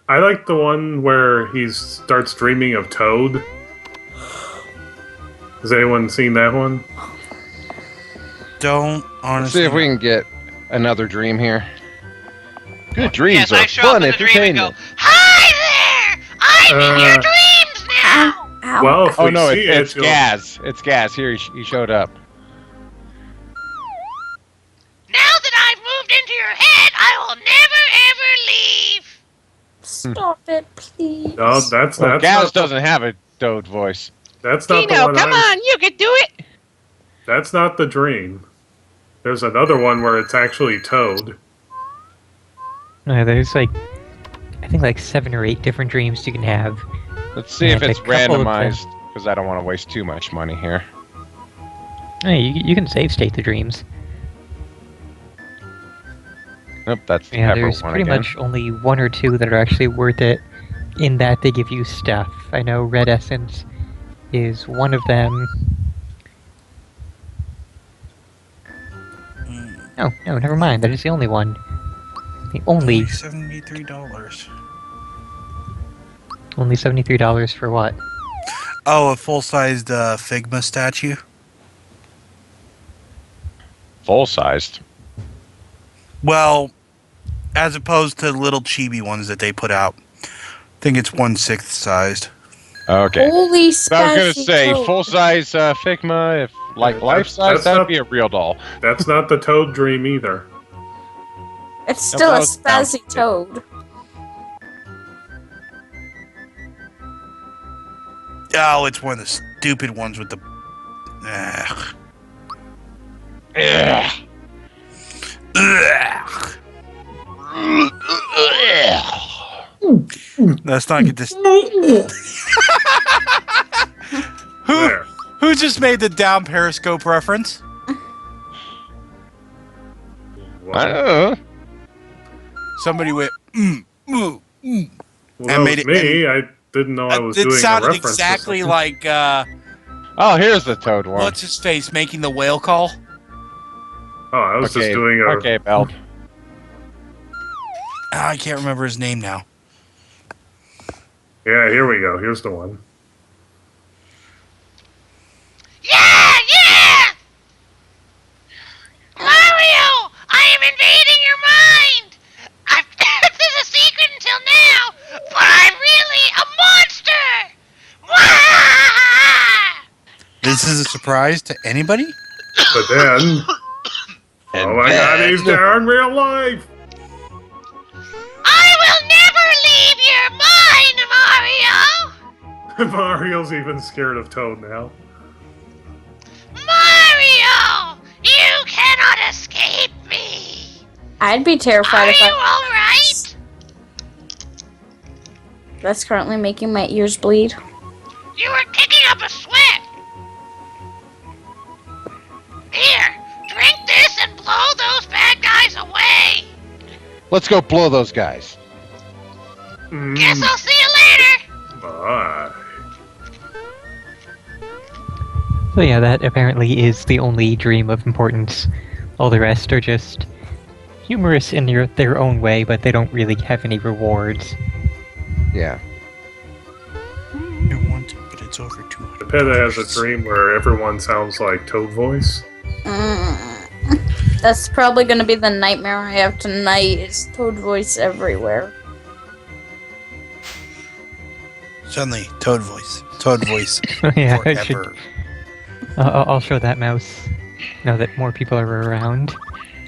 I like the one where he starts dreaming of Toad. Has anyone seen that one? Don't Let's honestly. see if we can get another dream here. Good dreams Yes, I are show up fun in the dream and go, entertainment. "Hi there! I'm in your dreams now." Ow. Well, if Oh we no, see it's you'll- Gaz. It's Gaz. Here, he showed up. Now that I've moved into your head, I will never ever leave. Stop it, please. No, that's Well, not. Gaz doesn't have a Toad voice. That's not the one. you can do it. That's not the dream. There's another one where it's actually Toad. There's I think 7 or 8 different dreams you can have. Let's see Yeah, if it's a couple of them. randomized, because I don't want to waste too much money here. Hey, you can save state the dreams. Nope, that's the Yeah, pepper there's one pretty again. much only 1 or 2 that are actually worth it, in that they give you stuff. I know Red Essence is one of them. Oh, no, never mind. That is the only one. The only $73. only $73 for what? Oh, a full-sized Figma statue. Full-sized. Well, as opposed to the little chibi ones that they put out. I think it's 1/6 sized. Okay. Holy So I was gonna spicy say Toad. full-size Figma, if like Yeah, life-size, that's that'd not- be a real doll. That's not the Toad dream either. It's still that a was- spazzy Toad. Oh, it's one of the stupid ones with the. Ugh. Ugh. Ugh. Let's not get this. There. Who just made the down periscope reference? I Well, don't know. Somebody went. well, I that made was it- me. I didn't know I was It doing a sounded reference. to exactly something. like Oh, here's the Toad one. what's his face making the whale call. Oh, I was okay, just doing a. okay, Belt. I can't remember his name now. Yeah, here we go. Here's the one. Yeah! Mario, I am invading your mind. I've kept this a secret until now, but I'm really a monster. Mwah! This is a surprise to anybody? But then, And oh my god, then- he's there in real life. I will never leave your mind, Mario. Mario's even scared of Toad now. Mario, you cannot escape me. I'd be terrified Are if you I. all right? That's currently making my ears bleed. You were kicking up a sweat. Here, drink this and blow those bad guys away. Let's go blow those guys. Guess I'll see you later. Bye. So yeah, that apparently is the only dream of importance. All the rest are just humorous in their own way, but they don't really have any rewards. Yeah. I want to, but it's over 200. Peta has a dream where everyone sounds like Toad voice. That's probably gonna be the nightmare I have tonight. Is Toad voice everywhere. Suddenly, Toad voice. Toad voice. Yeah, I should, forever. I'll show that mouse now that more people are around.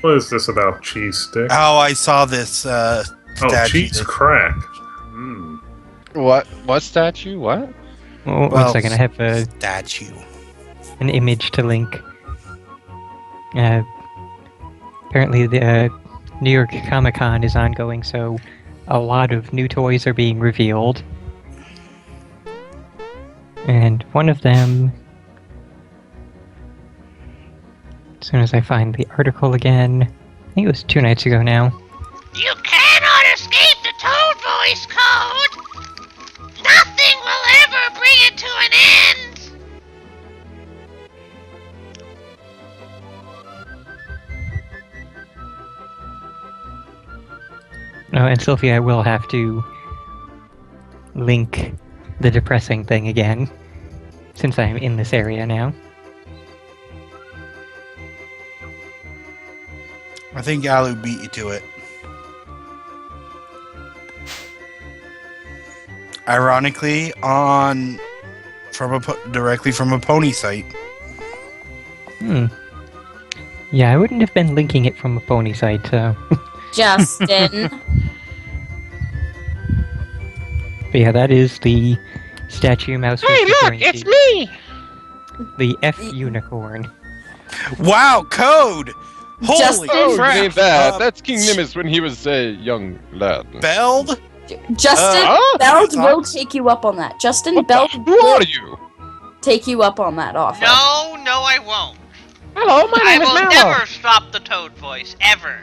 What is this about cheese stick? Oh, I saw this Oh, statue. cheese crack. Hmm. What? What statue? What? Well, Well, one second, I have statue. an image to link. Apparently, the New York Comic Con is ongoing, so a lot of new toys are being revealed. And one of them, as soon as I find the article again, I think it was 2 nights ago now. You cannot escape the Toad Voice Code! Nothing will ever bring it to an end! Oh, and Sylvia, I will have to link the depressing thing again, since I'm in this area now. I think Alu beat you to it. Ironically, directly from a pony site. Hmm. Yeah, I wouldn't have been linking it from a pony site, so... Justin. But yeah, that is the statue Mouse was referring to. me! The F unicorn. Wow, code! Holy Justin? Oh, crap! you mean that? Uh, That's King Nimbus when he was a young lad. Beld? Justin Huh? Beld will take you up on that. Justin What Beld the? Who will are you? take you up on that offer. No, I won't. Hello, my I name is will Mallow. never stop the Toad Voice, ever.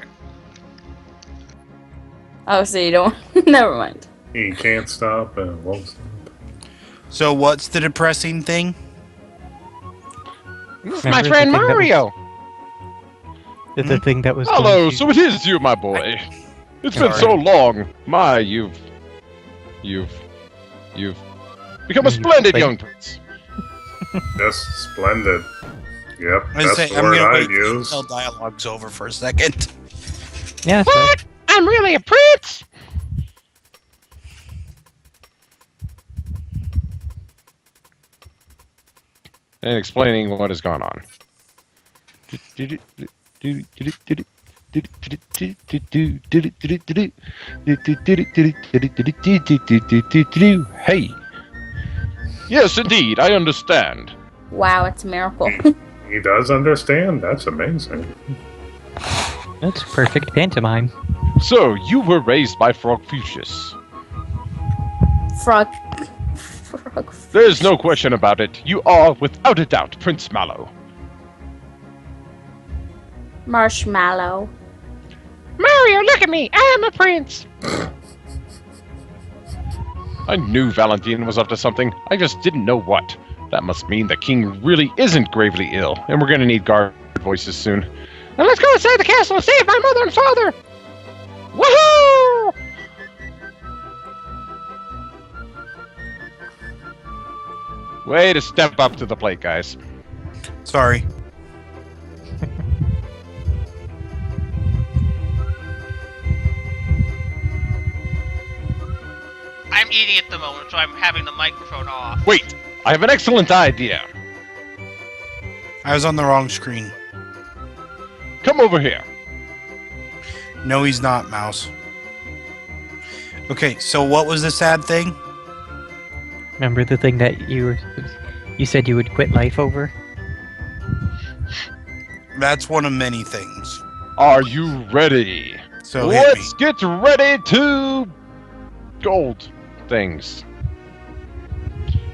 Oh, so you don't. Never mind. He can't stop and won't stop. So what's the depressing thing? This is Remember my the friend thing that was- Mario. The thing that was Hello, going to- so it is you, my boy. It's been Sorry. so long. My, you've become a You've splendid played- young prince. Just splendid. Yep, I that's say, the I'm word gonna I'd wait use. until dialogue's over for a second. Yeah, so... What? I'm really a prince. And explaining what has gone on. Hey. Yes, indeed, I understand. Wow, it's a miracle. He does understand. That's amazing. That's perfect pantomime. So, you were raised by Frogfucius. Frog. There's no question about it. You are, without a doubt, Prince Mallow. Marshmallow. Mario, look at me! I am a prince! I knew Valentine was up to something. I just didn't know what. That must mean the king really isn't gravely ill, and we're gonna need guard voices soon. Now let's go inside the castle and save my mother and father! Woohoo! Way to step up to the plate, guys. Sorry. I'm eating at the moment, so I'm having the microphone off. Wait, I have an excellent idea. I was on the wrong screen. Come over here. No, he's not, Mouse. Okay, so what was the sad thing? Remember the thing that you said you would quit life over? That's one of many things. Are you ready? So hit me. Let's get ready to gold things.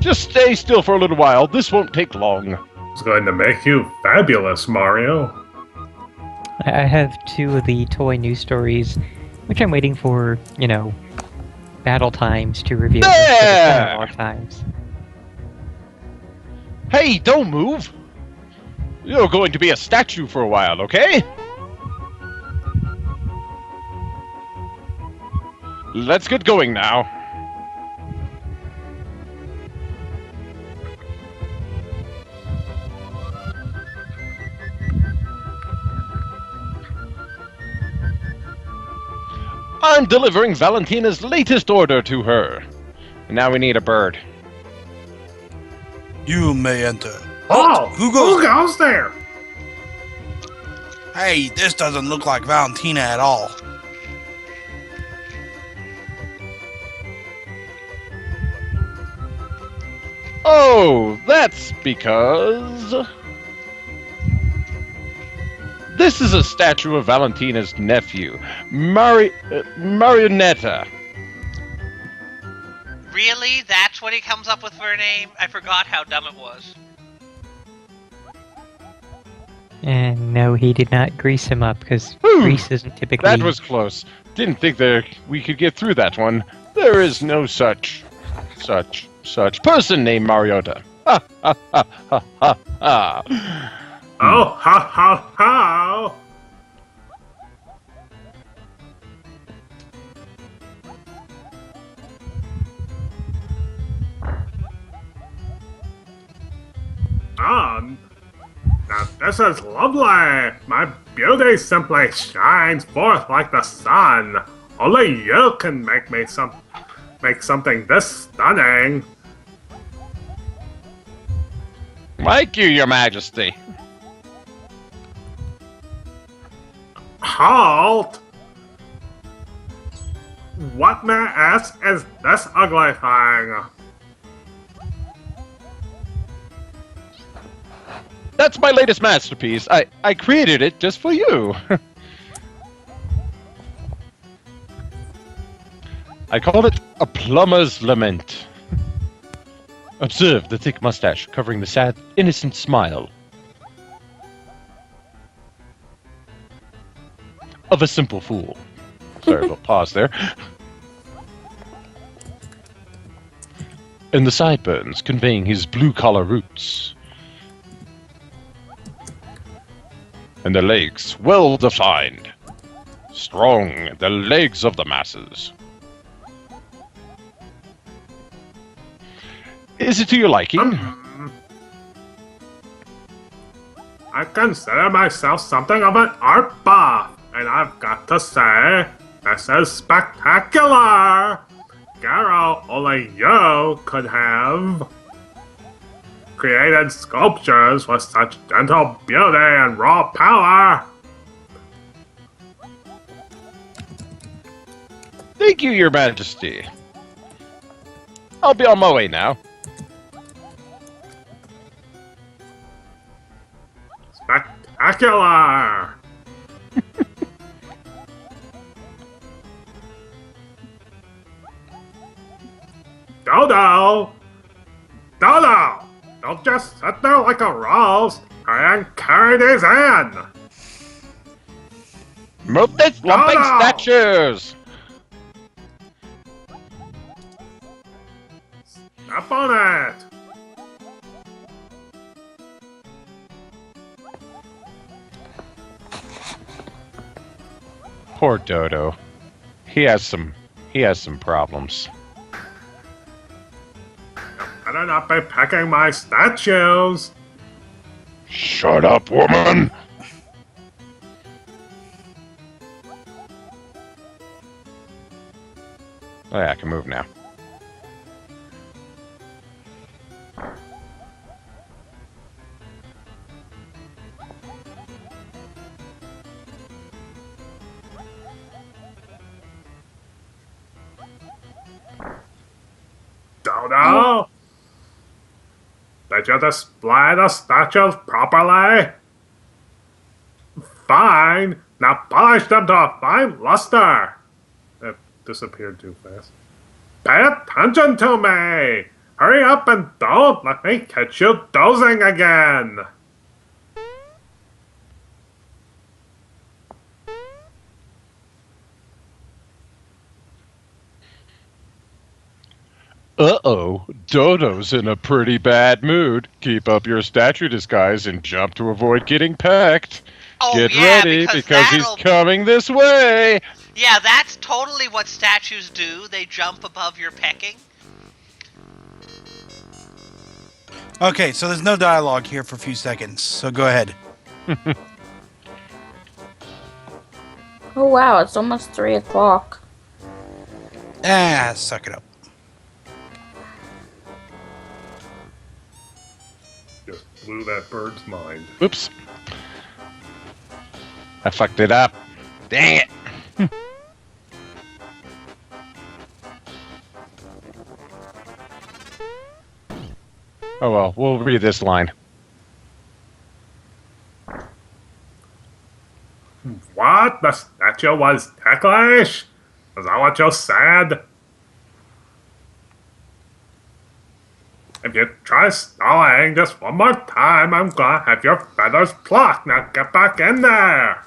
Just stay still for a little while. This won't take long. It's going to make you fabulous, Mario. I have 2 of the toy news stories, which I'm waiting for, battle times to reveal. instead of There! dialogue times. Hey, don't move. You're going to be a statue for a while, okay? Let's get going now. I'm delivering Valentina's latest order to her. Now we need a bird. You may enter. Oh, who goes- there? Hey, this doesn't look like Valentina at all. Oh, that's because... This is a statue of Valentina's nephew, Marionetta. Really? That's what he comes up with for a name? I forgot how dumb it was. And no, he did not grease him up, because Whew. grease isn't typically... That was close. Didn't think we could get through that one. There is no such person named Mariota. Ha ha ha ha ha ha. Oh, ha ha ha! Now this is lovely! My beauty simply shines forth like the sun. Only you can make something this stunning. Thank you, Your Majesty. Halt! What may I ask is this ugly thing? That's my latest masterpiece. I created it just for you. I call it a plumber's lament. Observe the thick mustache covering the sad, innocent smile of a simple fool. Sorry, a little pause there. And the sideburns conveying his blue-collar roots. And the legs well-defined. Strong, the legs of the masses. Is it to your liking? I consider myself something of an art buff, and I've got to say, this is spectacular! Garo, only you could have created sculptures with such gentle beauty and raw power! Thank you, Your Majesty. I'll be on my way now. Spectacular! Dodo! Dodo! Don't just sit there like a rose. Try and carry these in! Move these lumping No! statues! Step on it! Poor Dodo. He has some problems. Better not be pecking my statues! Shut up, woman! Oh yeah, I can move now. Dodo? Did you display the statues properly? Fine. Now polish them to a fine luster. It disappeared too fast. Pay attention to me! Hurry up and don't let me catch you dozing again! Uh-oh, Dodo's in a pretty bad mood. Keep up your statue disguise and jump to avoid getting pecked. Oh, Get yeah, ready because he's that'll- coming this way. Yeah, that's totally what statues do. They jump above your pecking. Okay, so there's no dialogue here for a few seconds, so go ahead. Oh wow, it's almost 3 o'clock. Suck it up. Just blew that bird's mind. Oops. I fucked it up. Dang it. Oh well, we'll read this line. What? The statue was ticklish? Is that what you said? If you try stalling just one more time, I'm gonna have your feathers plucked. Now get back in there.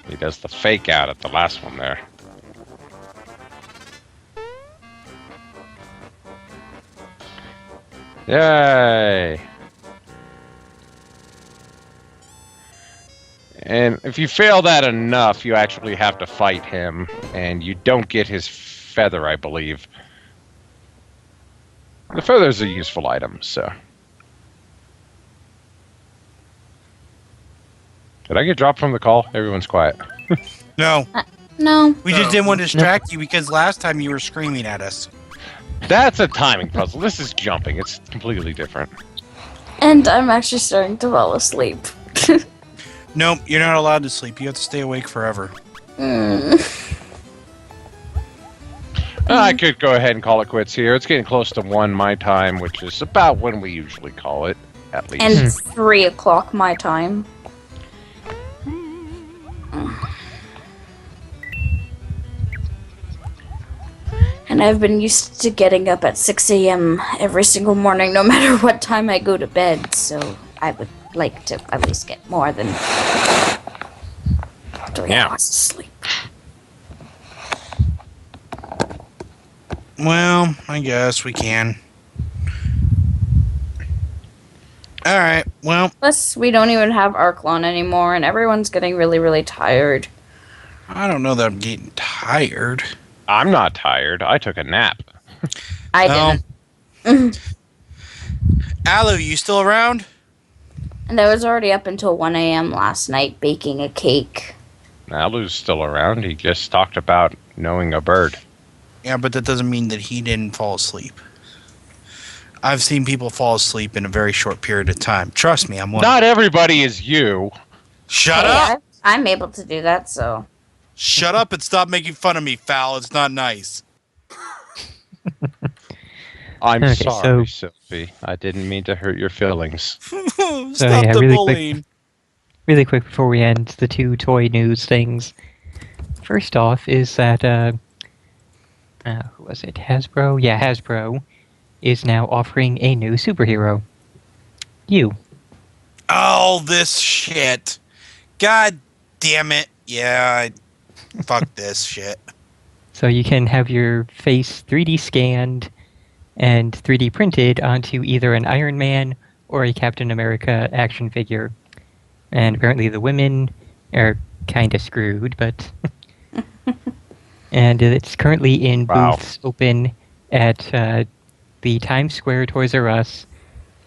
He does the fake out at the last one there. Yay! And if you fail that enough, you actually have to fight him, and you don't get his feather, I believe. The feather's a useful item, so. Did I get dropped from the call? Everyone's quiet. No, No. we just didn't want to distract you because last time you were screaming at us. That's a timing puzzle. This is jumping. It's completely different. And I'm actually starting to fall asleep. Nope, you're not allowed to sleep. You have to stay awake forever. I could go ahead and call it quits here. It's getting close to 1 my time, which is about when we usually call it, at least. And 3 o'clock my time. And I've been used to getting up at 6 a.m. every single morning, no matter what time I go to bed, so I would like to at least get more than 3 hours of sleep. Well, I guess we can. Alright, well, Plus, we don't even have Arklon anymore, and everyone's getting really, really tired. I don't know that I'm getting tired. I'm not tired. I took a nap. I didn't. Alu, you still around? And I was already up until 1 a.m. last night baking a cake. Alu's still around. He just talked about knowing a bird. Yeah, but that doesn't mean that he didn't fall asleep. I've seen people fall asleep in a very short period of time. Trust me, I'm one. Not everybody is you. Shut Hey, up! I'm able to do that, so. Shut up and stop making fun of me, Foul. It's not nice. I'm Okay, sorry, Sylvie. I didn't mean to hurt your feelings. Stop yeah, the really bullying. Really quick before we end the 2 toy news things. First off is that, who was it? Hasbro? Yeah, Hasbro is now offering a new superhero. You. Oh, this shit. God damn it. Yeah, fuck this shit. So you can have your face 3D scanned and 3D printed onto either an Iron Man or a Captain America action figure. And apparently the women are kind of screwed, but... And it's currently in booths open at the Times Square Toys R Us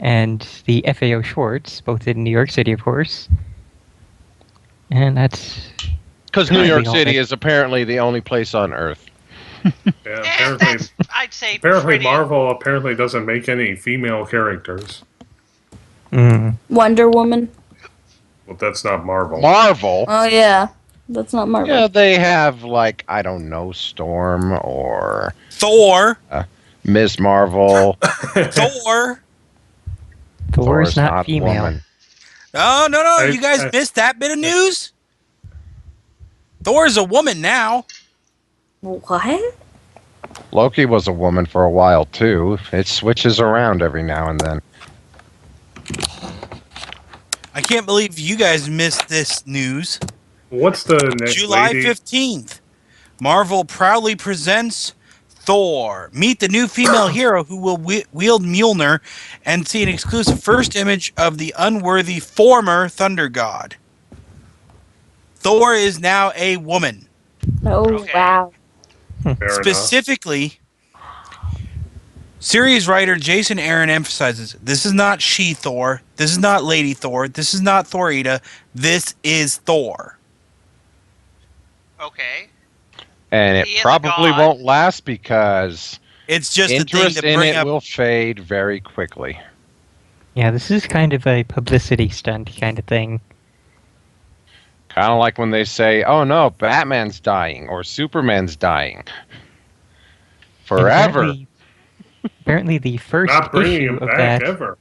and the FAO Schwartz, both in New York City, of course. And that's... Because New York City is apparently the only place on Earth. Yeah, That's, I'd say, apparently pretty... Marvel apparently doesn't make any female characters. Wonder Woman? Well, that's not Marvel. Marvel? Oh, yeah. That's not Marvel. Yeah, they have, like, I don't know, Storm or... Thor. Ms. Marvel. Thor. Thor's not female. woman. Oh, no. You guys missed that bit of news? Thor's a woman now. What? Loki was a woman for a while, too. It switches around every now and then. I can't believe you guys missed this news. What's the next July lady? 15th. Marvel proudly presents Thor. Meet the new female hero who will wield Mjolnir and see an exclusive first image of the unworthy former Thunder God. Thor is now a woman. Oh, Okay. wow. Fair enough. Specifically, series writer Jason Aaron emphasizes this is not She-Thor, this is not Lady Thor, this is not Thorita, this is Thor. Okay. And it He is a probably god. won't last because It's just a thing interest to in bring it up. will fade very quickly. Yeah, this is kind of a publicity stunt kind of thing. Kind of like when they say, "Oh no, Batman's dying" or "Superman's dying." Forever. Apparently the first Not bringing issue him of back that, ever.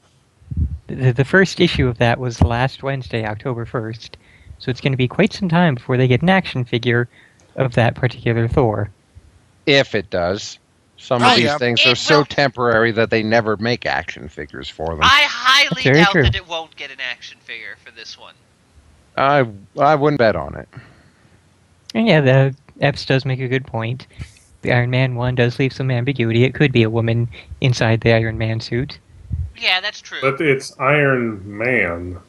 the first issue of that was last Wednesday, October 1st. So it's going to be quite some time before they get an action figure of that particular Thor. If it does. Some Oh, of these yeah. things It are so will- temporary that they never make action figures for them. I highly Very doubt true. that it won't get an action figure for this one. I wouldn't bet on it. And yeah, the Epps does make a good point. The Iron Man one does leave some ambiguity. It could be a woman inside the Iron Man suit. Yeah, that's true. But it's Iron Man.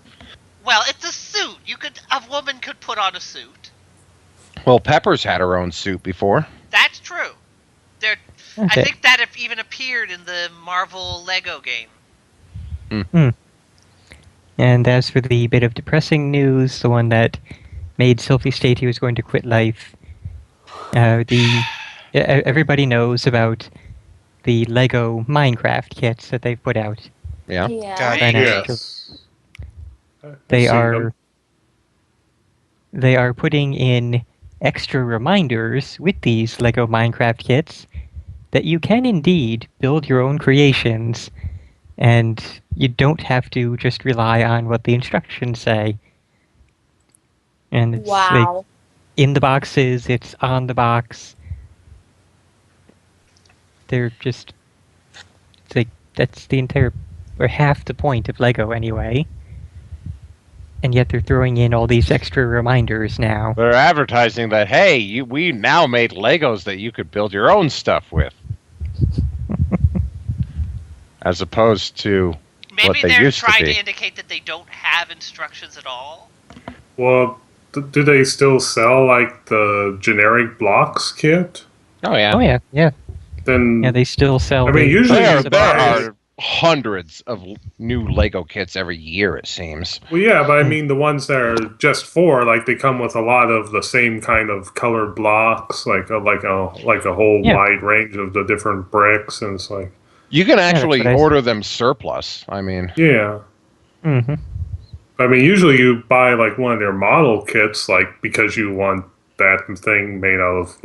Well, it's a suit. A woman could put on a suit. Well, Pepper's had her own suit before. That's true. I Okay. think that even appeared in the Marvel Lego game. And as for the bit of depressing news, the one that made Sylvie state he was going to quit life, everybody knows about the Lego Minecraft kits that they've put out. Yeah. Yeah. God. By now. Yes. They I've seen are them. they are putting in extra reminders with these Lego Minecraft kits that you can indeed build your own creations, and you don't have to just rely on what the instructions say. And it's Wow. in the boxes, it's on the box. They're just that's the entire or half the point of Lego anyway. And yet they're throwing in all these extra reminders now. They're advertising that, hey, we now made Legos that you could build your own stuff with. As opposed to Maybe what they they're used to trying be. to indicate that they don't have instructions at all. Well, do they still sell like the generic blocks kit? Oh yeah. Oh yeah. Then Yeah, they still sell. I mean, the- usually There, you there buy- are hundreds of new Lego kits every year, it seems. well, yeah, but I mean the ones that are just for like they come with a lot of the same kind of colored blocks, like a whole Yeah. wide range of the different bricks, and it's like You can that's actually what I- order them surplus. I mean, yeah. Mhm. I mean, usually you buy like one of their model kits, like because you want that thing made out of.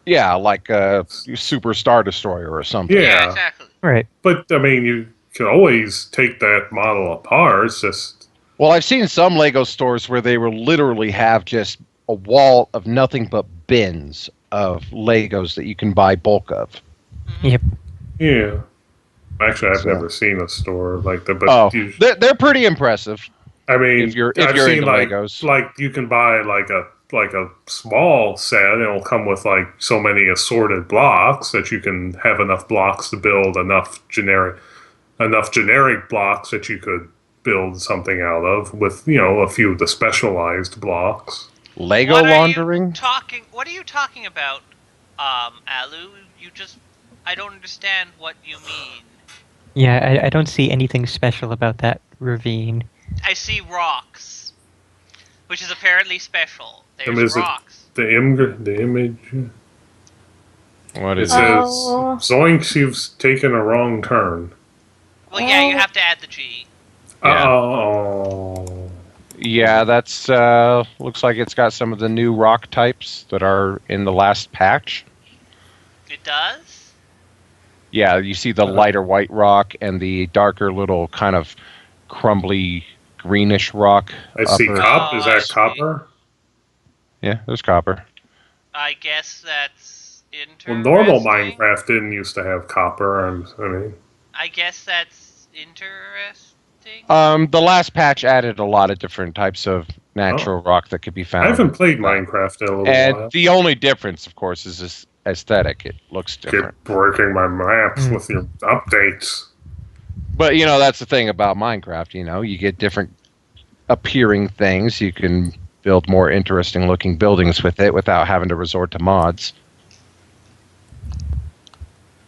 yeah, like a Super Star Destroyer or something. Yeah. Exactly. Right. But I mean, you can always take that model apart. It's just Well, I've seen some Lego stores where they will literally have just a wall of nothing but bins of Legos that you can buy bulk of. Yep. yeah. Actually, I've So- never seen a store like that. But Oh, you, they're pretty impressive. I mean, if you're I've into seen like Legos. you can buy like a small set, and it'll come with like so many assorted blocks that you can have enough blocks to build enough generic blocks that you could build something out of with a few of the specialized blocks. Lego What are you laundering? What are you talking about, Alu? I don't understand what you mean. Yeah, I don't see anything special about that ravine. I see rocks, which is apparently special. And There's is it- rocks. The image. What It is says, it? Oh. Zoinks, you've taken a wrong turn. Well, yeah, you Oh. have to add the G. Yeah. Oh. Yeah, that's looks like it's got some of the new rock types that are in the last patch. It does? Yeah, you see the lighter white rock and the darker little kind of crumbly greenish rock. I see upper- copper. Is Oh, I that see. copper? Yeah, there's copper. I guess that's Well, interesting. normal Minecraft didn't used to have copper. I mean, I guess that's interesting. The last patch added a lot of different types of natural rock that could be found. I haven't played Minecraft in a little And while. the only difference, of course, is this, aesthetic. It looks different. Keep breaking my maps with your updates. But, that's the thing about Minecraft, you get different appearing things. You can build more interesting looking buildings with it without having to resort to mods.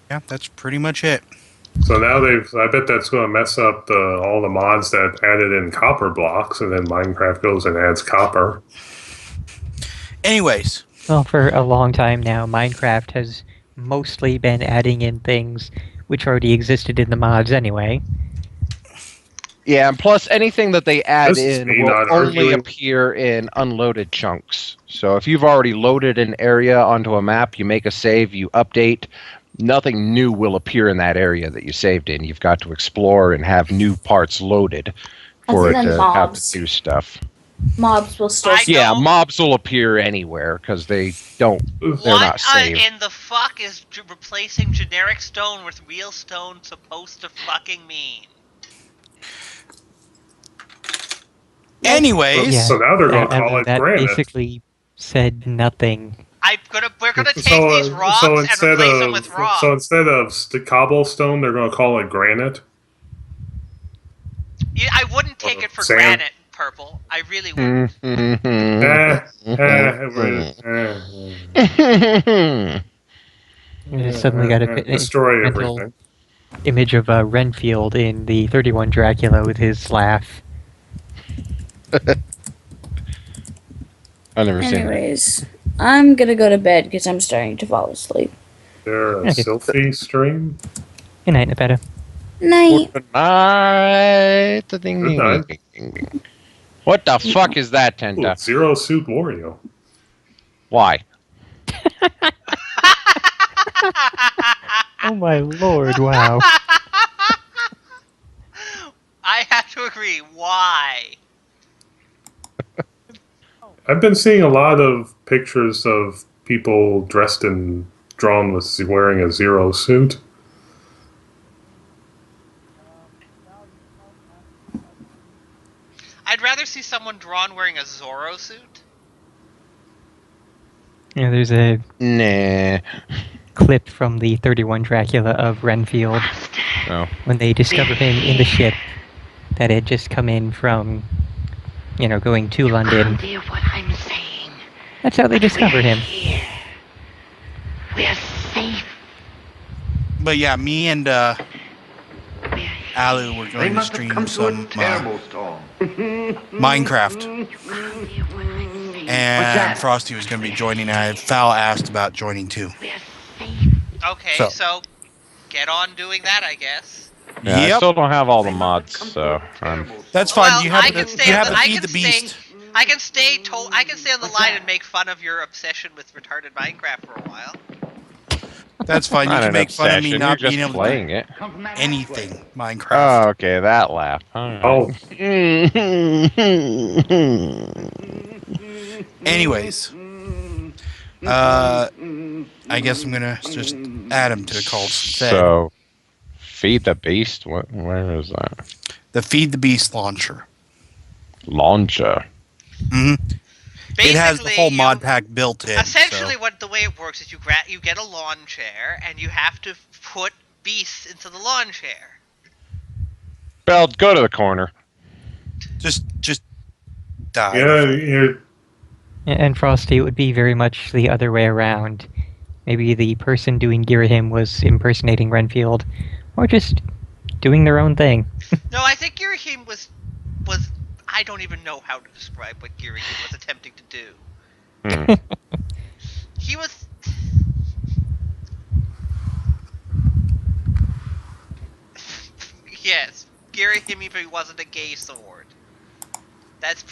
Yeah, that's pretty much it. So now I bet that's going to mess up all the mods that added in copper blocks, and then Minecraft goes and adds copper. Anyways. Well, for a long time now, Minecraft has mostly been adding in things which already existed in the mods anyway. Yeah, and plus anything that they add This is in me will not only arguing. appear in unloaded chunks. So if you've already loaded an area onto a map, you make a save, you update, nothing new will appear in that area that you saved in. You've got to explore and have new parts loaded for it Other to than have mobs. to do stuff. Mobs will still. Yeah, mobs will appear anywhere because they're What not saved. in the fuck is replacing generic stone with real stone supposed to fucking mean? Anyways. So now they're going to call it that granite. basically said nothing. We're gonna take So, these rocks and replace them with rocks. So instead of cobblestone, they're going to call it granite. I wouldn't take it for Sand. granite, Purple. I really wouldn't. I just suddenly got a Destroy mental everything. image of Renfield in the 31 Dracula with his laugh. I've never seen it. Anyways, I'm gonna go to bed because I'm starting to fall asleep. There a Okay. Sylphie stream? Good night, Nevada. Night. Good night. Good night. What the fuck is that, Ooh, Tenta? Zero Suit Wario. Why? Oh my lord, wow. I have to agree. Why? I've been seeing a lot of pictures of people dressed and drawn with wearing a Zero suit. I'd rather see someone drawn wearing a Zorro suit. Yeah, there's a Nah. clip from the 31 Dracula of Renfield No. when they discover him in the ship that had just come in from, going to London. Hear what I'm saying. That's how they discover him. Here. We're safe. But yeah, me and Alu were going to stream some Minecraft. And Frosty was going to be joining. I Foul asked about joining too. Okay, So. so get on doing that, I guess. Yeah, I Yep. still don't have all the mods, so That's fine. Well, you have I the, can stay you on have the- the I Feed can the stay- Beast. I can stay on the line and make fun of your obsession with retarded Minecraft for a while. That's fine. You not can an make fun of me obsession, not you're being just able playing to it. do anything Minecraft. Oh, okay, that laugh. Oh, Anyways, I guess I'm gonna just add him to the call instead. So, Feed the Beast? Where is that? The Feed the Beast launcher. Launcher. hmm It has the Basically, whole you- mod pack built in. Essentially, so- the way it works is you get a lawn chair and you have to put beasts into the lawn chair. Bell, go to the corner. just die. yeah, you're And Frosty, it would be very much the other way around. Maybe the person doing Girahim was impersonating Renfield, or just doing their own thing. No, I think Girahim was I don't even know how to describe what Girahim was attempting to do. Hmm. He was. Yes, Girahim even wasn't a gay sword. That's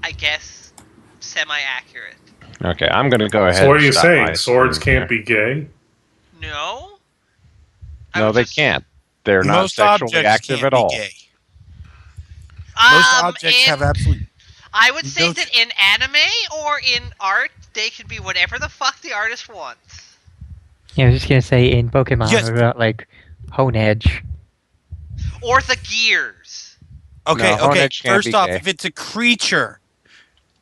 I guess, semi-accurate. Okay, I'm gonna go ahead. so what are and you stop saying? my Swords stream can't here. be gay? No? I No, was they just- can't. They're not Most sexually objects active can't at be all. gay. Most objects have absolutely. I would say no- that in anime or in art, they can be whatever the fuck the artist wants. Yeah, I was just gonna say in Pokemon, Yes. about like Honedge. Or the gears. Okay, No, okay. Honedge can't First be off, gay. if it's a creature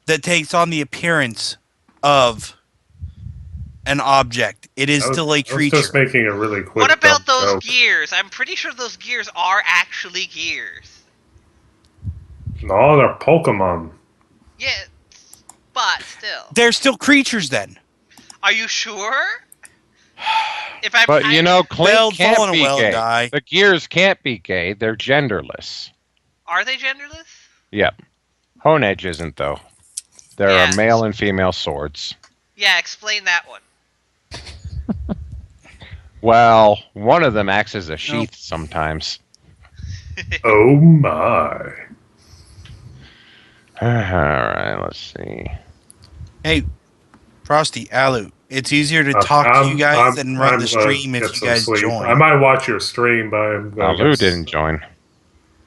that takes on the appearance of an object. It is still a I was creature. just making a really quick. What about dumb those joke. gears? I'm pretty sure those gears are actually gears. No, they're Pokemon. Yeah, but still. They're still creatures then. Are you sure? If I'm But you know, Clint Well, can't fallen be well, gay. die. The gears can't be gay. They're genderless. Are they genderless? Yep. Honedge isn't, though. There Yeah. are male and female swords. Yeah, explain that one. Well, one of them acts as a sheath sometimes. Oh my. Alright, let's see. Hey, Frosty, Alu, it's easier to Uh, talk to I'm- you guys I'm- than run I'm the gonna stream get if you some guys sleep. join. I might watch your stream, but I'm gonna Lou get didn't join.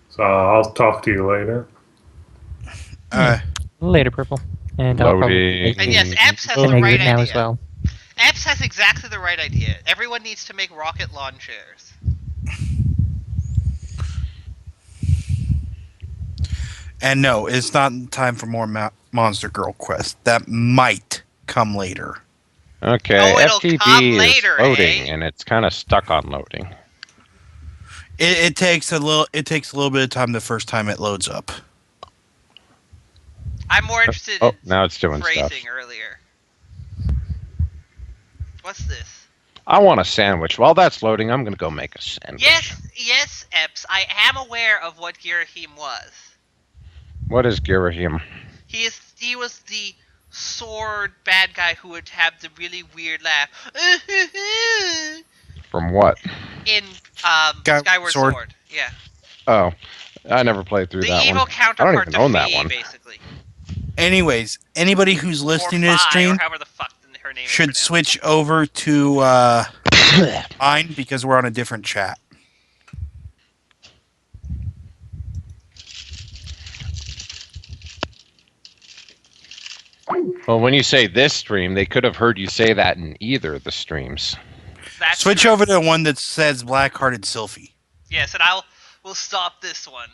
So I'll talk to you later. Later, Purple. And I'll probably Loading. make And yes, the- Epps has the the right exit now idea. as well. Epps has exactly the right idea. Everyone needs to make rocket lawn chairs. And no, it's not time for more Monster Girl Quest. That might come later. Okay, Oh, it'll come FTB later, is loading, eh? and it's kind of stuck on loading. It takes a little. It takes a little bit of time the first time it loads up. I'm more interested Oh, in now it's doing phrasing stuff. earlier. What's this? I want a sandwich. While that's loading, I'm going to go make a sandwich. Yes, Epps. I am aware of what Girahim was. What is Girahim? He was the sword bad guy who would have the really weird laugh. From what? In Skyward Skyward Sword. Sword. Yeah. Oh, I never played through The that evil one. I don't counterpart even to own that Fee, one. basically. Anyways, anybody who's listening to or this Fi, or stream however the fuck her name is should pronounced. switch over to mine because we're on a different chat. Well, when you say this stream, they could have heard you say that in either of the streams. That's Switch true. over to the one that says Black Hearted Sylphie. Yes, and we'll stop this one.